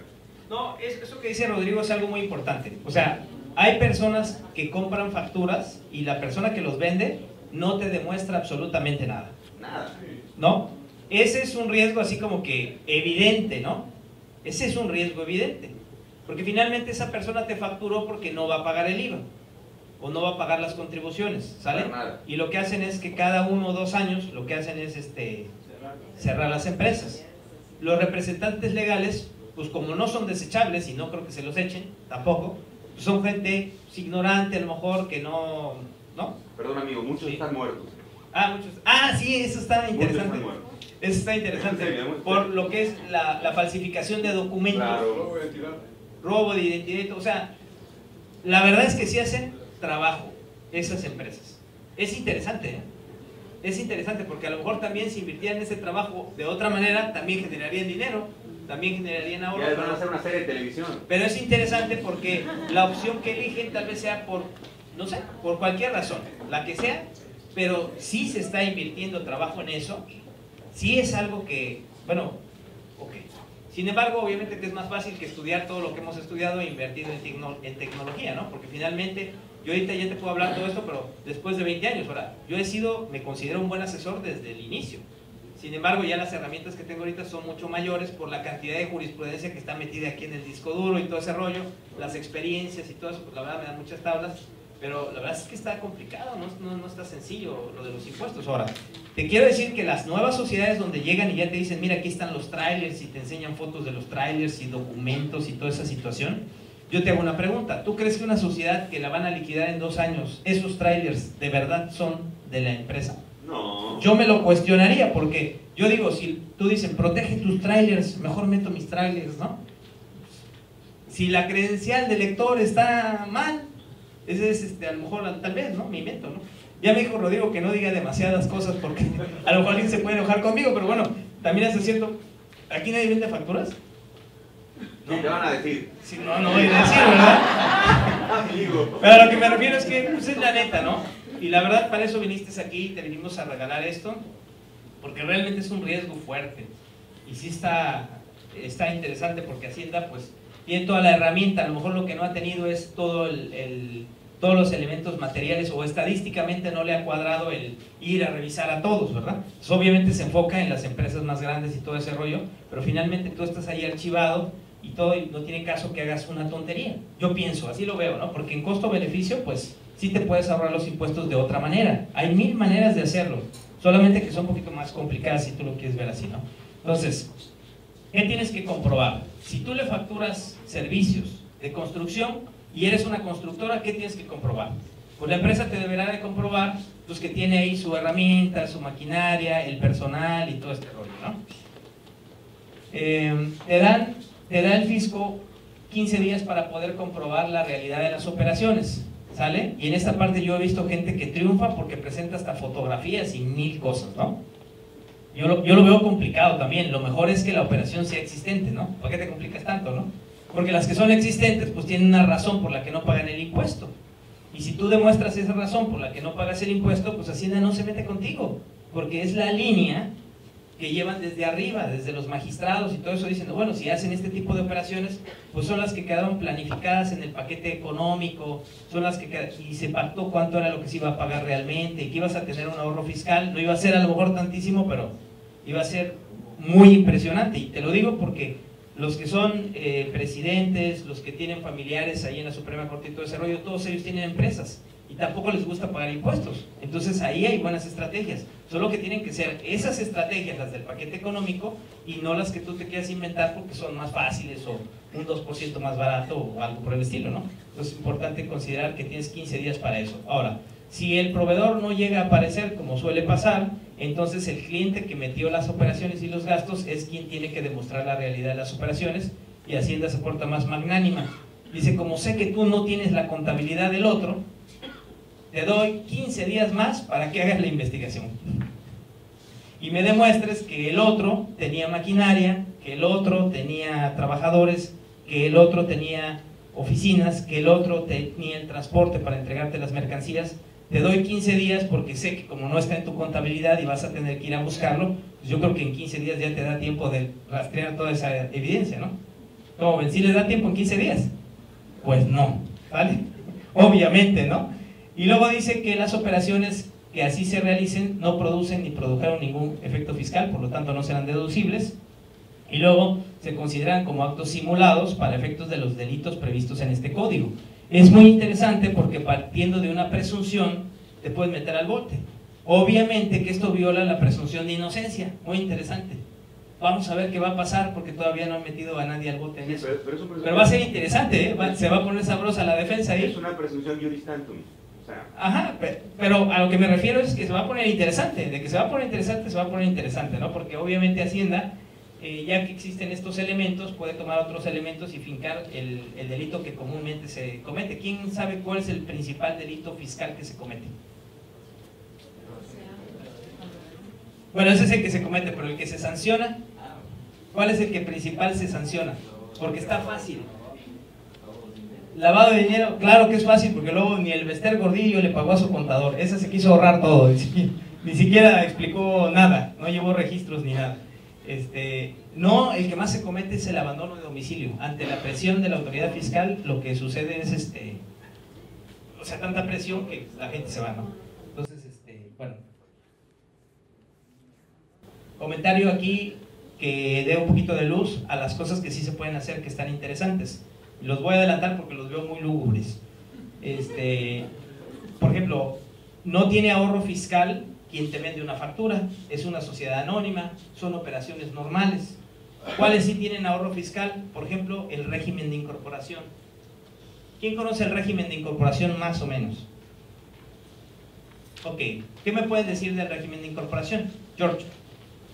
No, eso que dice Rodrigo es algo muy importante. O sea, hay personas que compran facturas y la persona que los vende no te demuestra absolutamente nada. Nada. ¿No? Ese es un riesgo así como que evidente, ¿no? Ese es un riesgo evidente. Porque finalmente esa persona te facturó porque no va a pagar el IVA o no va a pagar las contribuciones, ¿sale? Y lo que hacen es que cada 1 o 2 años lo que hacen es cerrar las empresas. Los representantes legales, pues como no son desechables y no creo que se los echen tampoco, pues son gente ignorante a lo mejor que no. Perdón amigo, muchos están muertos. Sí, eso está interesante. Eso está interesante. Por lo que es la falsificación de documentos. Claro. Robo de identidad, o sea, la verdad es que sí hacen trabajo esas empresas. Es interesante, ¿eh? Es interesante porque a lo mejor también si invirtieran ese trabajo de otra manera, también generarían dinero, también generarían ahorros. Ya van a hacer una serie de televisión. Pero es interesante porque la opción que eligen tal vez sea por, no sé, por cualquier razón, la que sea, pero sí se está invirtiendo trabajo en eso, sí es algo que, bueno, ok. Sin embargo, obviamente que es más fácil que estudiar todo lo que hemos estudiado e invertir en tecnología, ¿no? Porque finalmente, yo ahorita ya te puedo hablar todo esto, pero después de 20 años, ahora, me considero un buen asesor desde el inicio. Sin embargo, ya las herramientas que tengo ahorita son mucho mayores por la cantidad de jurisprudencia que está metida aquí en el disco duro y todo ese rollo, las experiencias y todo eso, pues la verdad me dan muchas tablas, pero la verdad es que está complicado, no está sencillo lo de los impuestos. Ahora, te quiero decir que las nuevas sociedades donde llegan y ya te dicen, mira, aquí están los trailers y te enseñan fotos de los trailers y documentos y toda esa situación, yo te hago una pregunta, ¿tú crees que una sociedad que la van a liquidar en 2 años, esos trailers de verdad son de la empresa? No. Yo me lo cuestionaría porque yo digo, si tú dices, protege tus trailers, mejor meto mis trailers, ¿no? Si la credencial del lector está mal, ese es a lo mejor, tal vez, ¿no? Me invento, ¿no? Ya me dijo Rodrigo que no diga demasiadas cosas porque a lo mejor alguien se puede enojar conmigo, pero bueno, también es cierto, ¿aquí nadie vende facturas? ¿No? Sí, te van a decir. Sí, no voy a decir, ¿verdad? Pero a lo que me refiero es que pues, es la neta, ¿no? Y la verdad, para eso viniste aquí, te vinimos a regalar esto, porque realmente es un riesgo fuerte. Y sí está interesante porque Hacienda, pues, tiene toda la herramienta. A lo mejor lo que no ha tenido es todos los elementos materiales, o estadísticamente no le ha cuadrado el ir a revisar a todos, ¿verdad? Entonces, obviamente se enfoca en las empresas más grandes y todo ese rollo, pero finalmente tú estás ahí archivado y todo, y no tiene caso que hagas una tontería. Yo pienso, así lo veo, ¿no? Porque en costo-beneficio, pues, sí te puedes ahorrar los impuestos de otra manera. Hay 1000 maneras de hacerlo, solamente que son un poquito más complicadas si tú lo quieres ver así, ¿no? Entonces, ¿qué tienes que comprobar? Si tú le facturas servicios de construcción y eres una constructora, ¿qué tienes que comprobar? Pues la empresa te deberá de comprobar pues, que tiene ahí su herramienta, su maquinaria, el personal y todo este rollo, ¿no? Te da el fisco 15 días para poder comprobar la realidad de las operaciones, ¿sale? Y en esta parte yo he visto gente que triunfa porque presenta hasta fotografías y 1000 cosas, ¿no? Yo lo veo complicado también. Lo mejor es que la operación sea existente, ¿no? ¿Por qué te complicas tanto, no? Porque las que son existentes pues tienen una razón por la que no pagan el impuesto. Y si tú demuestras esa razón por la que no pagas el impuesto, pues Hacienda no se mete contigo. porque es la línea que llevan desde arriba, desde los magistrados y todo eso, diciendo, bueno, si hacen este tipo de operaciones, pues son las que quedaron planificadas en el paquete económico, son las que y se pactó cuánto era lo que se iba a pagar realmente, y que ibas a tener un ahorro fiscal, no iba a ser a lo mejor tantísimo, pero iba a ser muy impresionante. Y te lo digo porque los que son presidentes, los que tienen familiares ahí en la Suprema Corte y todo ese rollo, todos ellos tienen empresas y tampoco les gusta pagar impuestos. Entonces ahí hay buenas estrategias, solo que tienen que ser esas estrategias, las del paquete económico, y no las que tú te quieras inventar porque son más fáciles o un 2% más barato o algo por el estilo, ¿no? Entonces es importante considerar que tienes 15 días para eso. Ahora, si el proveedor no llega a aparecer, como suele pasar, entonces el cliente que metió las operaciones y los gastos es quien tiene que demostrar la realidad de las operaciones, y Hacienda se porta más magnánima. Dice, como sé que tú no tienes la contabilidad del otro, te doy 15 días más para que hagas la investigación y me demuestres que el otro tenía maquinaria, que el otro tenía trabajadores, que el otro tenía oficinas, que el otro tenía el transporte para entregarte las mercancías. Te doy 15 días porque sé que como no está en tu contabilidad y vas a tener que ir a buscarlo, pues yo creo que en 15 días ya te da tiempo de rastrear toda esa evidencia, ¿no? ¿Cómo ven? ¿Sí les da tiempo en 15 días? Pues no, ¿vale? Obviamente, ¿no? Y luego dice que las operaciones que así se realicen no producen ni produjeron ningún efecto fiscal, por lo tanto no serán deducibles, y luego se consideran como actos simulados para efectos de los delitos previstos en este código. Es muy interesante porque partiendo de una presunción te puedes meter al bote. Obviamente que esto viola la presunción de inocencia, muy interesante. Vamos a ver qué va a pasar porque todavía no han metido a nadie al bote en eso. Pero va a ser interesante, ¿eh? Se va a poner sabrosa la defensa ahí. Es una presunción juris tantum. Ajá, pero a lo que me refiero es que se va a poner interesante, de que se va a poner interesante, ¿no? Porque obviamente Hacienda, ya que existen estos elementos, puede tomar otros elementos y fincar el delito que comúnmente se comete. ¿Quién sabe cuál es el principal delito fiscal que se comete? Bueno, ese es el que se comete, pero el que se sanciona, ¿cuál es el que principal se sanciona? Porque está fácil. Lavado de dinero, claro que es fácil, porque luego ni el Bester Gordillo le pagó a su contador. Ese se quiso ahorrar todo, ni siquiera explicó nada, no llevó registros ni nada. No, el que más se comete es el abandono de domicilio. Ante la presión de la autoridad fiscal, lo que sucede es, o sea, tanta presión que la gente se va, ¿no? Entonces, bueno. Comentario aquí que dé un poquito de luz a las cosas que sí se pueden hacer que están interesantes. Los voy a adelantar porque los veo muy lúgubres. Por ejemplo, no tiene ahorro fiscal quien te vende una factura, es una sociedad anónima, son operaciones normales. ¿Cuáles sí tienen ahorro fiscal? Por ejemplo, el régimen de incorporación. ¿Quién conoce el régimen de incorporación más o menos? Ok, ¿qué me puedes decir del régimen de incorporación? George.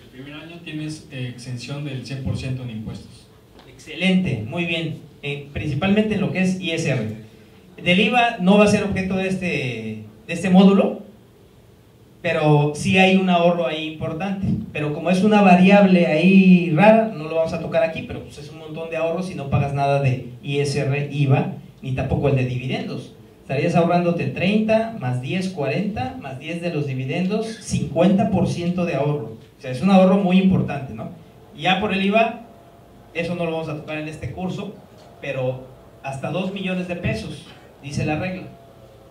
El primer año tienes exención del 100% en impuestos. Excelente, muy bien. Principalmente en lo que es ISR. Del IVA no va a ser objeto de este módulo, pero sí hay un ahorro ahí importante. Pero como es una variable ahí rara, no lo vamos a tocar aquí, pero pues es un montón de ahorros y no pagas nada de ISR, IVA, ni tampoco el de dividendos. Estarías ahorrándote 30, más 10, 40, más 10 de los dividendos, 50% de ahorro. O sea, es un ahorro muy importante, ¿no? Y ya por el IVA, eso no lo vamos a tocar en este curso, pero hasta 2 millones de pesos, dice la regla.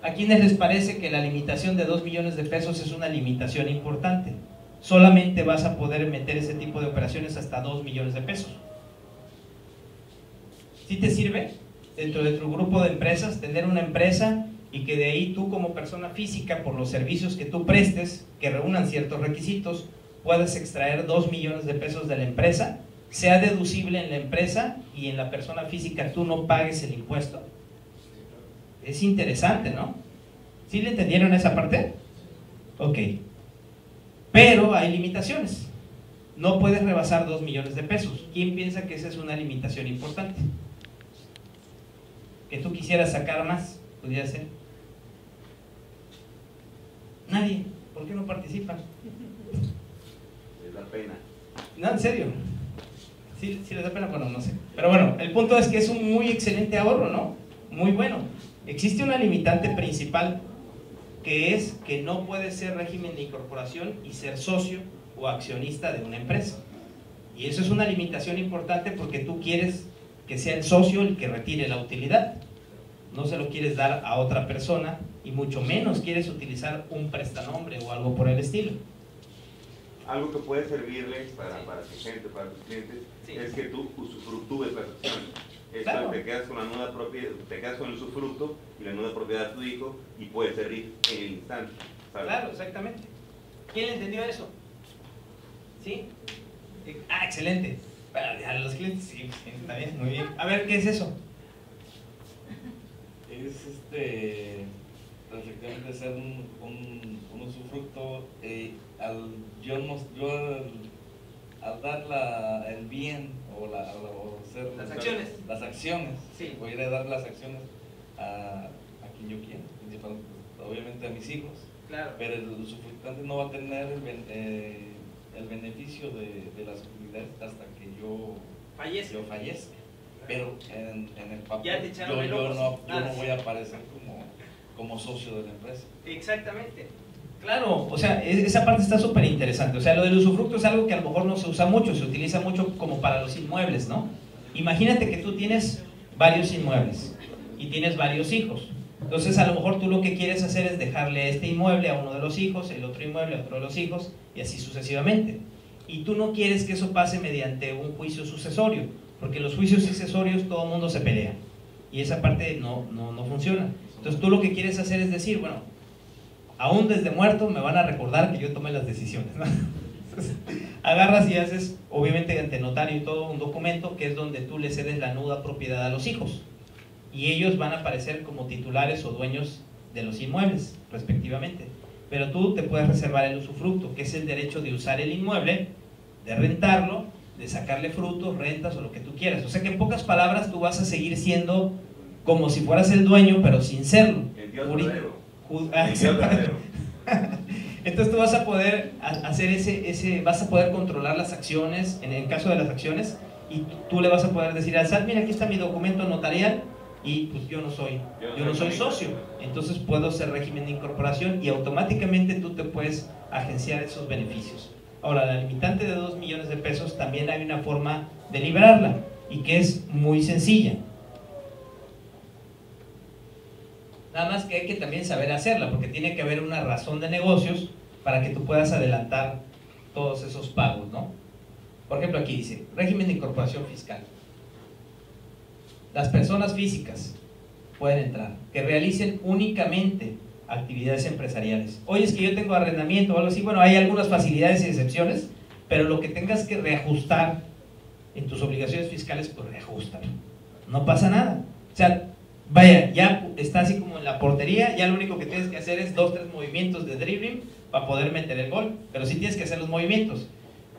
¿A quiénes les parece que la limitación de 2 millones de pesos es una limitación importante? Solamente vas a poder meter ese tipo de operaciones hasta 2 millones de pesos. ¿Sí te sirve dentro de tu grupo de empresas tener una empresa y que de ahí tú como persona física, por los servicios que tú prestes, que reúnan ciertos requisitos, puedas extraer 2 millones de pesos de la empresa, sea deducible en la empresa y en la persona física tú no pagues el impuesto? Es interesante, ¿no? ¿Sí le entendieron esa parte? Ok. Pero hay limitaciones. No puedes rebasar 2 millones de pesos. ¿Quién piensa que esa es una limitación importante? Que tú quisieras sacar más, podría ser. Nadie. ¿Por qué no participan? Les da pena. No, en serio. ¿Sí les da pena? Bueno, no sé. Pero bueno, el punto es que es un muy excelente ahorro, ¿no? Muy bueno. Existe una limitante principal que es que no puedes ser régimen de incorporación y ser socio o accionista de una empresa. Y eso es una limitación importante porque tú quieres que sea el socio el que retire la utilidad. No se lo quieres dar a otra persona y mucho menos quieres utilizar un prestanombre o algo por el estilo. Algo que puede servirle para tu gente, para tus clientes, es que tú usufructúes las acciones. Claro. Te quedas con la nuda propiedad, te quedas con el usufructo y la nuda propiedad de tu hijo y puedes servir en el instante, ¿sabes? Claro, exactamente. ¿Quién entendió eso? ¿Sí? Ah, excelente. Para a los clientes, sí, está bien, muy bien. A ver, ¿qué es eso? Es efectivamente ser un usufructo. Al dar el bien o hacer las acciones, sí. Voy a ir a dar las acciones a quien yo quiera, obviamente a mis hijos, claro. Pero el usufructante no va a tener el beneficio de las utilidades hasta que yo fallezca. Pero en el papel yo no voy a aparecer como socio de la empresa. Exactamente. Claro, o sea, esa parte está súper interesante. O sea, lo del usufructo es algo que a lo mejor no se usa mucho, se utiliza mucho como para los inmuebles, ¿no? Imagínate que tú tienes varios inmuebles y tienes varios hijos. Entonces, a lo mejor tú lo que quieres hacer es dejarle este inmueble a uno de los hijos, el otro inmueble a otro de los hijos, y así sucesivamente. Y tú no quieres que eso pase mediante un juicio sucesorio, porque los juicios sucesorios todo el mundo se pelea. Y esa parte no funciona. Entonces, tú lo que quieres hacer es decir, bueno, aún desde muerto me van a recordar que yo tomé las decisiones, ¿no? Entonces, agarras y haces, obviamente ante notario y todo, un documento que es donde tú le cedes la nuda propiedad a los hijos y ellos van a aparecer como titulares o dueños de los inmuebles respectivamente, pero tú te puedes reservar el usufructo, que es el derecho de usar el inmueble, de rentarlo, de sacarle frutos, rentas o lo que tú quieras. O sea que en pocas palabras tú vas a seguir siendo como si fueras el dueño, pero sin serlo. Entonces tú vas a poder hacer vas a poder controlar las acciones, en el caso de las acciones, y tú le vas a poder decir al SAT, mira, aquí está mi documento notarial, y pues yo no soy socio, entonces puedo ser régimen de incorporación y automáticamente tú te puedes agenciar esos beneficios. Ahora, la limitante de 2 millones de pesos también hay una forma de librarla, y que es muy sencilla. Nada más que hay que también saber hacerla, porque tiene que haber una razón de negocios para que tú puedas adelantar todos esos pagos, ¿no? Por ejemplo, aquí dice, régimen de incorporación fiscal. Las personas físicas pueden entrar, que realicen únicamente actividades empresariales. Oye, es que yo tengo arrendamiento o algo así, bueno, hay algunas facilidades y excepciones, pero lo que tengas que reajustar en tus obligaciones fiscales, pues reajustalo. No pasa nada. O sea, vaya, ya está así como en la portería, ya lo único que tienes que hacer es 2 o 3 movimientos de dribbling para poder meter el gol, pero sí tienes que hacer los movimientos.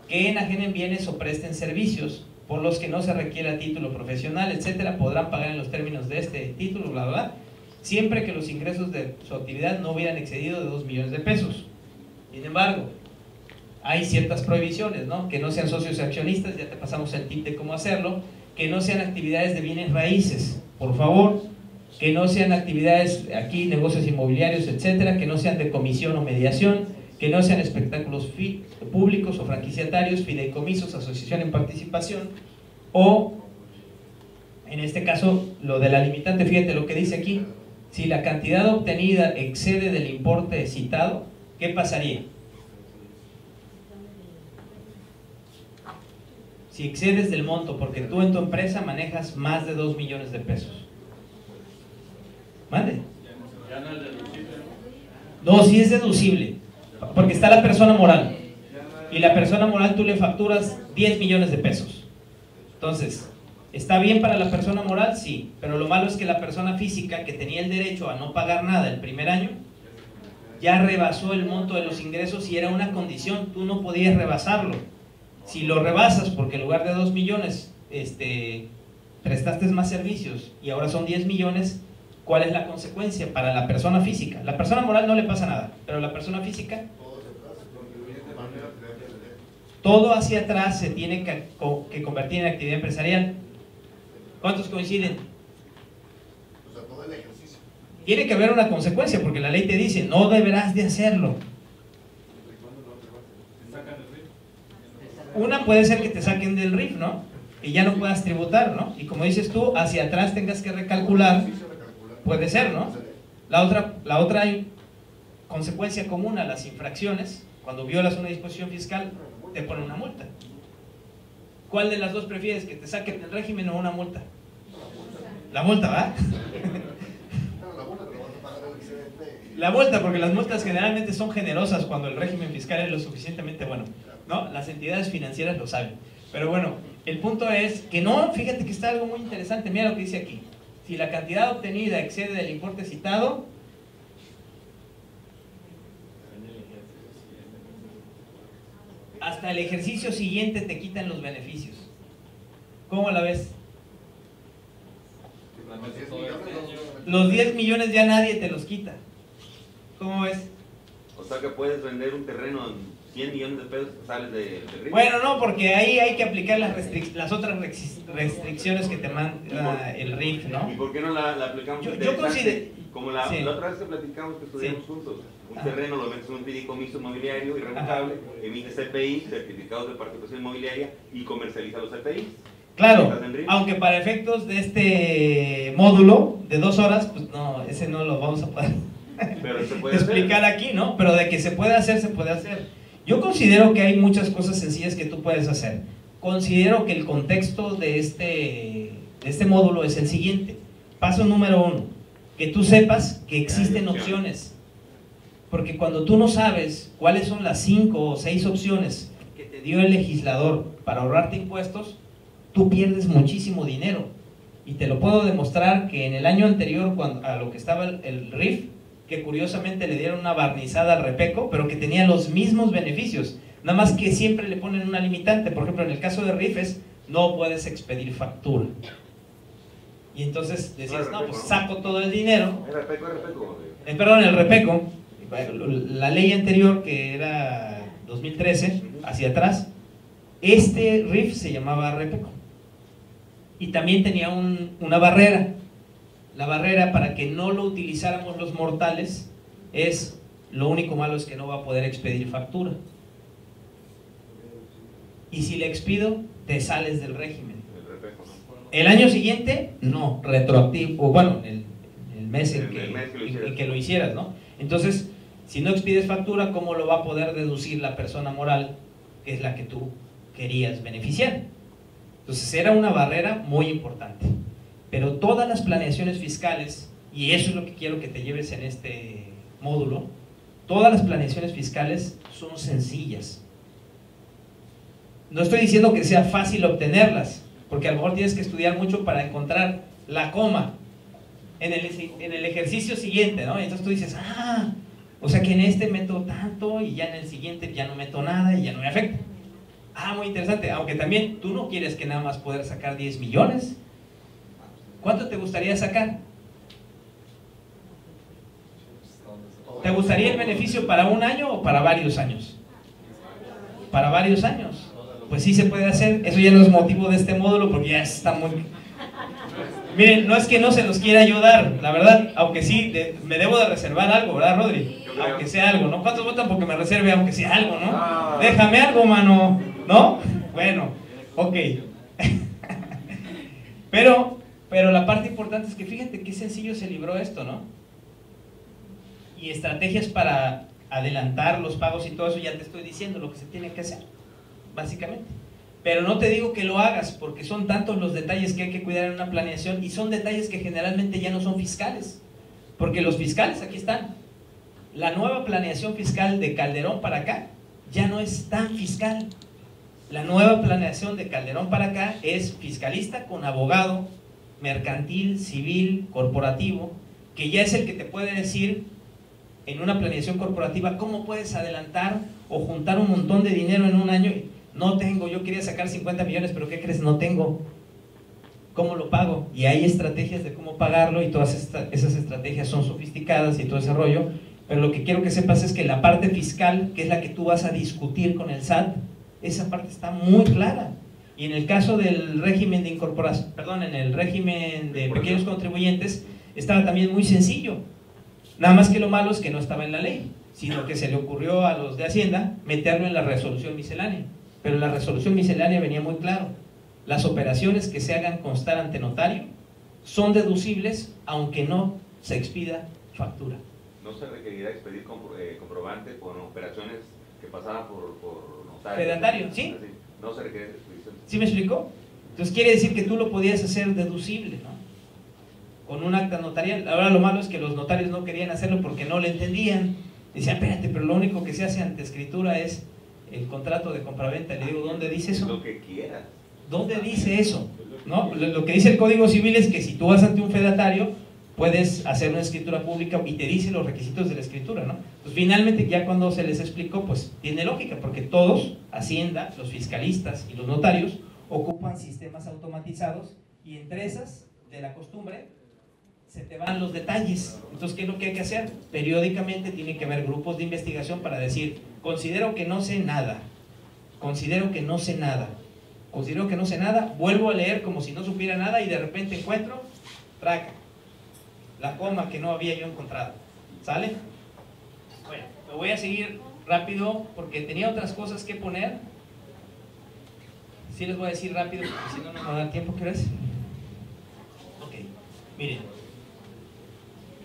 Que enajenen bienes o presten servicios por los que no se requiera título profesional, etcétera, podrán pagar en los términos de este título, bla, bla, bla, siempre que los ingresos de su actividad no hubieran excedido de 2 millones de pesos. Sin embargo, hay ciertas prohibiciones, ¿no? Que no sean socios y accionistas, ya te pasamos el tip de cómo hacerlo, que no sean actividades de bienes raíces, por favor, que no sean actividades aquí, negocios inmobiliarios, etcétera, que no sean de comisión o mediación, que no sean espectáculos públicos o franquiciatarios, fideicomisos, asociación en participación, o, en este caso, lo de la limitante, fíjate lo que dice aquí, si la cantidad obtenida excede del importe citado, ¿qué pasaría? Si excedes del monto, porque tú en tu empresa manejas más de 2 millones de pesos. ¿Mande? No, sí es deducible, porque está la persona moral, y la persona moral tú le facturas 10 millones de pesos. Entonces, ¿está bien para la persona moral? Sí, pero lo malo es que la persona física que tenía el derecho a no pagar nada el primer año, ya rebasó el monto de los ingresos y era una condición, tú no podías rebasarlo. Si lo rebasas porque en lugar de 2 millones prestaste más servicios y ahora son 10 millones, ¿cuál es la consecuencia para la persona física? La persona moral no le pasa nada, pero la persona física, todo hacia atrás se tiene que convertir en actividad empresarial. ¿Cuántos coinciden? O sea, todo el ejercicio. tiene que haber una consecuencia, porque la ley te dice, no deberás de hacerlo. Una puede ser que te saquen del RIF, ¿no? Y ya no puedas tributar, ¿no? Y como dices tú, hacia atrás tengas que recalcular, puede ser, ¿no? La otra consecuencia común a las infracciones, cuando violas una disposición fiscal, te ponen una multa. ¿Cuál de las dos prefieres, que te saquen del régimen o una multa? La multa, ¿va? La multa, porque las multas generalmente son generosas cuando el régimen fiscal es lo suficientemente bueno, ¿no? Las entidades financieras lo saben. Pero bueno, el punto es que no, fíjate que está algo muy interesante, mira lo que dice aquí. Si la cantidad obtenida excede del importe citado, hasta el ejercicio siguiente te quitan los beneficios. ¿Cómo la ves? Los 10 millones ya nadie te los quita. ¿Cómo ves? O sea que puedes vender un terreno en 100 millones de pesos, sales de RIF. Bueno, no, porque ahí hay que aplicar las otras restricciones que te manda el RIF, ¿no? ¿Y por qué no la aplicamos? Yo considero... Como la otra vez que platicamos, que estudiamos juntos. Un terreno lo metes en un fideicomiso inmobiliario irrevocable, emite CPI, certificados de participación inmobiliaria, y comercializa los CPI. Claro, aunque para efectos de este módulo de 2 horas, pues no, ese no lo vamos a poder explicar aquí, ¿no? Pero de que se puede hacer, se puede hacer. Yo considero que hay muchas cosas sencillas que tú puedes hacer. Considero que el contexto de este módulo es el siguiente. Paso número 1, que tú sepas que existen opciones. Porque cuando tú no sabes cuáles son las 5 o 6 opciones que te dio el legislador para ahorrarte impuestos, tú pierdes muchísimo dinero. Y te lo puedo demostrar que en el año anterior, a lo que estaba el RIF, que curiosamente le dieron una barnizada al Repeco, pero que tenía los mismos beneficios, nada más que siempre le ponen una limitante. Por ejemplo, en el caso de RIFes, no puedes expedir factura. Y entonces decías, no, pues saco todo el dinero. Perdón, el Repeco, la ley anterior, que era 2013, hacia atrás, este RIF se llamaba Repeco. Y también tenía una barrera. La barrera, para que no lo utilizáramos los mortales, es, lo único malo es que no va a poder expedir factura. Y si le expido, te sales del régimen. El año siguiente, no, retroactivo, bueno, el mes en que lo hicieras, ¿no? Entonces, si no expides factura, ¿cómo lo va a poder deducir la persona moral, que es la que tú querías beneficiar? Entonces era una barrera muy importante. Pero todas las planeaciones fiscales, y eso es lo que quiero que te lleves en este módulo, todas las planeaciones fiscales son sencillas. No estoy diciendo que sea fácil obtenerlas, porque a lo mejor tienes que estudiar mucho para encontrar la coma en el ejercicio siguiente, ¿no? Entonces tú dices, o sea que en este meto tanto y ya en el siguiente ya no meto nada y ya no me afecta. Muy interesante, aunque también tú no quieres que nada más poder sacar 10 millones. ¿Cuánto te gustaría sacar? ¿Te gustaría el beneficio para un año o para varios años? Para varios años. Pues sí se puede hacer. Eso ya no es motivo de este módulo porque ya está muy... Miren, no es que no se los quiera ayudar, la verdad, aunque sí, me debo de reservar algo, ¿verdad, Rodri? Aunque sea algo, ¿no? ¿Cuántos votan porque me reserve aunque sea algo, no? Déjame algo, mano, ¿no? Bueno, ok. Pero la parte importante es que fíjate qué sencillo se libró esto, ¿no? Y estrategias para adelantar los pagos y todo eso, ya te estoy diciendo lo que se tiene que hacer, básicamente. Pero no te digo que lo hagas, porque son tantos los detalles que hay que cuidar en una planeación, y son detalles que generalmente ya no son fiscales, porque los fiscales aquí están. La nueva planeación fiscal de Calderón para acá ya no es tan fiscal. La nueva planeación de Calderón para acá es fiscalista con abogado, mercantil, civil, corporativo, que ya es el que te puede decir en una planeación corporativa cómo puedes adelantar o juntar un montón de dinero en un año. No tengo, yo quería sacar 50 millones, pero ¿qué crees? No tengo. ¿Cómo lo pago? Y hay estrategias de cómo pagarlo, y todas esas estrategias son sofisticadas y todo ese rollo, pero lo que quiero que sepas es que la parte fiscal, que es la que tú vas a discutir con el SAT, esa parte está muy clara. Y en el caso del régimen de incorporación, perdón, en el régimen de pequeños contribuyentes, estaba también muy sencillo. Nada más que lo malo es que no estaba en la ley, sino que se le ocurrió a los de Hacienda meterlo en la resolución miscelánea. Pero en la resolución miscelánea venía muy claro: las operaciones que se hagan constar ante notario son deducibles aunque no se expida factura. No se requerirá expedir comprobante con operaciones que pasaban por notario. Fedatario, ¿sí? No se requiere expedición. ¿Sí me explicó? Entonces quiere decir que tú lo podías hacer deducible, ¿no? Con un acta notarial. Ahora lo malo es que los notarios no querían hacerlo porque no le entendían. Decían, espérate, pero lo único que se hace ante escritura es el contrato de compraventa. Le digo, ¿dónde dice eso? Lo que quieras. ¿Dónde dice eso? ¿No? Lo que dice el Código Civil es que si tú vas ante un fedatario, puedes hacer una escritura pública y te dice los requisitos de la escritura, ¿no? Pues finalmente ya cuando se les explicó, pues tiene lógica, porque todos, Hacienda, los fiscalistas y los notarios, ocupan sistemas automatizados y entre esas, de la costumbre, se te van los detalles. Entonces, ¿qué es lo que hay que hacer? Periódicamente tiene que haber grupos de investigación para decir, considero que no sé nada, considero que no sé nada, considero que no sé nada, vuelvo a leer como si no supiera nada y de repente encuentro, traca, la coma que no había yo encontrado. ¿Sale? Bueno, lo voy a seguir rápido porque tenía otras cosas que poner. Sí les voy a decir rápido porque si no, no me va a dar tiempo. ¿Qué ves? Ok, miren.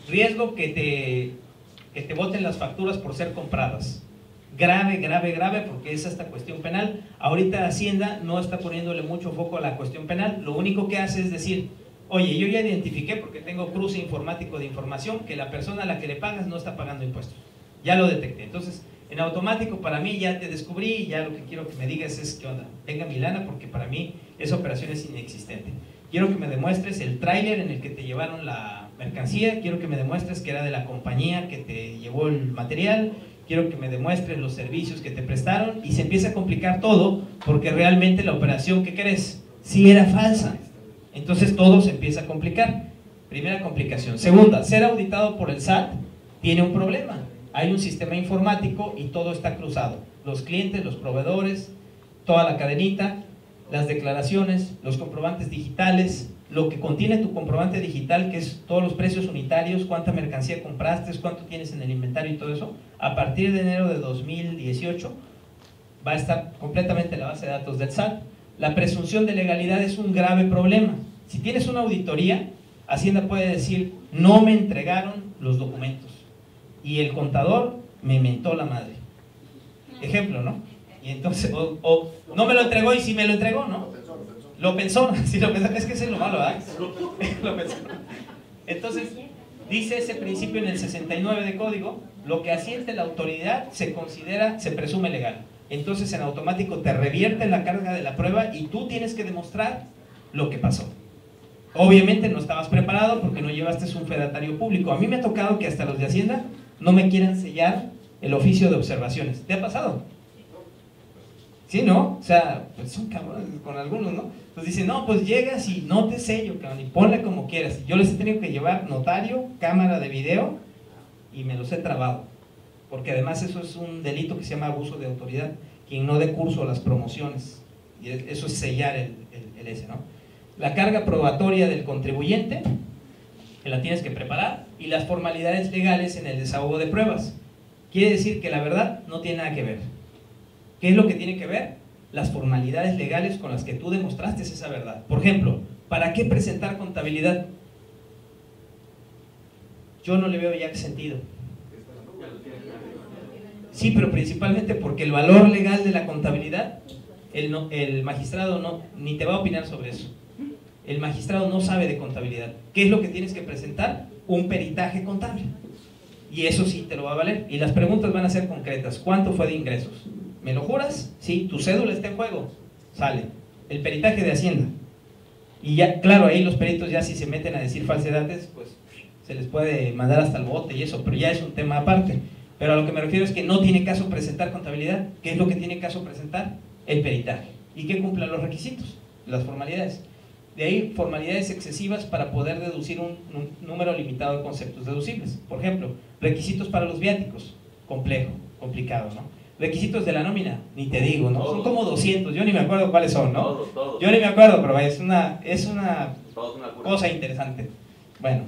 Riesgo que te boten las facturas por ser compradas. Grave, grave, grave, porque es esta cuestión penal. Ahorita Hacienda no está poniéndole mucho foco a la cuestión penal. Lo único que hace es decir, oye, yo ya identifiqué porque tengo cruce informático de información que la persona a la que le pagas no está pagando impuestos. Ya lo detecté. Entonces, en automático para mí ya te descubrí y ya lo que quiero que me digas es qué onda. Venga mi lana porque para mí esa operación es inexistente. Quiero que me demuestres el tráiler en el que te llevaron la mercancía, quiero que me demuestres que era de la compañía que te llevó el material, quiero que me demuestres los servicios que te prestaron y se empieza a complicar todo porque realmente la operación, ¿qué crees? Sí era falsa. Entonces todo se empieza a complicar. Primera complicación. Segunda, ser auditado por el SAT tiene un problema. Hay un sistema informático y todo está cruzado. Los clientes, los proveedores, toda la cadenita, las declaraciones, los comprobantes digitales, lo que contiene tu comprobante digital, que es todos los precios unitarios, cuánta mercancía compraste, cuánto tienes en el inventario y todo eso, a partir de enero de 2018 va a estar completamente en la base de datos del SAT. La presunción de legalidad es un grave problema. Si tienes una auditoría, Hacienda puede decir, no me entregaron los documentos y el contador me mentó la madre. Ejemplo, ¿no? Y entonces, o no me lo entregó y sí me lo entregó, ¿no? Lo pensó, sí lo pensó, es que eso es lo malo, ¿verdad? Lo pensó. Entonces, dice ese principio en el 69 de código, lo que asiente la autoridad se considera, se presume legal. Entonces en automático te revierte la carga de la prueba y tú tienes que demostrar lo que pasó. Obviamente no estabas preparado porque no llevaste un fedatario público. A mí me ha tocado que hasta los de Hacienda no me quieran sellar el oficio de observaciones. ¿Te ha pasado? Sí, ¿no? O sea, pues son cabrones con algunos, ¿no? Pues dicen, no, pues llegas y no te sello, cabrón, y ponle como quieras. Yo les he tenido que llevar notario, cámara de video y me los he trabado. Porque además eso es un delito que se llama abuso de autoridad, quien no dé curso a las promociones. Y eso es sellar el ese, ¿no? La carga probatoria del contribuyente, que la tienes que preparar, y las formalidades legales en el desahogo de pruebas. Quiere decir que la verdad no tiene nada que ver. ¿Qué es lo que tiene que ver? Las formalidades legales con las que tú demostraste esa verdad. Por ejemplo, ¿para qué presentar contabilidad? Yo no le veo ya sentido. Sí, pero principalmente porque el valor legal de la contabilidad, el magistrado no, ni te va a opinar sobre eso. El magistrado no sabe de contabilidad. ¿Qué es lo que tienes que presentar? Un peritaje contable. Y eso sí te lo va a valer. Y las preguntas van a ser concretas. ¿Cuánto fue de ingresos? ¿Me lo juras? Sí, tu cédula está en juego. Sale. El peritaje de Hacienda. Y ya, claro, ahí los peritos ya si se meten a decir falsedades, pues se les puede mandar hasta el bote y eso, pero ya es un tema aparte. Pero a lo que me refiero es que no tiene caso presentar contabilidad. ¿Qué es lo que tiene caso presentar? El peritaje. Y que cumpla los requisitos, las formalidades. De ahí, formalidades excesivas para poder deducir un número limitado de conceptos deducibles. Por ejemplo, requisitos para los viáticos. Complejo, complicado, ¿no? Requisitos de la nómina, ni te digo, ¿no? Son como 200, yo ni me acuerdo cuáles son, ¿no? Todos. Yo ni me acuerdo, pero es una cosa interesante. Bueno,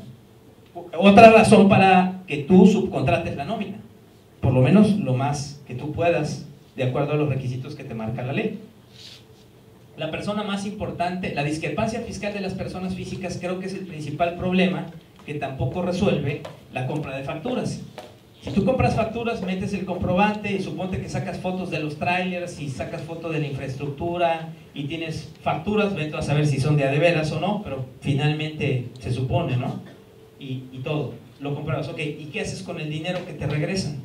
Otra razón para que tú subcontrates la nómina, por lo menos lo más que tú puedas, de acuerdo a los requisitos que te marca la ley. La persona más importante, la discrepancia fiscal de las personas físicas, creo que es el principal problema que tampoco resuelve la compra de facturas. Si tú compras facturas, metes el comprobante y suponte que sacas fotos de los trailers y sacas fotos de la infraestructura y tienes facturas, vete a saber si son de a de veras o no, pero finalmente se supone, ¿no? Y todo, lo comprabas, ok, ¿y qué haces con el dinero que te regresan?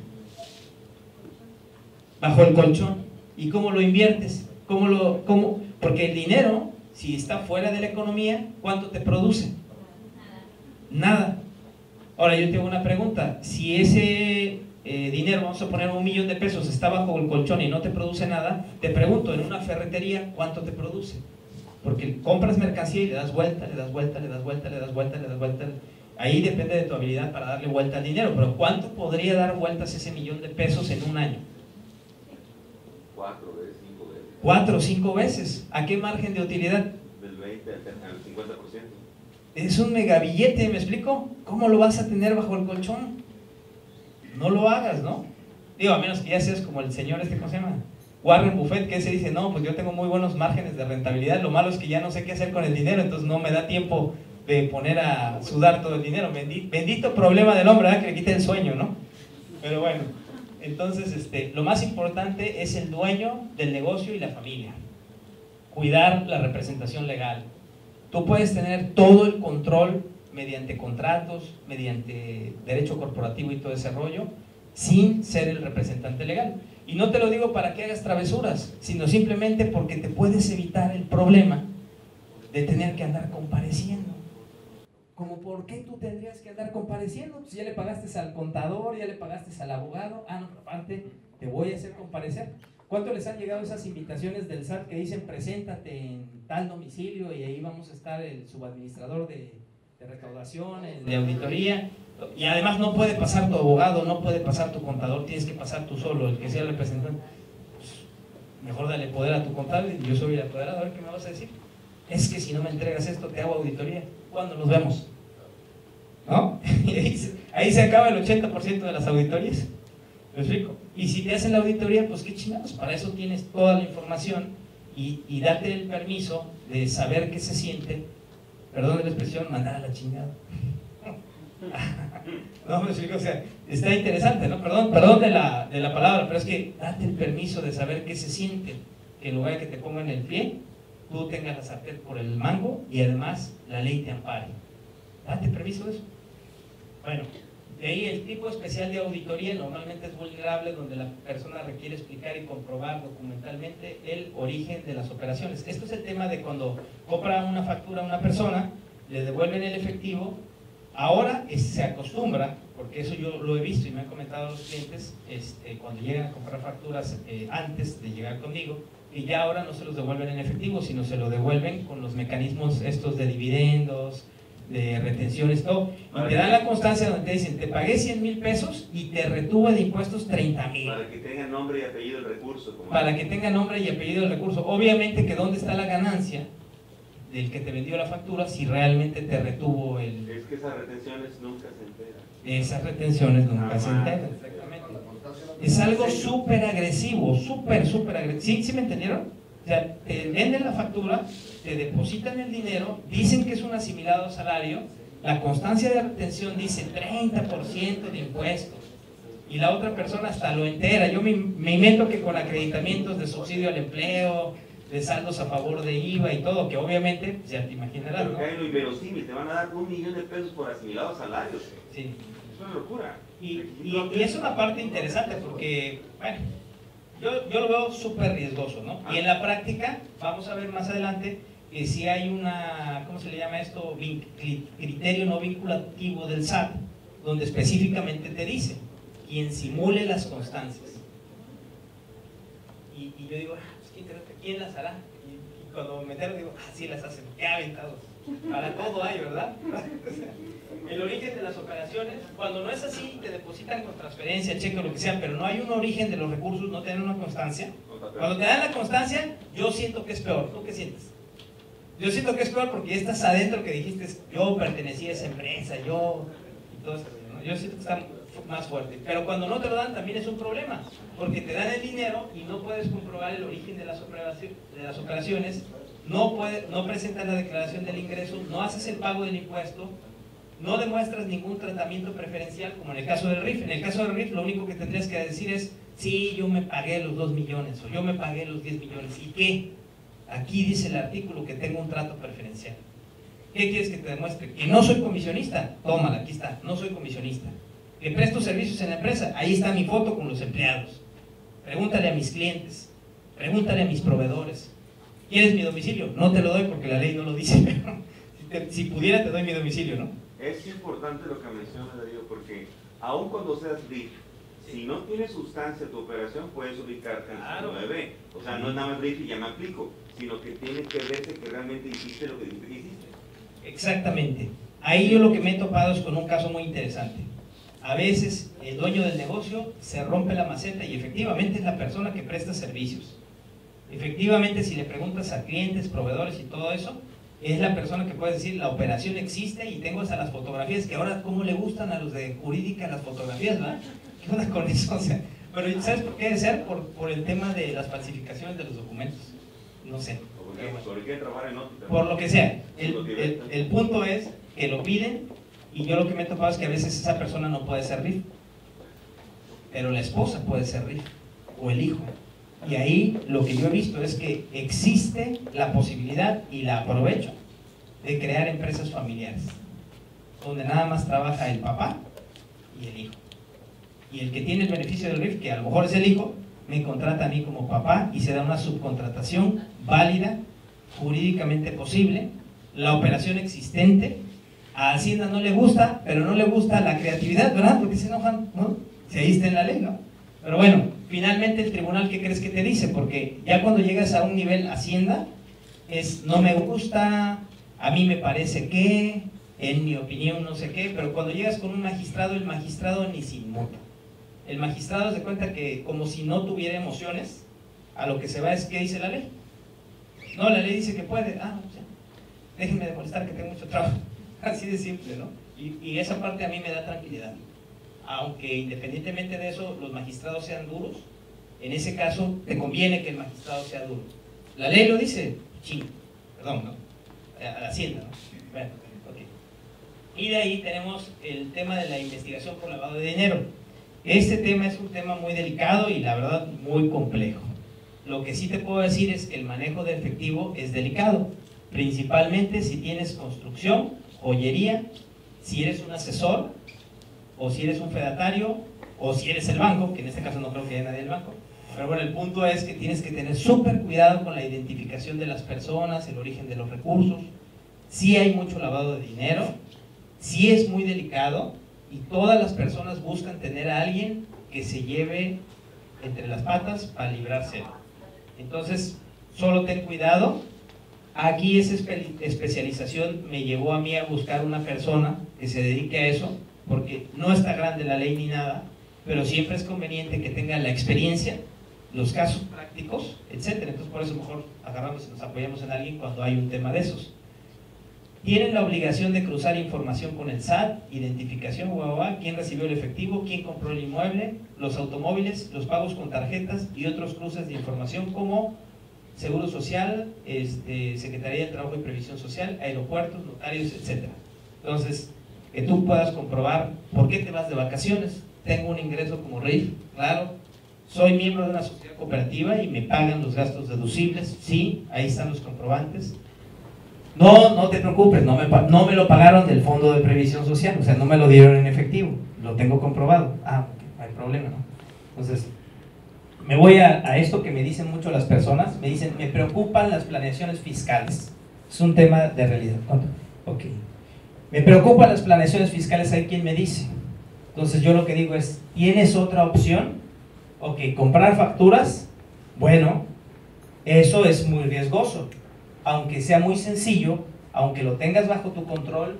Bajo el colchón. ¿Y cómo lo inviertes? Porque el dinero, si está fuera de la economía, ¿cuánto te produce? Nada. Ahora yo te hago una pregunta, si ese dinero, vamos a poner 1 millón de pesos, está bajo el colchón y no te produce nada, te pregunto, en una ferretería, ¿cuánto te produce? Porque compras mercancía y le das vuelta, le das vuelta, le das vuelta, le das vuelta, le das vuelta. Ahí depende de tu habilidad para darle vuelta al dinero, pero ¿cuánto podría dar vueltas ese 1 millón de pesos en un año? 4 veces, 5 veces. 4 o 5 veces. ¿A qué margen de utilidad? Del 20 al 50%. Es un megabillete, ¿me explico? ¿Cómo lo vas a tener bajo el colchón? No lo hagas, ¿no? Digo, a menos que ya seas como el señor ¿cómo se llama? Warren Buffett, que se dice, no, pues yo tengo muy buenos márgenes de rentabilidad, lo malo es que ya no sé qué hacer con el dinero, entonces no me da tiempo de poner a sudar todo el dinero. Bendito problema del hombre, ¿verdad? Que le quite el sueño, ¿no? Pero bueno, entonces lo más importante es el dueño del negocio y la familia. Cuidar la representación legal. Tú puedes tener todo el control mediante contratos, mediante derecho corporativo y todo ese rollo, sin ser el representante legal. Y no te lo digo para que hagas travesuras, sino simplemente porque te puedes evitar el problema de tener que andar compareciendo. Como, ¿por qué tú tendrías que andar compareciendo? Pues ya le pagaste al contador, ya le pagaste al abogado, no, pero aparte te voy a hacer comparecer. ¿Cuánto les han llegado esas invitaciones del SAT que dicen preséntate en tal domicilio y ahí vamos a estar el subadministrador de recaudación, el de auditoría? Y además no puede pasar tu abogado, no puede pasar tu contador, tienes que pasar tú solo, el que sea el representante. Pues, mejor dale poder a tu contable, yo soy el apoderado, a ver qué me vas a decir. Es que si no me entregas esto te hago auditoría. ¿Cuándo nos vemos? ¿No? Y ahí se acaba el 80% de las auditorías. ¿Me explico? Y si te hacen la auditoría, pues qué chingados, para eso tienes toda la información y date el permiso de saber qué se siente, perdón la expresión, mandar a la chingada. No, me explico, o sea, está interesante, ¿no? Perdón de la palabra, pero es que date el permiso de saber qué se siente, que en lugar de que te pongan el pie, tú tengas la sartén por el mango y además la ley te ampare. Date permiso de eso. Bueno, de ahí el tipo especial de auditoría normalmente es vulnerable, donde la persona requiere explicar y comprobar documentalmente el origen de las operaciones. Esto es el tema de cuando compra una factura a una persona, le devuelven el efectivo. Ahora se acostumbra, porque eso yo lo he visto y me han comentado los clientes, cuando llegan a comprar facturas antes de llegar conmigo, y ya ahora no se los devuelven en efectivo, sino se lo devuelven con los mecanismos estos de dividendos, de retenciones, todo, y te dan la constancia donde te dicen, te pagué 100,000 pesos y te retuve de impuestos 30,000. Para que tenga nombre y apellido el recurso. Para que tenga nombre y apellido el recurso. Obviamente que dónde está la ganancia del que te vendió la factura si realmente te retuvo el... Es que esas retenciones nunca se enteran. Esas retenciones nunca se enteran, exactamente. Es algo súper agresivo, súper agresivo. ¿Sí me entendieron? O sea, te venden la factura, te depositan el dinero, dicen que es un asimilado salario, la constancia de retención dice 30% de impuestos, y la otra persona hasta lo entera. Yo me invento que con acreditamientos de subsidio al empleo, de saldos a favor de IVA y todo, que obviamente, pues ya te imaginarás, pero ¿no? que hay lo inverosímil, te van a dar 1 millón de pesos por asimilados salarios. Sí. Es una locura. Y es una parte interesante porque, bueno, yo lo veo súper riesgoso, ¿no? Y en la práctica, vamos a ver más adelante, que si hay una, ¿cómo se le llama esto? Criterio no vinculativo del SAT, donde específicamente te dice, quien simule las constancias. Y yo digo, ¿quién las hará? Y cuando me entero digo, sí las hacen, qué aventados. Para todo hay, ¿verdad? El origen de las operaciones, cuando no es así, te depositan con transferencia, cheque o lo que sea, pero no hay un origen de los recursos, no te dan una constancia. Cuando te dan la constancia, yo siento que es peor. ¿Tú qué sientes? Yo siento que es peor porque ya estás adentro, que dijiste, yo pertenecí a esa empresa, yo todo ese rollo, ¿no? Yo siento que está más fuerte, pero cuando no te lo dan también es un problema, porque te dan el dinero y no puedes comprobar el origen de las operaciones, no presentas la declaración del ingreso, no haces el pago del impuesto, no demuestras ningún tratamiento preferencial, como en el caso del RIF. En el caso del RIF lo único que tendrías que decir es, sí, yo me pagué los 2 millones, o yo me pagué los 10 millones, ¿y qué? Aquí dice el artículo que tengo un trato preferencial. ¿Qué quieres que te demuestre? Que no soy comisionista. Tómala, aquí está, no soy comisionista. Que presto servicios en la empresa, ahí está mi foto con los empleados. Pregúntale a mis clientes, pregúntale a mis proveedores. ¿Quieres mi domicilio? No te lo doy porque la ley no lo dice, pero si pudiera te doy mi domicilio, ¿no? Es importante lo que menciona Darío, porque aun cuando seas RIF, si no tiene sustancia tu operación, puedes ubicarte en el 9B. O sea, no es nada más RIF y ya me aplico, sino que tiene que verse que realmente hiciste lo que dijiste que hiciste. Exactamente. Ahí yo lo que me he topado es con un caso muy interesante. A veces el dueño del negocio se rompe la maceta y efectivamente es la persona que presta servicios. Efectivamente, si le preguntas a clientes, proveedores y todo eso, es la persona que puede decir, la operación existe y tengo hasta las fotografías, que ahora cómo le gustan a los de jurídica las fotografías, ¿verdad? ¿Qué onda con eso? O sea, pero ¿sabes por qué debe ser? Por el tema de las falsificaciones de los documentos. No sé. Por lo que sea. El punto es que lo piden y yo lo que me he topado es que a veces esa persona no puede ser RIF, pero la esposa puede ser RIF o el hijo. Y ahí lo que yo he visto es que existe la posibilidad, y la aprovecho, de crear empresas familiares, donde nada más trabaja el papá y el hijo. Y el que tiene el beneficio del RIF, que a lo mejor es el hijo, me contrata a mí como papá y se da una subcontratación válida, jurídicamente posible, la operación existente. A Hacienda no le gusta, pero no le gusta la creatividad, ¿verdad? Porque se enojan, ¿no? Si ahí está en la ley, ¿no? Pero bueno, finalmente el tribunal, ¿qué crees que te dice? Porque ya cuando llegas a un nivel Hacienda, es no me gusta, a mí me parece que, en mi opinión no sé qué, pero cuando llegas con un magistrado, el magistrado ni se inmuta. El magistrado se cuenta que como si no tuviera emociones, a lo que se va es ¿qué dice la ley? No, la ley dice que puede, o sea, déjenme de molestar que tengo mucho trabajo. Así de simple, ¿no? Y esa parte a mí me da tranquilidad. Aunque independientemente de eso los magistrados sean duros, en ese caso te conviene que el magistrado sea duro. La ley lo dice, perdón, ¿no? A la Hacienda, ¿no? Bueno, ok. Y de ahí tenemos el tema de la investigación por lavado de dinero. Este tema es un tema muy delicado y la verdad muy complejo. Lo que sí te puedo decir es que el manejo de efectivo es delicado, principalmente si tienes construcción, joyería, si eres un asesor, o si eres un fedatario, o si eres el banco, que en este caso no creo que haya nadie del banco. Pero bueno, el punto es que tienes que tener súper cuidado con la identificación de las personas, el origen de los recursos. Sí hay mucho lavado de dinero, sí es muy delicado, y todas las personas buscan tener a alguien que se lleve entre las patas para librarse. Entonces, solo ten cuidado. Aquí esa especialización me llevó a mí a buscar una persona que se dedique a eso, porque no está grande la ley ni nada, pero siempre es conveniente que tenga la experiencia, los casos prácticos, etcétera. Entonces por eso mejor agarramos y nos apoyamos en alguien cuando hay un tema de esos. Tienen la obligación de cruzar información con el SAT, identificación, quién recibió el efectivo, quién compró el inmueble, los automóviles, los pagos con tarjetas y otros cruces de información como Seguro Social, Secretaría de Trabajo y Previsión Social, aeropuertos, notarios, etcétera. Entonces, que tú puedas comprobar por qué te vas de vacaciones. Tengo un ingreso como RIF, claro. Soy miembro de una sociedad cooperativa y me pagan los gastos deducibles, sí, ahí están los comprobantes. No te preocupes, no me lo pagaron del Fondo de Previsión Social, o sea, no me lo dieron en efectivo, lo tengo comprobado. No hay problema, ¿no? Entonces, me voy a esto que me dicen mucho las personas, me dicen, me preocupan las planeaciones fiscales. Es un tema de realidad. Ok. Me preocupan las planeaciones fiscales, hay quien me dice. Entonces yo lo que digo es, ¿tienes otra opción? Ok, comprar facturas, bueno, eso es muy riesgoso. Aunque sea muy sencillo, aunque lo tengas bajo tu control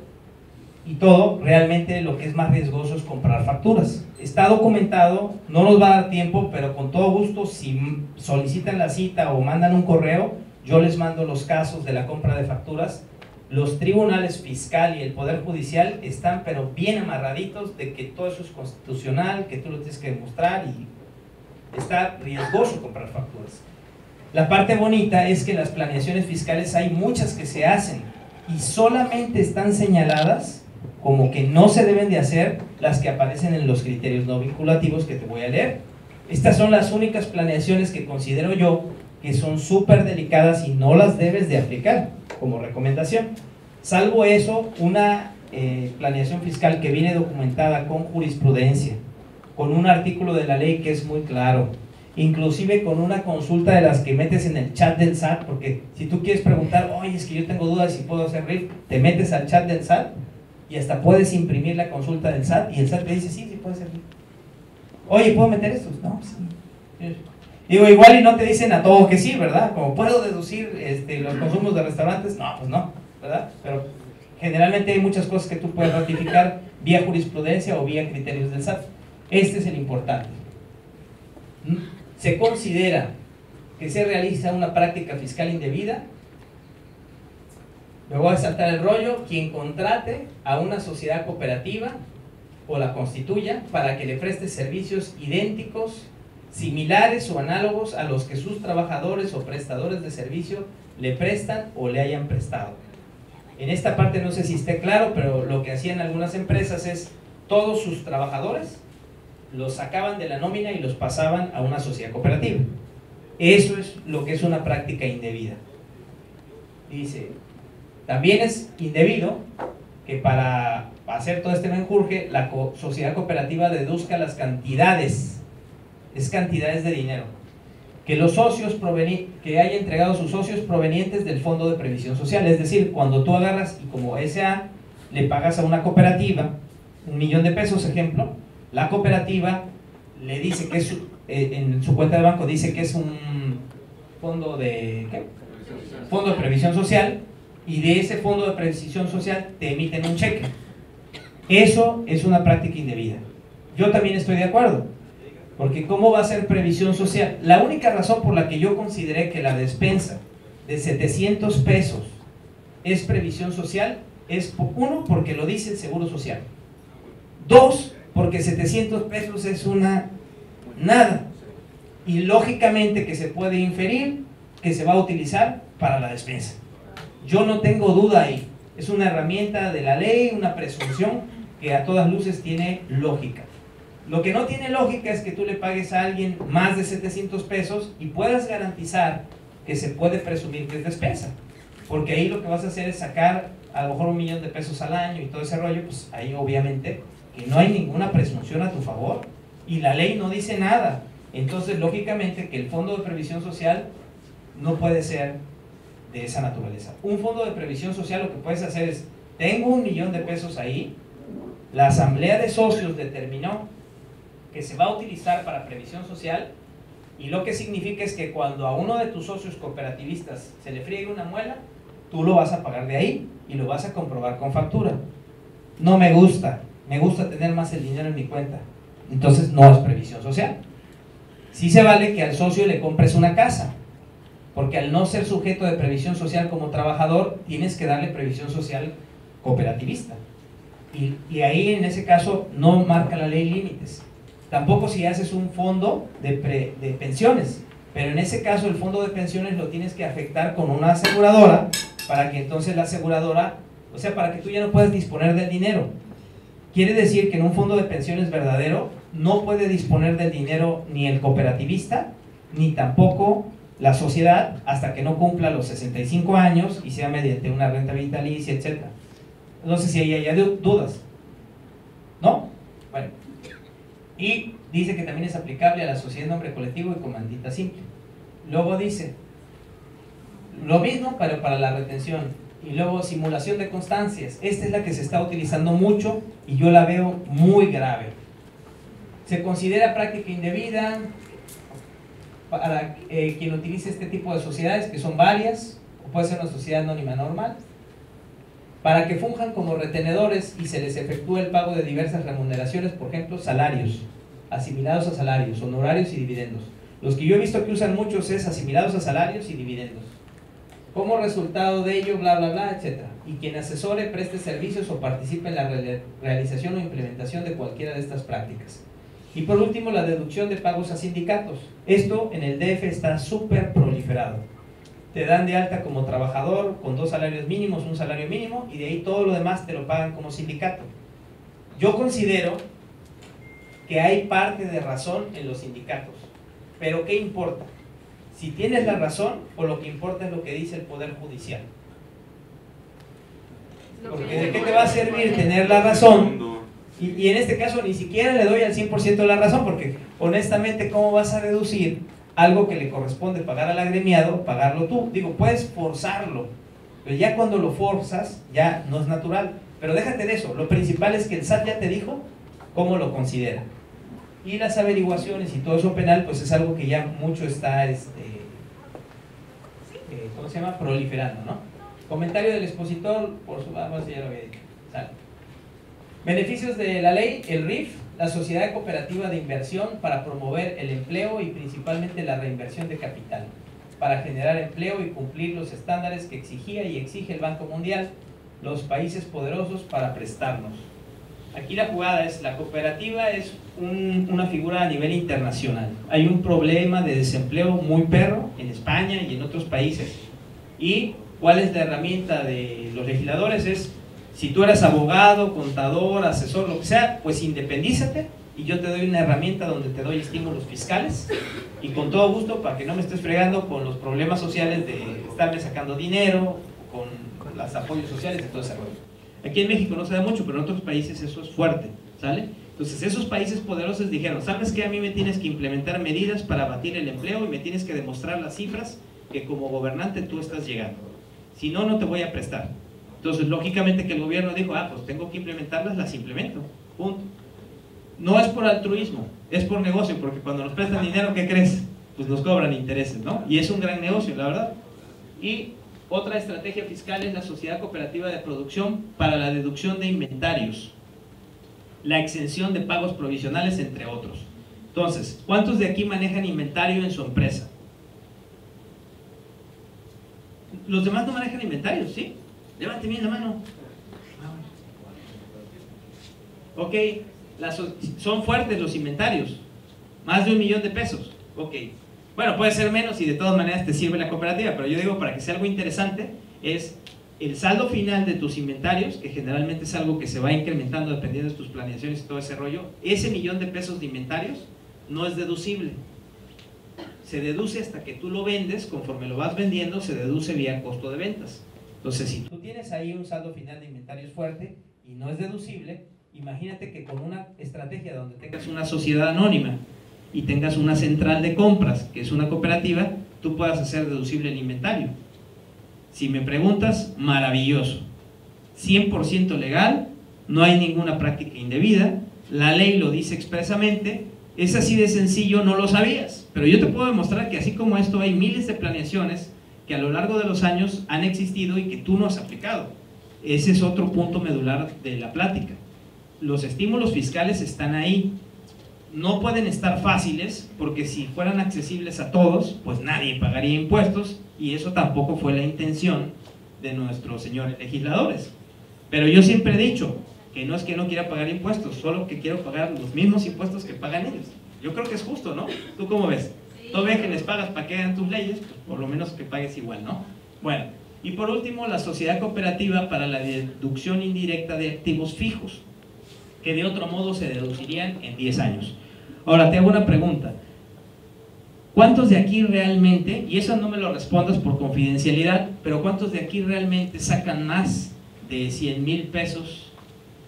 y todo, realmente lo que es más riesgoso es comprar facturas. Está documentado, no nos va a dar tiempo, pero con todo gusto, si solicitan la cita o mandan un correo, yo les mando los casos de la compra de facturas los tribunales fiscal y el Poder Judicial están pero bien amarraditos de que todo eso es constitucional, que tú lo tienes que demostrar y está riesgoso comprar facturas. La parte bonita es que en las planeaciones fiscales hay muchas que se hacen y solamente están señaladas como que no se deben de hacer las que aparecen en los criterios no vinculativos que te voy a leer. Estas son las únicas planeaciones que considero yo que son súper delicadas y no las debes de aplicar como recomendación. Salvo eso, una planeación fiscal que viene documentada con jurisprudencia, con un artículo de la ley que es muy claro, inclusive con una consulta de las que metes en el chat del SAT, porque si tú quieres preguntar, oye, es que yo tengo dudas si puedo hacer RIF, te metes al chat del SAT y hasta puedes imprimir la consulta del SAT y el SAT te dice, sí, sí puede ser RIF. Oye, ¿puedo meter estos? No, sí. Digo, igual y no te dicen a todo que sí, ¿verdad? Como puedo deducir los consumos de restaurantes, no, pues no, ¿verdad? Pero generalmente hay muchas cosas que tú puedes ratificar vía jurisprudencia o vía criterios del SAT. Este es el importante. Se considera que se realiza una práctica fiscal indebida. Me voy a saltar el rollo. Quien contrate a una sociedad cooperativa o la constituya para que le preste servicios idénticos, similares o análogos a los que sus trabajadores o prestadores de servicio le prestan o le hayan prestado. En esta parte no sé si esté claro, pero lo que hacían algunas empresas es todos sus trabajadores los sacaban de la nómina y los pasaban a una sociedad cooperativa. Eso es lo que es una práctica indebida. Dice, también es indebido que para hacer todo este menjurje, la sociedad cooperativa deduzca las cantidades, es cantidades de dinero, que los socios que haya entregado sus socios provenientes del Fondo de Previsión Social. Es decir, cuando tú agarras y como SA le pagas a una cooperativa $1,000,000 de pesos, ejemplo, la cooperativa le dice que es en su cuenta de banco dice que es un fondo de ¿qué? Fondo de Previsión Social, y de ese Fondo de Previsión Social te emiten un cheque. Eso es una práctica indebida. Yo también estoy de acuerdo, porque ¿cómo va a ser previsión social? La única razón por la que yo consideré que la despensa de 700 pesos es previsión social es, uno, porque lo dice el Seguro Social. Dos, porque 700 pesos es una nada. Y lógicamente que se puede inferir que se va a utilizar para la despensa. Yo no tengo duda ahí. Es una herramienta de la ley, una presunción que a todas luces tiene lógica. Lo que no tiene lógica es que tú le pagues a alguien más de 700 pesos y puedas garantizar que se puede presumir que es despensa. Porque ahí lo que vas a hacer es sacar a lo mejor $1,000,000 de pesos al año y todo ese rollo, pues ahí obviamente que no hay ninguna presunción a tu favor y la ley no dice nada. Entonces lógicamente que el Fondo de Previsión Social no puede ser de esa naturaleza. Un fondo de previsión social lo que puedes hacer es, tengo $1,000,000 de pesos ahí, la asamblea de socios determinó que se va a utilizar para previsión social, y lo que significa es que cuando a uno de tus socios cooperativistas se le friegue una muela, tú lo vas a pagar de ahí y lo vas a comprobar con factura. No me gusta tener más el dinero en mi cuenta, entonces no es previsión social. Sí se vale que al socio le compres una casa, porque al no ser sujeto de previsión social como trabajador, tienes que darle previsión social cooperativista. Y ahí en ese caso no marca la ley límites. Tampoco si haces un fondo de pensiones, pero en ese caso el fondo de pensiones lo tienes que afectar con una aseguradora, para que entonces la aseguradora, o sea, para que tú ya no puedas disponer del dinero. Quiere decir que en un fondo de pensiones verdadero no puede disponer del dinero ni el cooperativista, ni tampoco la sociedad, hasta que no cumpla los 65 años y sea mediante una renta vitalicia, etc. No sé si ahí hay dudas, ¿no? Bueno, y dice que también es aplicable a la sociedad de nombre colectivo y comandita simple. Luego dice lo mismo pero para la retención. Y luego simulación de constancias. Esta es la que se está utilizando mucho y yo la veo muy grave. Se considera práctica indebida para quien utilice este tipo de sociedades, que son varias, o puede ser una sociedad anónima normal, para que funjan como retenedores y se les efectúe el pago de diversas remuneraciones, por ejemplo, salarios, asimilados a salarios, honorarios y dividendos. Los que yo he visto que usan muchos es asimilados a salarios y dividendos. Como resultado de ello, bla, bla, bla, etc. Y quien asesore, preste servicios o participe en la realización o implementación de cualquiera de estas prácticas. Y por último, la deducción de pagos a sindicatos. Esto en el DF está súper proliferado. Te dan de alta como trabajador con 2 salarios mínimos, un salario mínimo, y de ahí todo lo demás te lo pagan como sindicato. Yo considero que hay parte de razón en los sindicatos, pero ¿qué importa? Si tienes la razón o lo que importa es lo que dice el Poder Judicial. Porque ¿de qué te va a servir tener la razón? Y en este caso ni siquiera le doy al 100% la razón, porque honestamente, ¿cómo vas a deducir algo que le corresponde pagar al agremiado, pagarlo tú? Digo, puedes forzarlo, pero ya cuando lo forzas, ya no es natural. Pero déjate de eso, lo principal es que el SAT ya te dijo cómo lo considera. Y las averiguaciones y todo eso penal, pues es algo que ya mucho está, ¿cómo se llama? Proliferando, ¿no? Comentario del expositor, por su vamos, ya lo había dicho. Sale. Beneficios de la ley, el RIF, la Sociedad Cooperativa de Inversión para promover el empleo y principalmente la reinversión de capital, para generar empleo y cumplir los estándares que exigía y exige el Banco Mundial, los países poderosos para prestarnos. Aquí la jugada es, la cooperativa es una figura a nivel internacional. Hay un problema de desempleo muy perro en España y en otros países. ¿Y cuál es la herramienta de los legisladores? Es, si tú eres abogado, contador, asesor, lo que sea, pues independízate y yo te doy una herramienta donde te doy estímulos fiscales y con todo gusto para que no me estés fregando con los problemas sociales de estarme sacando dinero, con los apoyos sociales y todo ese rollo. Aquí en México no se da mucho, pero en otros países eso es fuerte, ¿sale? Entonces esos países poderosos dijeron, ¿sabes qué? A mí me tienes que implementar medidas para abatir el empleo y me tienes que demostrar las cifras que como gobernante tú estás llegando. Si no, no te voy a prestar. Entonces, lógicamente que el gobierno dijo, pues tengo que implementarlas, las implemento, punto. No es por altruismo, es por negocio, porque cuando nos prestan dinero, ¿qué crees? Pues nos cobran intereses, ¿no? Y es un gran negocio, la verdad. Y otra estrategia fiscal es la Sociedad Cooperativa de Producción para la deducción de inventarios, la exención de pagos provisionales, entre otros. Entonces, ¿cuántos de aquí manejan inventario en su empresa? Los demás no manejan inventarios, ¿sí? Levante bien la mano. Ok, son fuertes los inventarios, más de 1 millón de pesos. Ok, bueno, puede ser menos y de todas maneras te sirve la cooperativa, pero yo digo, para que sea algo interesante, es el saldo final de tus inventarios, que generalmente es algo que se va incrementando dependiendo de tus planeaciones y todo ese rollo. Ese 1 millón de pesos de inventarios no es deducible. Se deduce hasta que tú lo vendes, conforme lo vas vendiendo, se deduce vía costo de ventas. Entonces, si tú tienes ahí un saldo final de inventarios fuerte y no es deducible, imagínate que con una estrategia donde tengas una sociedad anónima y tengas una central de compras, que es una cooperativa, tú puedas hacer deducible el inventario. Si me preguntas, maravilloso. 100% legal, no hay ninguna práctica indebida, la ley lo dice expresamente, es así de sencillo, no lo sabías. Pero yo te puedo demostrar que así como esto hay miles de planeaciones que a lo largo de los años han existido y que tú no has aplicado. Ese es otro punto medular de la plática. Los estímulos fiscales están ahí. No pueden estar fáciles, porque si fueran accesibles a todos, pues nadie pagaría impuestos, y eso tampoco fue la intención de nuestros señores legisladores. Pero yo siempre he dicho que no es que no quiera pagar impuestos, solo que quiero pagar los mismos impuestos que pagan ellos. Yo creo que es justo, ¿no? ¿Tú cómo ves? Tú ves que les pagas para que hagan tus leyes, pues por lo menos que pagues igual, ¿no? Bueno, y por último, la Sociedad Cooperativa para la deducción indirecta de activos fijos, que de otro modo se deducirían en 10 años. Ahora, te hago una pregunta. ¿Cuántos de aquí realmente, y eso no me lo respondas por confidencialidad, pero cuántos de aquí realmente sacan más de 100,000 pesos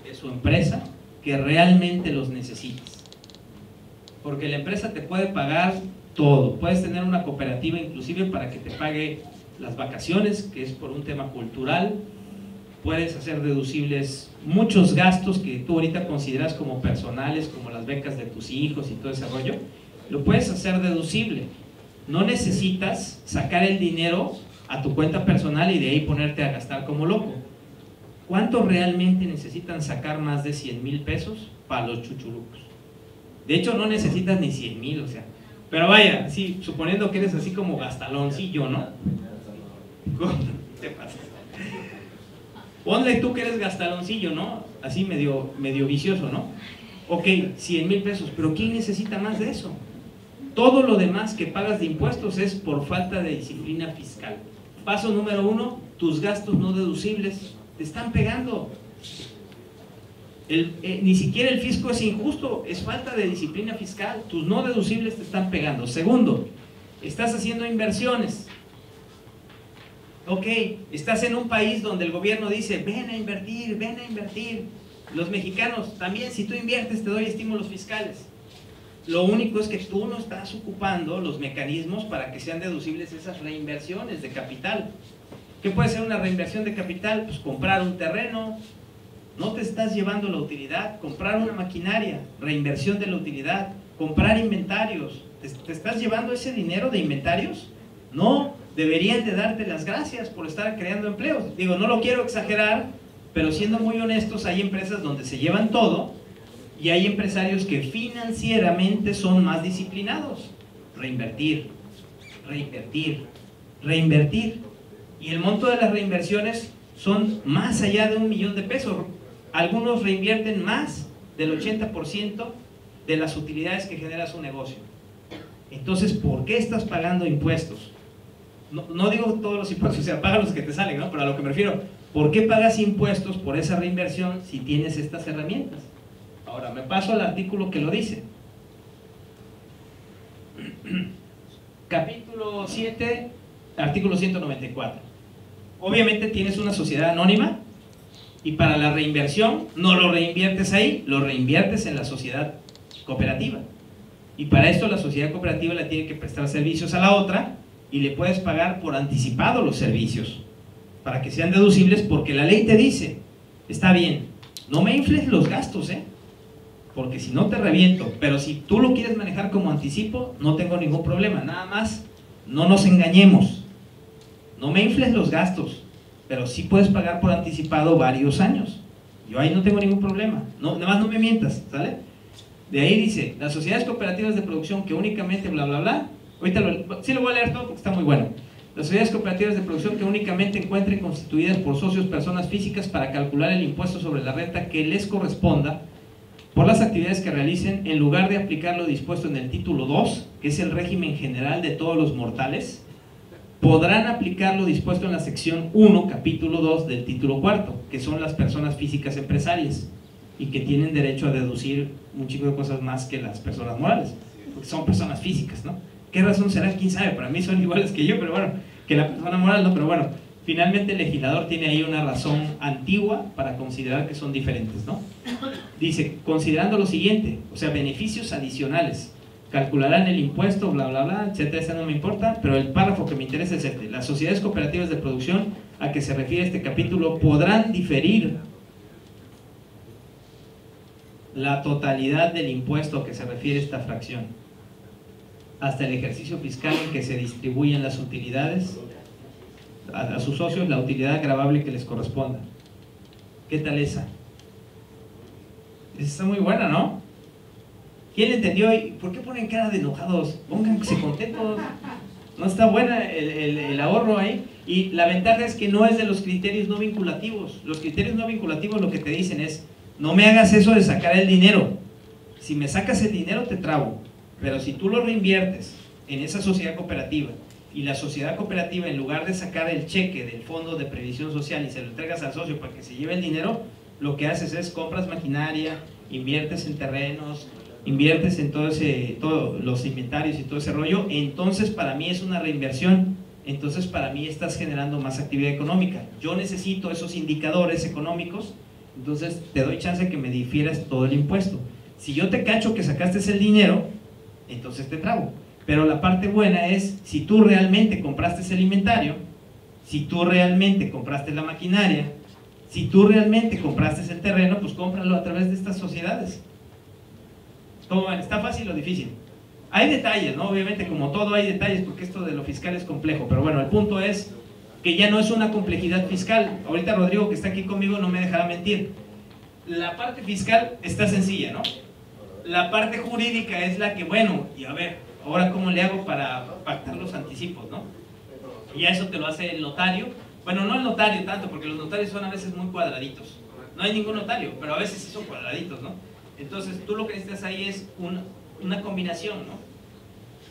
de su empresa que realmente los necesitas? Porque la empresa te puede pagar todo. Puedes tener una cooperativa inclusive para que te pague las vacaciones, que es por un tema cultural. Puedes hacer deducibles muchos gastos que tú ahorita consideras como personales, como las becas de tus hijos y todo ese rollo. Lo puedes hacer deducible. No necesitas sacar el dinero a tu cuenta personal y de ahí ponerte a gastar como loco. ¿Cuánto realmente necesitan sacar más de 100,000 pesos para los chuchulucos? De hecho, no necesitas ni 100,000, o sea. Pero vaya, sí, suponiendo que eres así como gastaloncillo, ¿no? ¿Qué pasa? Ponle tú que eres gastaloncillo, ¿no? Así medio vicioso, ¿no? Ok, 100,000 pesos, pero ¿quién necesita más de eso? Todo lo demás que pagas de impuestos es por falta de disciplina fiscal. Paso número 1, tus gastos no deducibles te están pegando. Ni siquiera el fisco es injusto, es falta de disciplina fiscal. Tus no deducibles te están pegando. Segundo, estás haciendo inversiones. Ok, estás en un país donde el gobierno dice, ven a invertir, ven a invertir. Los mexicanos, también si tú inviertes te doy estímulos fiscales. Lo único es que tú no estás ocupando los mecanismos para que sean deducibles esas reinversiones de capital. ¿Qué puede ser una reinversión de capital? Pues comprar un terreno, no te estás llevando la utilidad, comprar una maquinaria, reinversión de la utilidad, comprar inventarios. ¿Te estás llevando ese dinero de inventarios? No, deberían de darte las gracias por estar creando empleos. Digo, no lo quiero exagerar, pero siendo muy honestos, hay empresas donde se llevan todo y hay empresarios que financieramente son más disciplinados. Reinvertir, reinvertir, reinvertir. Y el monto de las reinversiones son más allá de 1 millón de pesos. Algunos reinvierten más del 80% de las utilidades que genera su negocio. Entonces, ¿por qué estás pagando impuestos? No digo todos los impuestos, o sea, paga los que te salen, ¿no? Pero a lo que me refiero, ¿por qué pagas impuestos por esa reinversión si tienes estas herramientas? Ahora, me paso al artículo que lo dice. Capítulo 7, artículo 194. Obviamente tienes una sociedad anónima y para la reinversión no lo reinviertes ahí, lo reinviertes en la sociedad cooperativa. Y para esto la sociedad cooperativa le tiene que prestar servicios a la otra y le puedes pagar por anticipado los servicios para que sean deducibles, porque la ley te dice, está bien, no me infles los gastos, porque si no te reviento, pero si tú lo quieres manejar como anticipo, no tengo ningún problema. Nada más, no nos engañemos, no me infles los gastos, pero sí puedes pagar por anticipado varios años. Yo ahí no tengo ningún problema, no, nada más no me mientas, ¿sale? De ahí dice, las sociedades cooperativas de producción que únicamente bla bla bla, ahorita sí lo voy a leer todo porque está muy bueno. Las sociedades cooperativas de producción que únicamente encuentren constituidas por socios personas físicas para calcular el impuesto sobre la renta que les corresponda por las actividades que realicen, en lugar de aplicar lo dispuesto en el título 2, que es el régimen general de todos los mortales, podrán aplicar lo dispuesto en la sección 1, capítulo 2 del título 4, que son las personas físicas empresarias y que tienen derecho a deducir un chico de cosas más que las personas morales, porque son personas físicas, ¿no? ¿Qué razón será? ¿Quién sabe? Para mí son iguales que yo, pero bueno, que la persona moral no, pero bueno, finalmente el legislador tiene ahí una razón antigua para considerar que son diferentes, ¿no? Dice, considerando lo siguiente, o sea, beneficios adicionales, calcularán el impuesto, bla, bla, bla, etcétera, ese no me importa, pero el párrafo que me interesa es este. Las sociedades cooperativas de producción a que se refiere este capítulo podrán diferir la totalidad del impuesto a que se refiere esta fracción, hasta el ejercicio fiscal en que se distribuyen las utilidades a sus socios, la utilidad gravable que les corresponda. ¿Qué tal esa? Esa está muy buena, ¿no? ¿Quién le entendió? ¿Y por qué ponen cara de enojados? Pónganse contentos. No está buena el ahorro ahí. Y la ventaja es que no es de los criterios no vinculativos. Los criterios no vinculativos lo que te dicen es, no me hagas eso de sacar el dinero. Si me sacas el dinero te trabo. Pero si tú lo reinviertes en esa sociedad cooperativa y la sociedad cooperativa, en lugar de sacar el cheque del fondo de previsión social y se lo entregas al socio para que se lleve el dinero, lo que haces es compras maquinaria, inviertes en terrenos, inviertes en todos los inventarios y todo ese rollo, entonces para mí es una reinversión, entonces para mí estás generando más actividad económica. Yo necesito esos indicadores económicos, entonces te doy chance que me difieras todo el impuesto. Si yo te cacho que sacaste el dinero, entonces te trabo. Pero la parte buena es, si tú realmente compraste el inventario, si tú realmente compraste la maquinaria, si tú realmente compraste el terreno, pues cómpralo a través de estas sociedades. ¿Cómo ven? ¿Está fácil o difícil? Hay detalles, ¿no? Obviamente, como todo hay detalles, porque esto de lo fiscal es complejo, pero bueno, el punto es que ya no es una complejidad fiscal. Ahorita Rodrigo, que está aquí conmigo, no me dejará mentir. La parte fiscal está sencilla, ¿no? La parte jurídica es la que, bueno, y a ver, ahora cómo le hago para pactar los anticipos, ¿no? Y eso te lo hace el notario. Bueno, no el notario tanto, porque los notarios son a veces muy cuadraditos. No hay ningún notario, pero a veces sí son cuadraditos, ¿no? Entonces tú lo que necesitas ahí es una combinación, ¿no?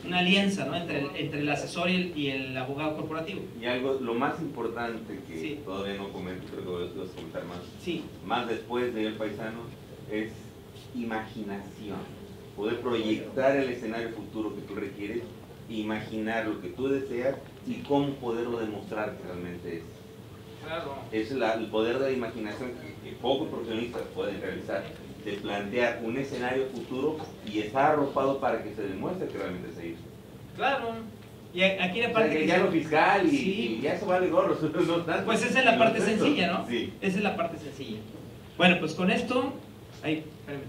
Una alianza, ¿no? Entre el asesor y el abogado corporativo. Y algo, lo más importante que todavía no comento, creo que lo vas a comentar más, más después de El Paisano, es imaginación. Poder proyectar el escenario futuro que tú requieres, imaginar lo que tú deseas y cómo poderlo demostrar que realmente es. Claro. Es el poder de la imaginación que pocos profesionistas pueden realizar, de plantear un escenario futuro y estar arropado para que se demuestre que realmente se hizo. Claro. Y aquí la parte que ya lo fiscal y ya eso vale gorro. Pues esa es la parte sencilla, ¿no? Sí. Esa es la parte sencilla. Bueno, pues con esto... Ahí, espérame.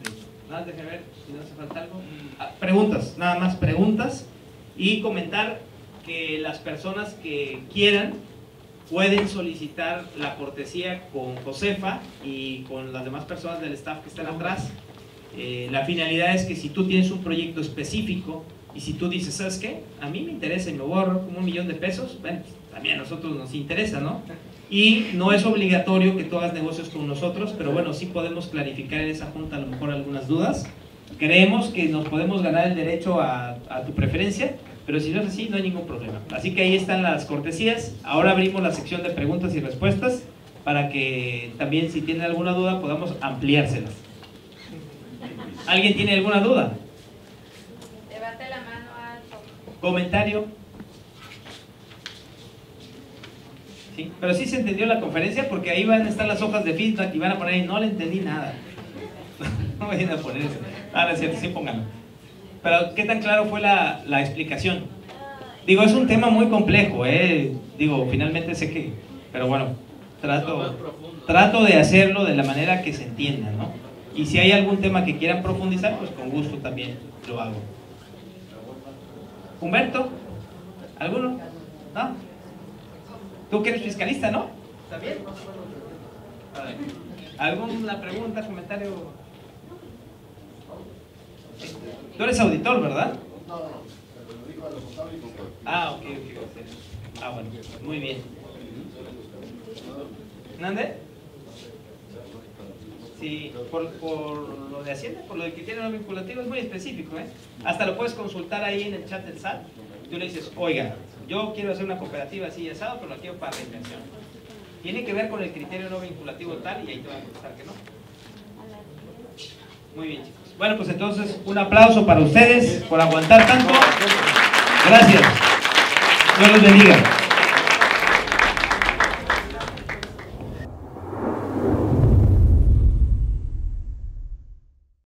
Nada, déjame ver si no hace falta algo. Preguntas, nada más preguntas. Y comentar que las personas que quieran pueden solicitar la cortesía con Josefa y con las demás personas del staff que están atrás. La finalidad es que si tú tienes un proyecto específico y si tú dices, ¿sabes qué? A mí me interesa y me voy a ahorrar como $1,000,000, bueno, pues, también a nosotros nos interesa, ¿no? Y no es obligatorio que tú hagas negocios con nosotros, pero bueno, sí podemos clarificar en esa junta a lo mejor algunas dudas. Creemos que nos podemos ganar el derecho a tu preferencia, pero si no es así, no hay ningún problema. Así que ahí están las cortesías. Ahora abrimos la sección de preguntas y respuestas para que también, si tienen alguna duda, podamos ampliárselas. ¿Alguien tiene alguna duda? Levante la mano alto. ¿Comentario? Sí, pero sí se entendió la conferencia, porque ahí van a estar las hojas de feedback y van a poner ahí, no le entendí nada. No vayan a poner eso. Ah, no es cierto, sí pónganlo. Pero ¿qué tan claro fue la explicación? Digo, es un tema muy complejo, digo, finalmente sé que, pero bueno, trato de hacerlo de la manera que se entienda, ¿no? Y si hay algún tema que quieran profundizar, pues con gusto también lo hago. ¿Humberto? ¿Alguno? ¿No? Tú que eres fiscalista, ¿no? ¿Está bien? ¿Alguna pregunta, comentario? Tú eres auditor, ¿verdad? No, pero lo digo a los contables y contadores. Ah, ok. Ah, bueno, muy bien. ¿Nande? Sí, por lo de Hacienda, por lo de criterio no vinculativo, es muy específico, ¿eh? Hasta lo puedes consultar ahí en el chat del SAT. Tú le dices, oiga, yo quiero hacer una cooperativa así asado, pero la quiero para reinversión. Tiene que ver con el criterio no vinculativo tal, y ahí te van a contestar que no. Muy bien, chicos. Bueno, pues entonces, un aplauso para ustedes por aguantar tanto. Gracias. Dios los bendiga.